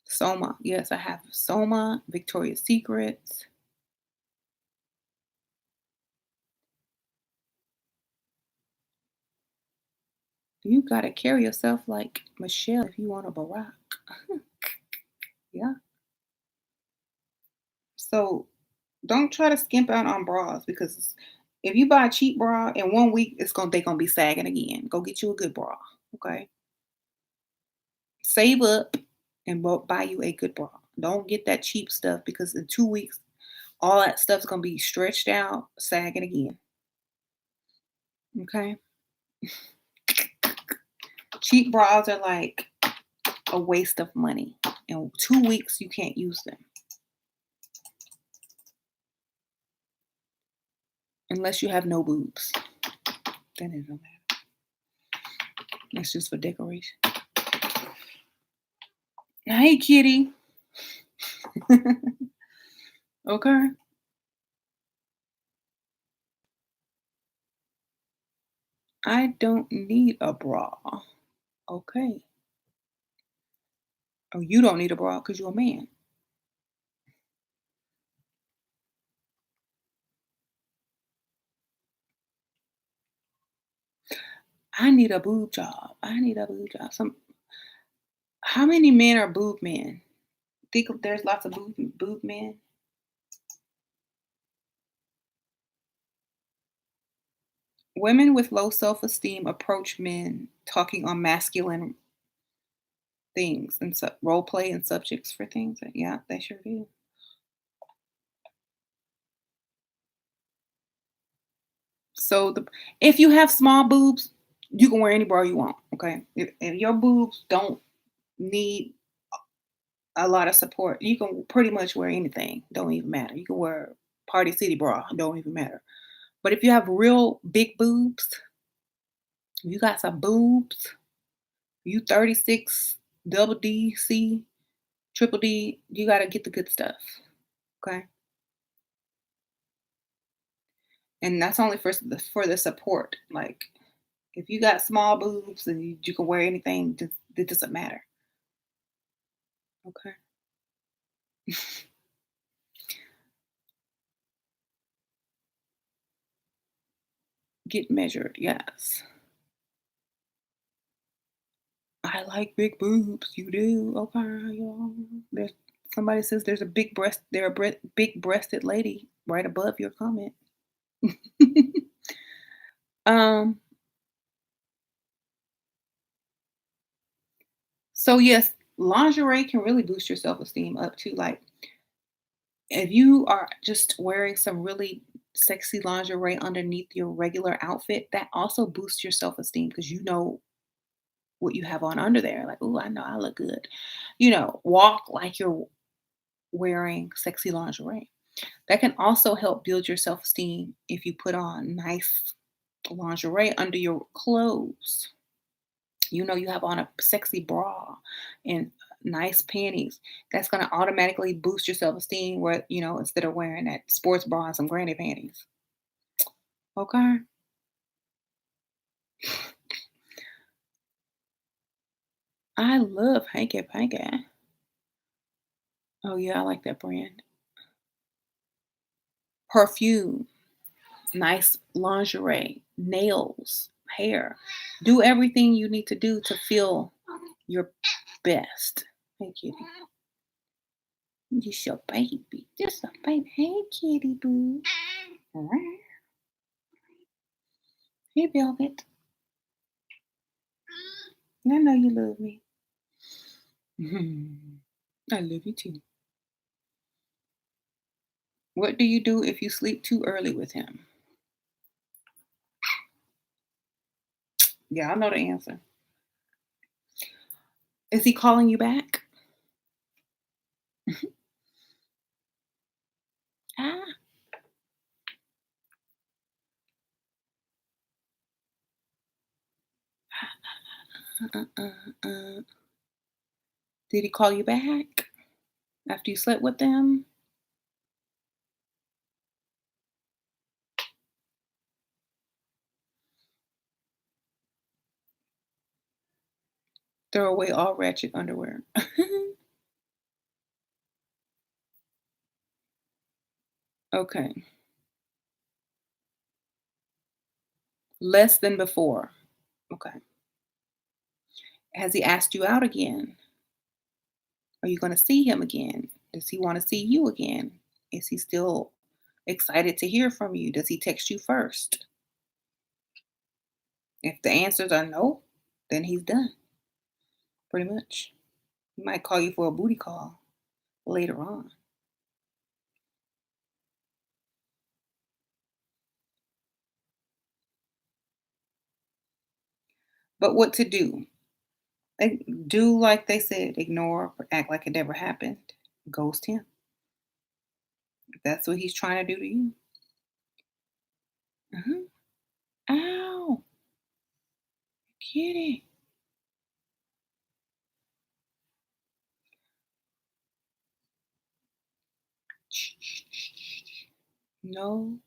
Soma. Yes, I have Soma, Victoria's Secrets. You gotta carry yourself like Michelle if you want a Barack. Yeah. So don't try to skimp out on bras because if you buy a cheap bra in 1 week, they're gonna be sagging again. Go get you a good bra. Okay. Save up and buy you a good bra. Don't get that cheap stuff because in 2 weeks, all that stuff's gonna be stretched out, sagging again. Okay. Cheap bras are like a waste of money. In 2 weeks, you can't use them unless you have no boobs. Then it don't matter. That's just for decoration. Hey, kitty. Okay. I don't need a bra. Okay. Oh, you don't need a bra because you're a man. I need a boob job. I need a boob job. How many men are boob men? Think there's lots of boob men. Women with low self-esteem approach men talking on masculine things and role play and subjects for things. Yeah, they sure do. So if you have small boobs, you can wear any bra you want. Okay, if your boobs don't need a lot of support, you can pretty much wear anything. Don't even matter. You can wear Party City bra. Don't even matter. But if you have real big boobs, you got some boobs. You 36, double D, C, triple D. You got to get the good stuff. Okay, and that's only for the support. Like if you got small boobs and you can wear anything, it doesn't matter. Okay. Get measured, yes. I like big boobs. You do? Okay, y'all. There's somebody says there's a big breasted lady right above your comment. um, so yes, lingerie can really boost your self-esteem up too. Like if you are just wearing some really sexy lingerie underneath your regular outfit, that also boosts your self-esteem because you know what you have on under there. Like, oh, I know I look good. Walk like you're wearing sexy lingerie. That can also help build your self esteem if you put on nice lingerie under your clothes. You have on a sexy bra and nice panties. That's going to automatically boost your self esteem where, instead of wearing that sports bra and some granny panties. Okay. I love Hanky Panky. Oh, yeah, I like that brand. Perfume, nice lingerie, nails, hair. Do everything you need to do to feel your best. Hey, kitty. Just your baby. Just a baby. Hey, kitty boo. Alright. Hey, Velvet. I know you love me. Mhm. I love you too. What do you do if you sleep too early with him? Yeah, I know the answer. Is he calling you back? Ah. Uh, uh, uh. Did he call you back after you slept with them? Throw away all ratchet underwear. Okay. Less than before. Okay. Has he asked you out again? Are you going to see him again? Does he want to see you again? Is he still excited to hear from you? Does he text you first? If the answers are no, then he's done, pretty much. He might call you for a booty call later on. But what to do? Do like they said, ignore, or act like it never happened. Ghost him. If that's what he's trying to do to you. Uh-huh. Ow, kitty. No.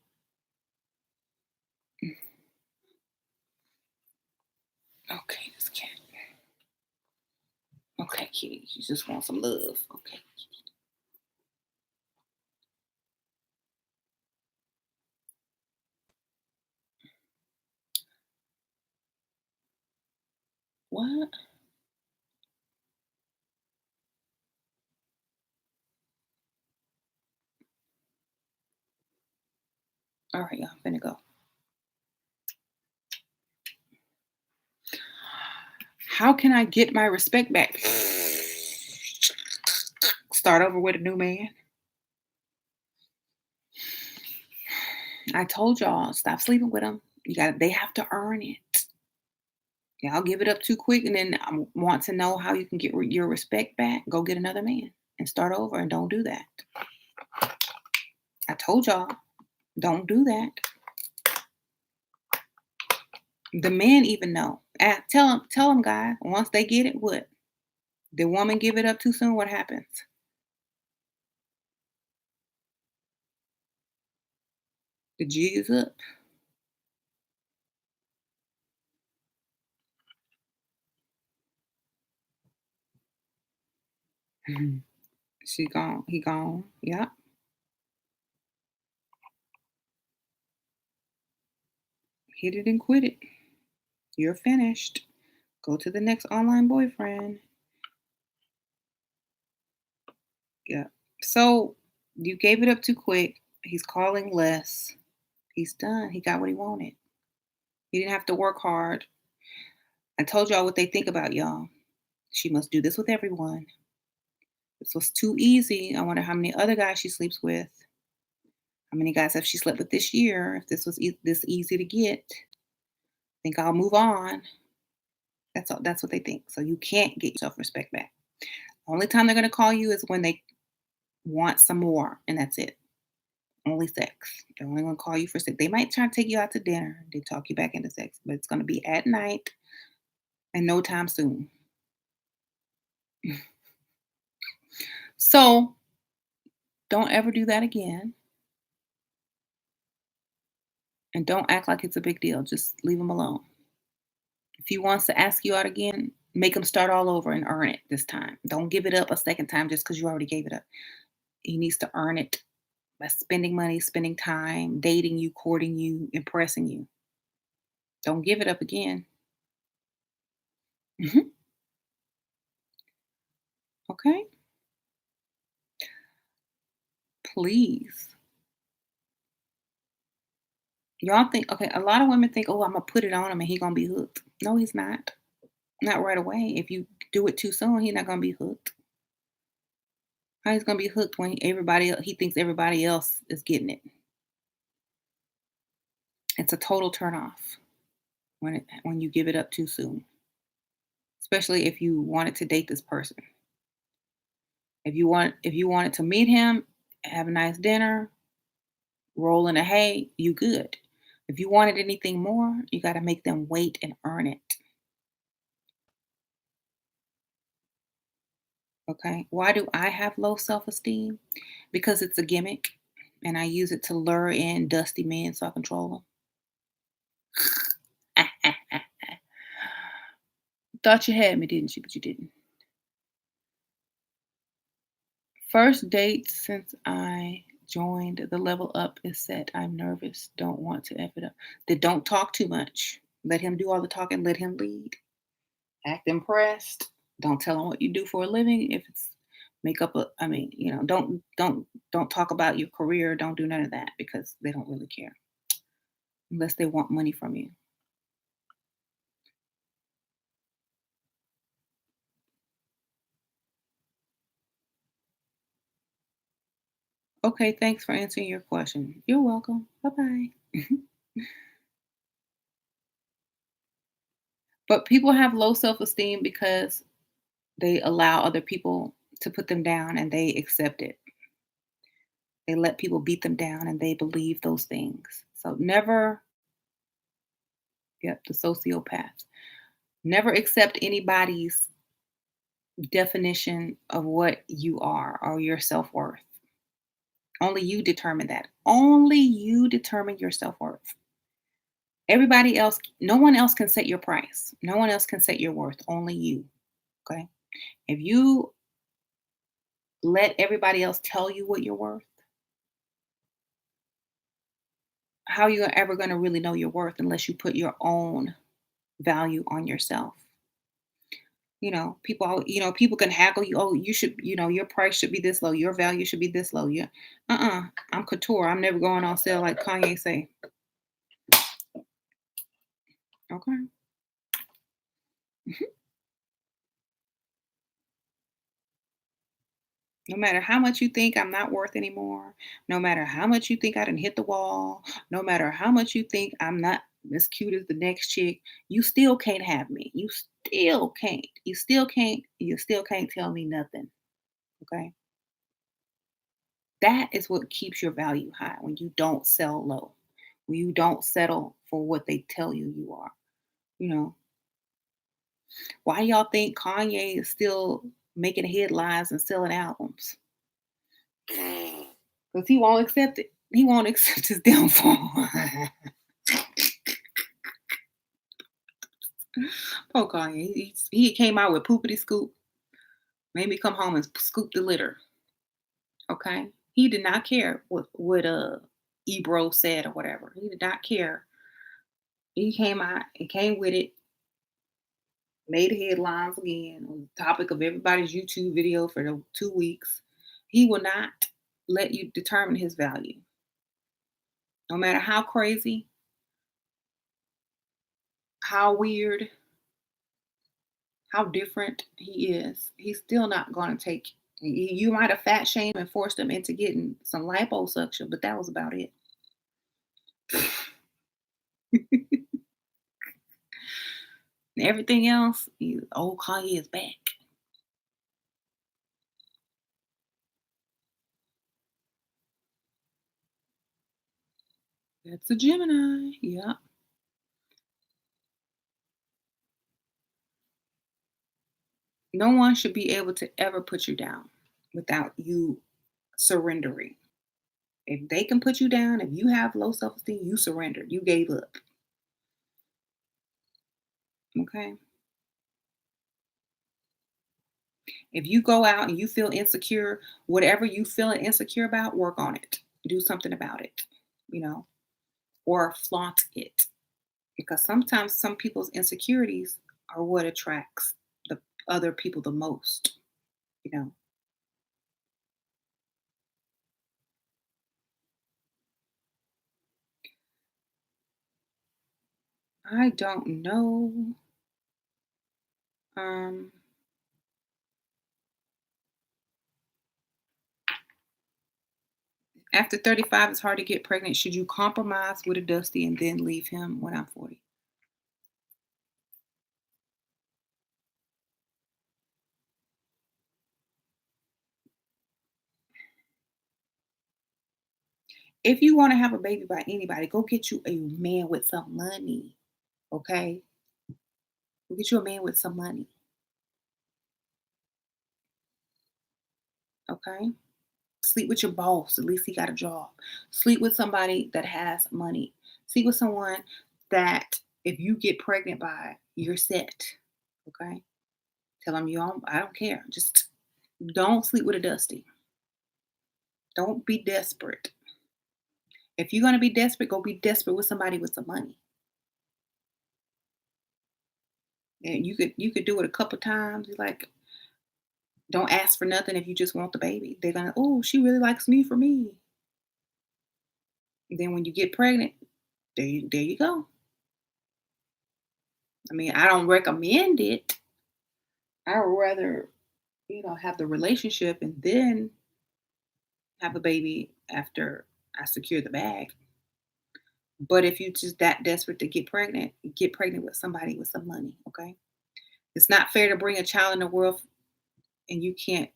Okay, this cat. Okay, kitty. You just want some love. Okay. What? All right, y'all. I'm finna go. How can I get my respect back? Start over with a new man. I told y'all, stop sleeping with them. They have to earn it. Y'all give it up too quick and then want to know how you can get your respect back. Go get another man and start over and don't do that. I told y'all, don't do that. The men even know. Tell them, guys. Once they get it, what? The woman give it up too soon. What happens? The jig is up. She gone. He gone. Yep. Hit it and quit it. You're finished. Go to the next online boyfriend. Yeah. So you gave it up too quick. He's calling less. He's done. He got what he wanted. He didn't have to work hard. I told y'all what they think about y'all. She must do this with everyone. This was too easy. I wonder how many other guys she sleeps with. How many guys have she slept with this year? If this was this easy to get, think I'll move on. That's all. That's what they think. So you can't get your self-respect back. Only time they're gonna call you is when they want some more, and that's it. Only sex. They're only gonna call you for sex. They might try to take you out to dinner. They talk you back into sex, but it's gonna be at night and no time soon. So don't ever do that again, and don't act like it's a big deal. Just leave him alone. If he wants to ask you out again, make him start all over and earn it this time. Don't give it up a second time just because you already gave it up. He needs to earn it by spending money, spending time, dating you, courting you, impressing you. Don't give it up again. Mhm. Okay? Please. Y'all think, okay, a lot of women think, oh, I'm going to put it on him and he's going to be hooked. No, he's not. Not right away. If you do it too soon, he's not going to be hooked. How he's going to be hooked when he thinks everybody else is getting it? It's a total turn off when you give it up too soon, especially if you wanted to date this person. If you wanted to meet him, have a nice dinner, roll in the hay, you good. If you wanted anything more, you got to make them wait and earn it. Okay. Why do I have low self esteem? Because it's a gimmick and I use it to lure in dusty men so I control them. Thought you had me, didn't you? But you didn't. First date since I joined the level up is set. I'm nervous. Don't want to F it up. Then don't talk too much. Let him do all the talking. Let him lead. Act impressed. Don't tell him what you do for a living. If it's make up a, I mean, don't talk about your career. Don't do none of that because they don't really care unless they want money from you. Okay, thanks for answering your question. You're welcome. Bye bye. But people have low self esteem because they allow other people to put them down and they accept it. They let people beat them down and they believe those things. So never, yep, the sociopath. Never accept anybody's definition of what you are or your self worth. Only you determine that. Only you determine your self worth. Everybody else, no one else can set your price. No one else can set your worth. Only you. Okay. If you let everybody else tell you what you're worth, how are you ever going to really know your worth unless you put your own value on yourself? People can haggle you. Oh, you should, your price should be this low. Your value should be this low. Yeah. I'm couture. I'm never going on sale like Kanye say. Okay. No matter how much you think I'm not worth anymore, no matter how much you think I done hit the wall, no matter how much you think I'm not as cute as the next chick, you still can't have me. You still can't. You still can't tell me nothing. Okay. That is what keeps your value high when you don't sell low, when you don't settle for what they tell you are. You know, why y'all think Kanye is still making headlines and selling albums? Because he won't accept it. He won't accept his downfall. Poor Kanye. He came out with poopity scoop, made me come home and scoop the litter. Okay. He did not care what Ebro said or whatever. He did not care. He came out and came with it, made headlines again on the topic of everybody's YouTube video for the 2 weeks. He will not let you determine his value. No matter how crazy, how weird, how different he is, he's still not going to take. You might have fat shamed and forced him into getting some liposuction, but that was about it. Everything else, old Kanye is back. That's a Gemini. Yeah. No one should be able to ever put you down without you surrendering. If they can put you down, if you have low self esteem, you surrendered. You gave up. Okay. If you go out and you feel insecure, whatever you feeling insecure about, work on it. Do something about it, you know, or flaunt it. Because sometimes some people's insecurities are what attracts the other people the most, you know. I don't know. Um, After 35, it's hard to get pregnant. Should you compromise with a Dusty and then leave him when I'm 40? If you want to have a baby by anybody, go get you a man with some money. Okay? Go get you a man with some money. Okay? Sleep with your boss. At least he got a job. Sleep with somebody that has money. Sleep with someone that if you get pregnant by, you're set. Okay? Tell them I don't care. Just don't sleep with a Dusty. Don't be desperate. If you're gonna be desperate, go be desperate with somebody with some money. And you could do it a couple times. Like, don't ask for nothing if you just want the baby. They're gonna, oh, she really likes me for me. And then when you get pregnant, there you go. I mean, I don't recommend it. I would rather, have the relationship and then have a baby after I secure the bag. But if you just that desperate to get pregnant with somebody with some money, okay? It's not fair to bring a child in the world and you can't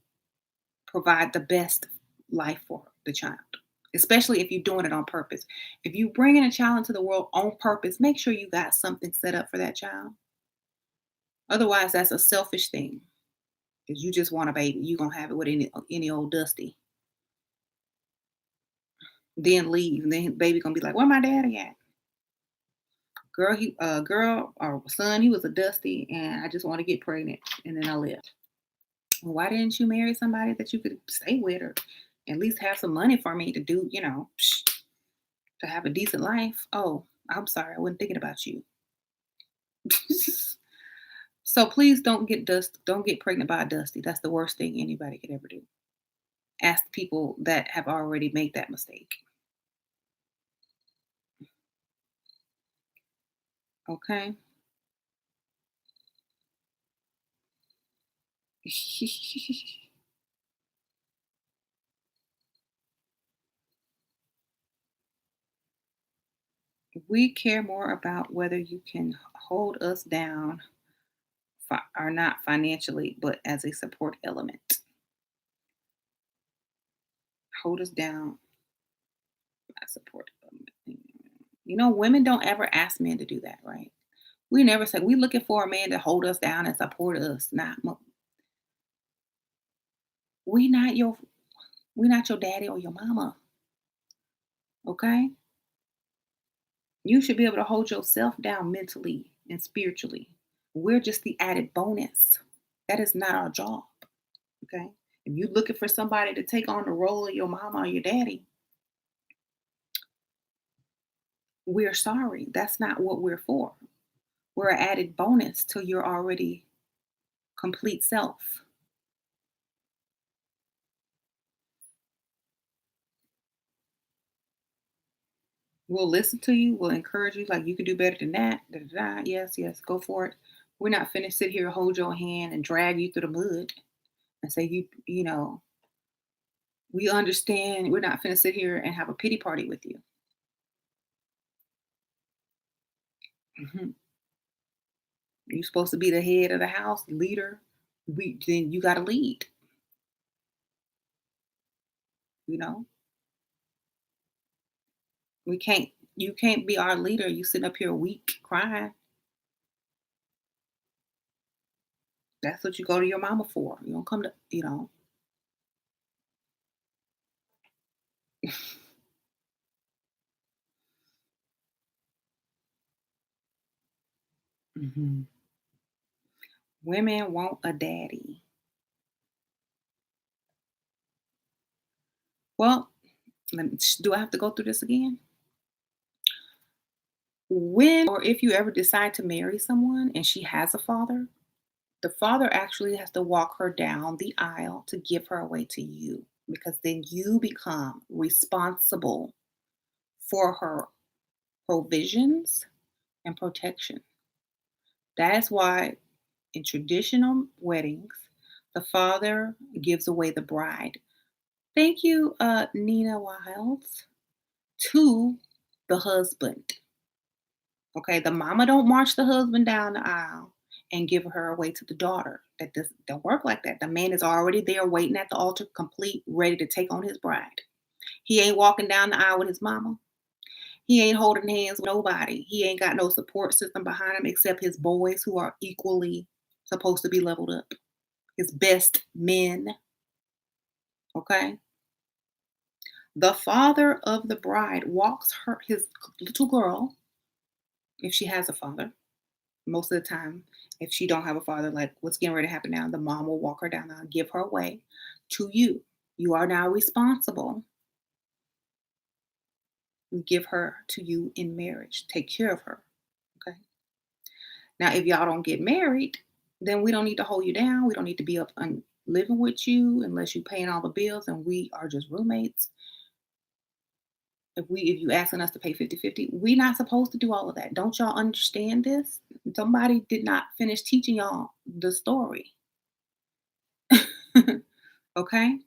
provide the best life for the child, especially if you're doing it on purpose. If you bringing a child into the world on purpose, make sure you got something set up for that child. Otherwise, that's a selfish thing. Because you just want a baby, you gonna have it with any old Dusty, then leave, and then baby gonna be like, "Where my daddy at?" Girl or son, he was a Dusty, and I just want to get pregnant, and then I left. Well, why didn't you marry somebody that you could stay with, or at least have some money for me to do, to have a decent life? Oh, I'm sorry, I wasn't thinking about you. So please don't get pregnant by a Dusty. That's the worst thing anybody could ever do. Ask people that have already made that mistake. Okay. We care more about whether you can hold us down or not financially, but as a support element. Hold us down as support element. Women don't ever ask men to do that, right? We never say we looking for a man to hold us down and support us. We not your we not your daddy or your mama. Okay? You should be able to hold yourself down mentally and spiritually. We're just the added bonus. That is not our job. Okay? If you're looking for somebody to take on the role of your mama or your daddy, we're sorry. That's not what we're for. We're an added bonus till you're already complete self. We'll listen to you. We'll encourage you. Like you can do better than that. Da, da, da. Yes, yes, go for it. We're not finna sit here, hold your hand, and drag you through the mud and say we understand. We're not finna sit here and have a pity party with you. Mhm. You're supposed to be the head of the house, leader. Then you got to lead. You know, we can't. You can't be our leader. You sitting up here weak, crying. That's what you go to your mama for. You don't come to. Mhm. Women want a daddy. Well, do I have to go through this again? When or if you ever decide to marry someone and she has a father, the father actually has to walk her down the aisle to give her away to you because then you become responsible for her provisions and protection. That's why in traditional weddings, the father gives away the bride. Thank you, Nina Wilds, to the husband. Okay, the mama don't march the husband down the aisle and give her away to the daughter. That doesn't don't work like that. The man is already there waiting at the altar, complete, ready to take on his bride. He ain't walking down the aisle with his mama. He ain't holding hands with nobody. He ain't got no support system behind him except his boys who are equally supposed to be leveled up. His best men. Okay. The father of the bride walks his little girl, if she has a father, most of the time, if she don't have a father, like what's getting ready to happen now, the mom will walk her down and give her away to you. You are now responsible. We give her to you in marriage. Take care of her. Okay. Now, if y'all don't get married, then we don't need to hold you down. We don't need to be up and living with you unless you paying all the bills and we are just roommates. If you asking us to pay 50-50, we not supposed to do all of that. Don't y'all understand this? Somebody did not finish teaching y'all the story. Okay?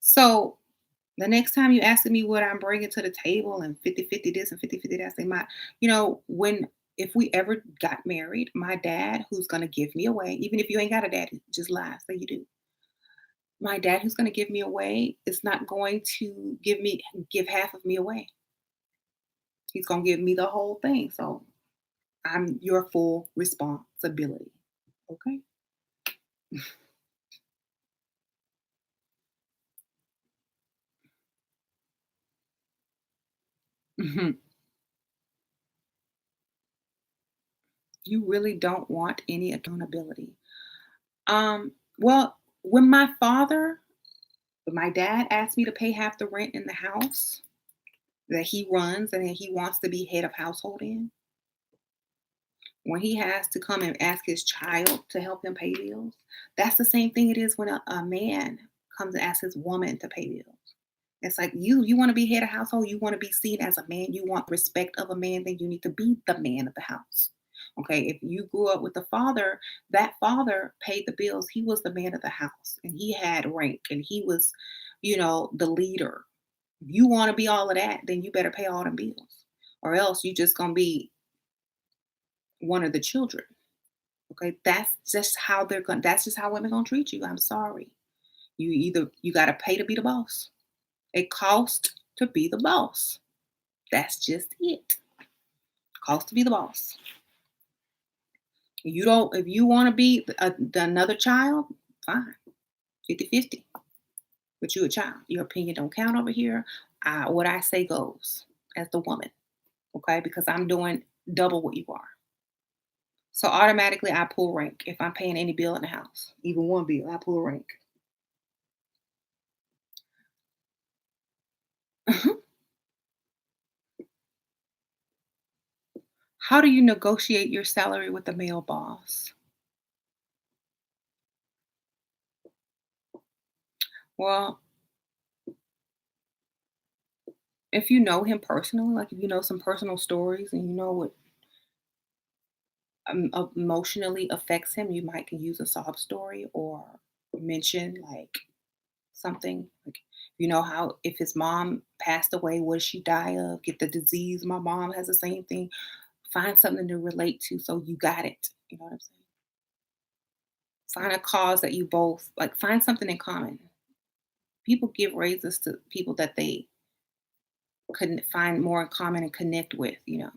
So the next time you asking me what I'm bringing to the table and 50-50 this and 50-50 that, say my, when if we ever got married, my dad who's gonna give me away, even if you ain't got a daddy, just lie, say you do. My dad who's gonna give me away is not going to give half of me away. He's gonna give me the whole thing. So I'm your full responsibility. Okay? Mhm. You really don't want any accountability. Well, when my dad asked me to pay half the rent in the house that he runs and that he wants to be head of household in, when he has to come and ask his child to help him pay bills, that's the same thing it is when a man comes and asks his woman to pay bills. It's like you want to be head of household, you want to be seen as a man, you want respect of a man, then you need to be the man of the house. Okay, if you grew up with a father, that father paid the bills. He was the man of the house and he had rank and he was, the leader. If you want to be all of that, then you better pay all them bills. or else you just gonna be one of the children. Okay, that's just how women gonna treat you. I'm sorry. You gotta pay to be the boss. It costs to be the boss. That's just it. Cost to be the boss. You don't if you want to be another child, fine. 50-50. But you a child. Your opinion don't count over here. What I say goes as the woman. Okay, because I'm doing double what you are. So automatically I pull rank if I'm paying any bill in the house. Even one bill, I pull rank. How do you negotiate your salary with the male boss? Well, if you know him personally, like if you know some personal stories and you know what emotionally affects him, you might can use a sob story or mention like something like you know how if his mom passed away, what did she die of? Get the disease. My mom has the same thing. Find something to relate to so you got it. You know what I'm saying? Find a cause that you both like. Find something in common. People give raises to people that they couldn't find more in common and connect with. You know,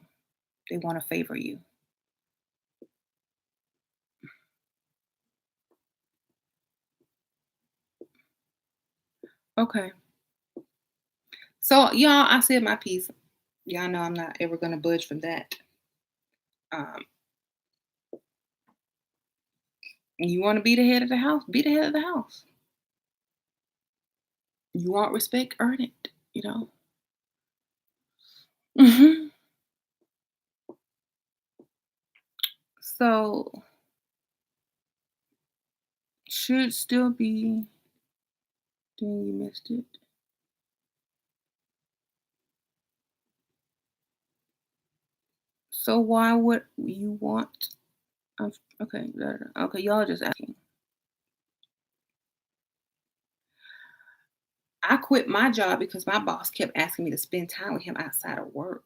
they want to favor you. Okay. So y'all, I said my piece. Y'all know I'm not ever gonna budge from that. Um, you want to be the head of the house, be the head of the house. You want respect, earn it. You know. Hmm. So should still be. Dang, you missed it. So why would you want? Okay, okay. Y'all just asking. I quit my job because my boss kept asking me to spend time with him outside of work.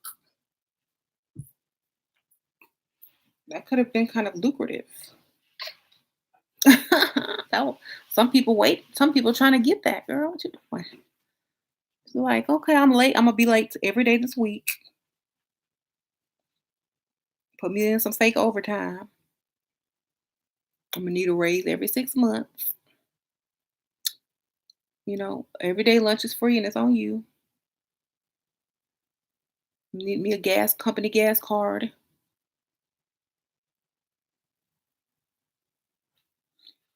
That could have been kind of lucrative. That wa- some people wait. Some people trying to get that girl. What you doing? It's like, okay, I'm late. I'm gonna be late every day this week. Put me in some fake overtime. I'm gonna need a raise every 6 months. You know, every day lunch is free and it's on you. Need me a gas company gas card.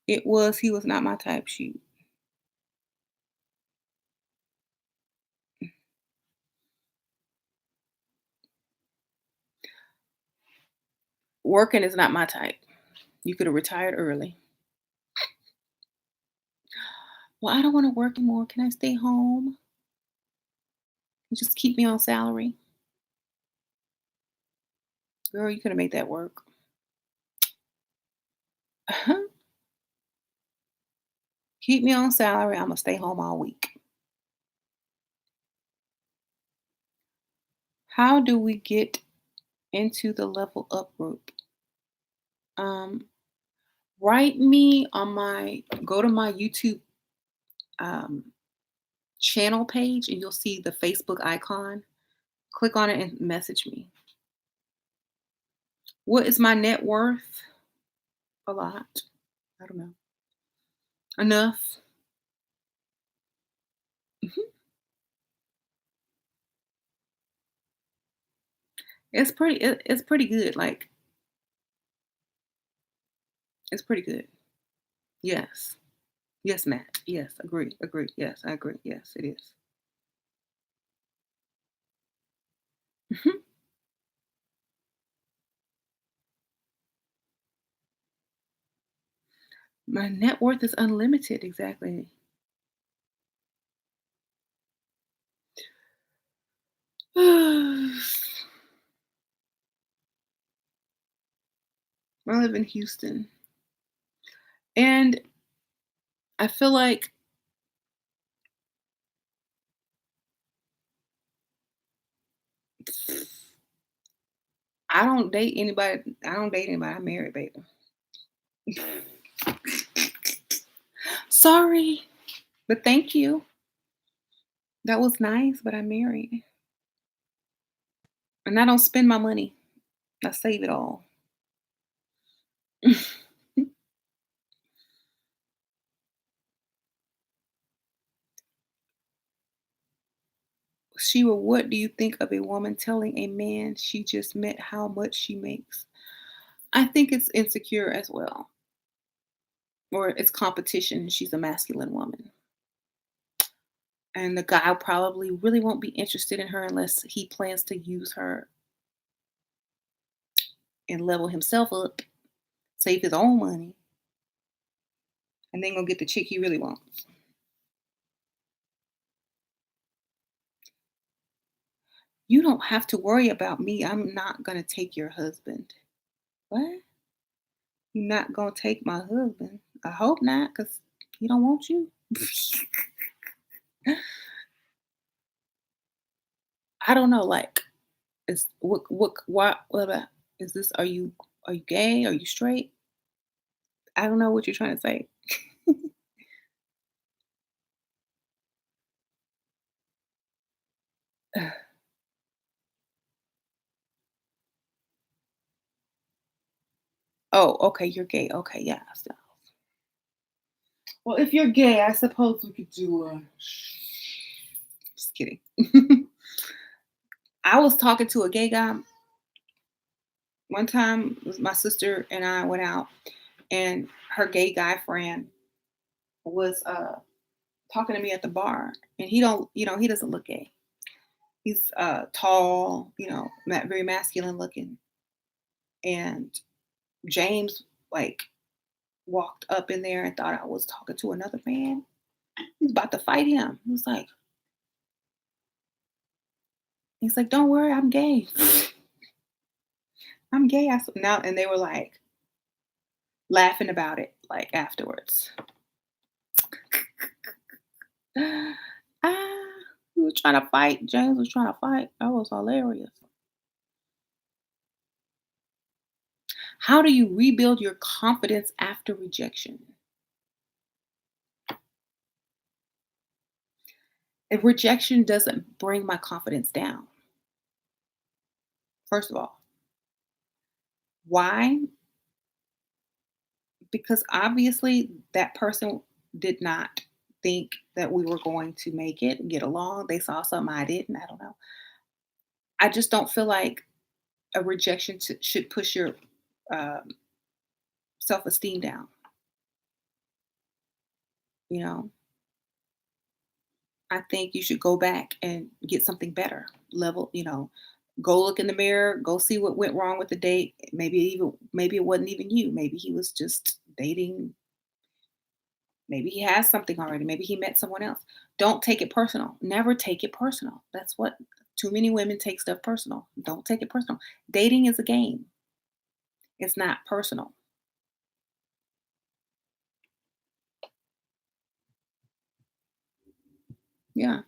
He was not my type shoot. Working is not my type. You could have retired early. Well, I don't want to work anymore. Can I stay home and just keep me on salary? Girl, you could have made that work. Keep me on salary. I'm gonna stay home all week. How do we get into the level up group? Um, write me on my go to my YouTube um, channel page and you'll see the Facebook icon. Click on it and message me. What is my net worth? A lot. I don't know. Enough. Mhm. It's pretty good. Like it's pretty good. Yes. Yes, Matt. Yes, agree. Agree. Yes, I agree. Yes, it is. Mhm. My net worth is unlimited. Exactly. I live in Houston, and I feel like I don't date anybody. I don't date anybody. I'm married, baby. Sorry, but thank you. That was nice, but I'm married. And I don't spend my money. I save it all. Sheila, what do you think of a woman telling a man she just met how much she makes? I think it's insecure as well, or it's competition. She's a masculine woman. And the guy probably really won't be interested in her unless he plans to use her and level himself up, save his own money, and then gonna get the chick he really wants. You don't have to worry about me. I'm not gonna take your husband. What? You're not gonna take my husband? I hope not, because he don't want you. I don't know, like, is what about is this are you gay? Are you straight? I don't know what you're trying to say. Oh, okay, you're gay. Okay, yeah. So, well, if you're gay, I suppose we could do just kidding. I was talking to a gay guy one time. My sister and I went out, and her gay guy friend was talking to me at the bar, and he doesn't look gay. He's tall, very masculine looking, and James like walked up in there and thought I was talking to another man. He's about to fight him. He's like, don't worry, I'm gay. I'm gay. Now, and they were like laughing about it like afterwards. ah, he was trying to fight. James was trying to fight. That was hilarious. How do you rebuild your confidence after rejection? If rejection doesn't bring my confidence down, first of all, why? Because obviously that person did not think that we were going to make it and get along. They saw something I didn't. I don't know. I just don't feel like a rejection should push your um, self esteem down. You know, I think you should go back and get something better. Go look in the mirror, go see what went wrong with the date. Maybe it wasn't even you. Maybe he was just dating. Maybe he has something already. Maybe he met someone else. Don't take it personal. Never take it personal. That's what too many women take stuff personal. Don't take it personal. Dating is a game. It's not personal. Yeah.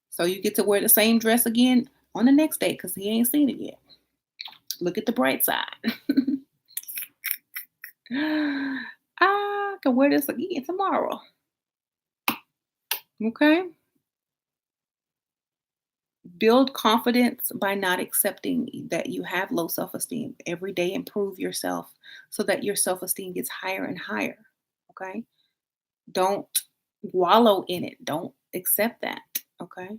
So you get to wear the same dress again on the next day because he ain't seen it yet. Look at the bright side. I can wear this again tomorrow. Okay. Build confidence by not accepting that you have low self esteem. Every day, improve yourself so that your self esteem gets higher and higher. Okay. Don't wallow in it. Don't accept that. Okay.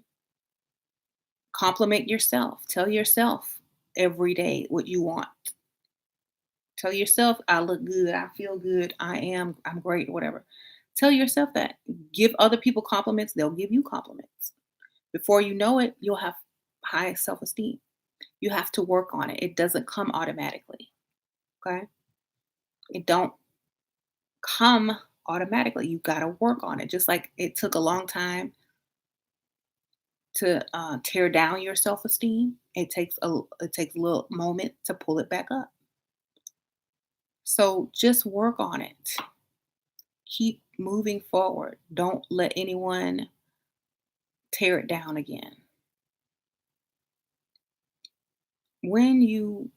Compliment yourself. Tell yourself every day what you want. Tell yourself, I look good, I feel good, I'm great, whatever. Tell yourself that. Give other people compliments, they'll give you compliments. Before you know it, you'll have high self esteem. You have to work on it. It doesn't come automatically. Okay. It don't come automatically. You got to work on it. Just like it took a long time to tear down your self esteem, it takes a little moment to pull it back up. So just work on it. Keep moving forward. Don't let anyone tear it down again. When you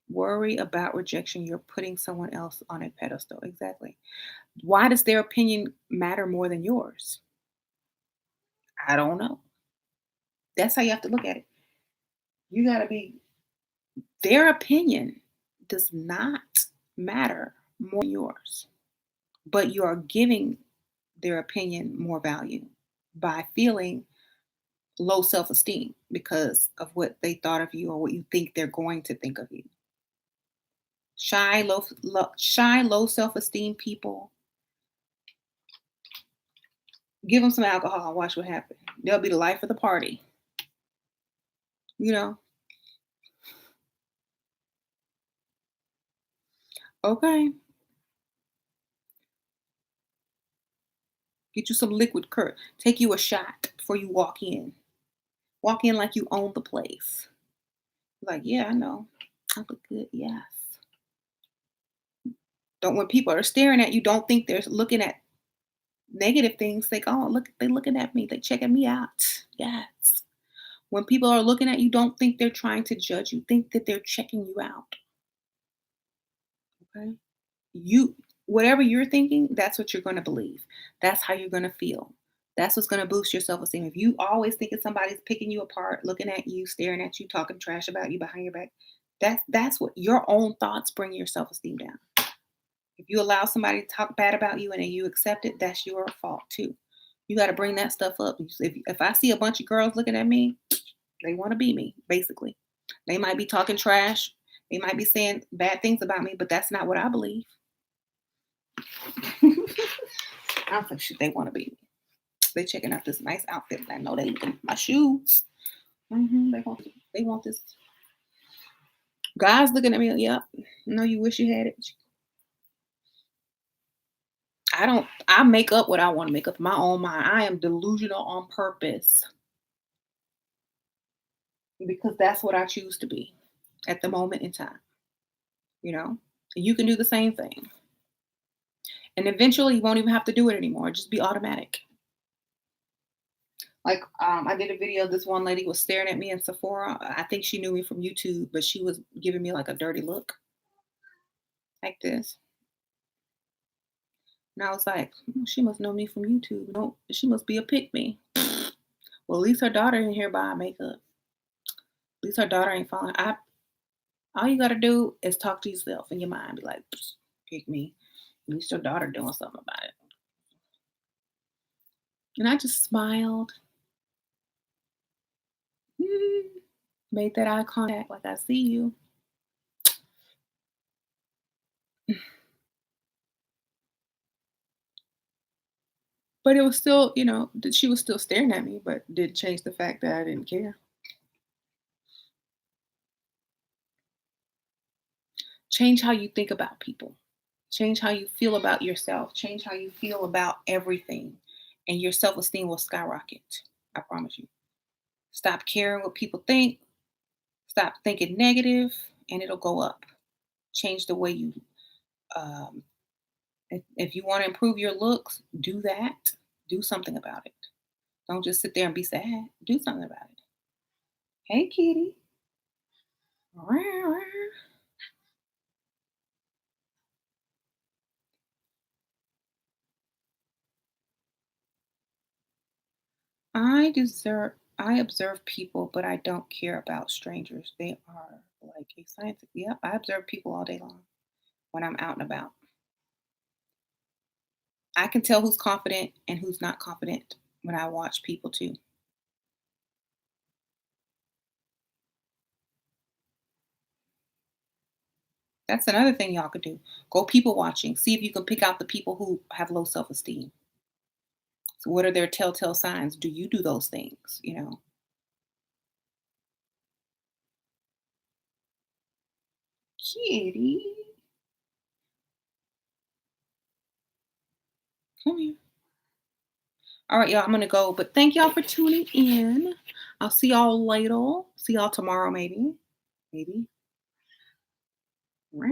worry about rejection, you're putting someone else on a pedestal. Exactly. Why does their opinion matter more than yours? I don't know. That's how you have to look at it. You got to be, their opinion does not matter more than yours, but you are giving their opinion more value by feeling low self esteem because of what they thought of you or what you think they're going to think of you. Shy, low self esteem people, give them some alcohol and watch what happens. They'll be the life of the party, you know? Okay, get you some liquid courage. Take you a shot before you walk in. Walk in like you own the place. Like, yeah, I know. I look good. Yes. Don't, when people are staring at you, don't think they're looking at negative things. Think, oh, look, they're looking at me. They're checking me out. Yes. When people are looking at you, don't think they're trying to judge you. Think that they're checking you out. Okay. You, whatever you're thinking, that's what you're going to believe. That's how you're going to feel. That's what's going to boost your self-esteem. If you always thinking somebody's picking you apart, looking at you, staring at you, talking trash about you behind your back, that's what your own thoughts bring your self-esteem down. If you allow somebody to talk bad about you and then you accept it, that's your fault too. You got to bring that stuff up. If I see a bunch of girls looking at me, they want to be me, basically. They might be talking trash. They might be saying bad things about me, but that's not what I believe. I think shit, they want to be. They checking out this nice outfit. I know they looking at my shoes. They want this. Guys looking at me. Yep. No, you wish you had it. I don't. I make up what I want to make up in my own mind. I am delusional on purpose because that's what I choose to be at the moment in time. You know, and you can do the same thing, and eventually you won't even have to do it anymore. Just be automatic. Like, I did a video. This one lady was staring at me in Sephora. I think she knew me from YouTube, but she was giving me like a dirty look, like this. And I was like, she must know me from YouTube. No, she must be a pick me. Well, at least her daughter in here buying makeup. At least her daughter ain't falling. All you gotta do is talk to yourself in your mind. Be like, pick me. At least your daughter doing something about it. And I just smiled, mm, made that eye contact, like I see you. But it was still, she was still staring at me, but didn't change the fact that I didn't care. Change how you think about people. Change how you feel about yourself. Change how you feel about everything. And your self esteem will skyrocket. I promise you. Stop caring what people think. Stop thinking negative, and it'll go up. Change the way you, um, if you want to improve your looks, do that. Do something about it. Don't just sit there and be sad. Do something about it. Hey, kitty. I observe people, but I don't care about strangers. They are like a science. Yep, I observe people all day long when I'm out and about. I can tell who's confident and who's not confident when I watch people too. That's another thing y'all could do. Go people watching. See if you can pick out the people who have low self-esteem. So what are their telltale signs? Do you do those things? Kitty, come here. All right, y'all, I'm gonna go, but thank y'all for tuning in. I'll see y'all later. See y'all tomorrow, maybe. Maybe. Meow.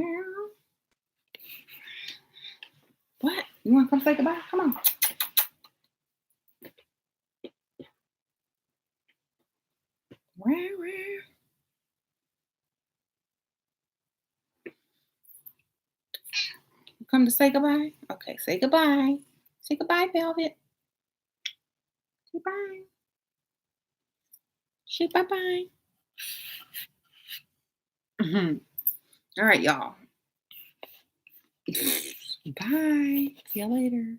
What? You want to come say goodbye? Come on. Meow, meow. Come to say goodbye? Okay, say goodbye. Say goodbye, Velvet. Say bye. Say bye-bye. Mhm. All right, y'all. Bye. See you later.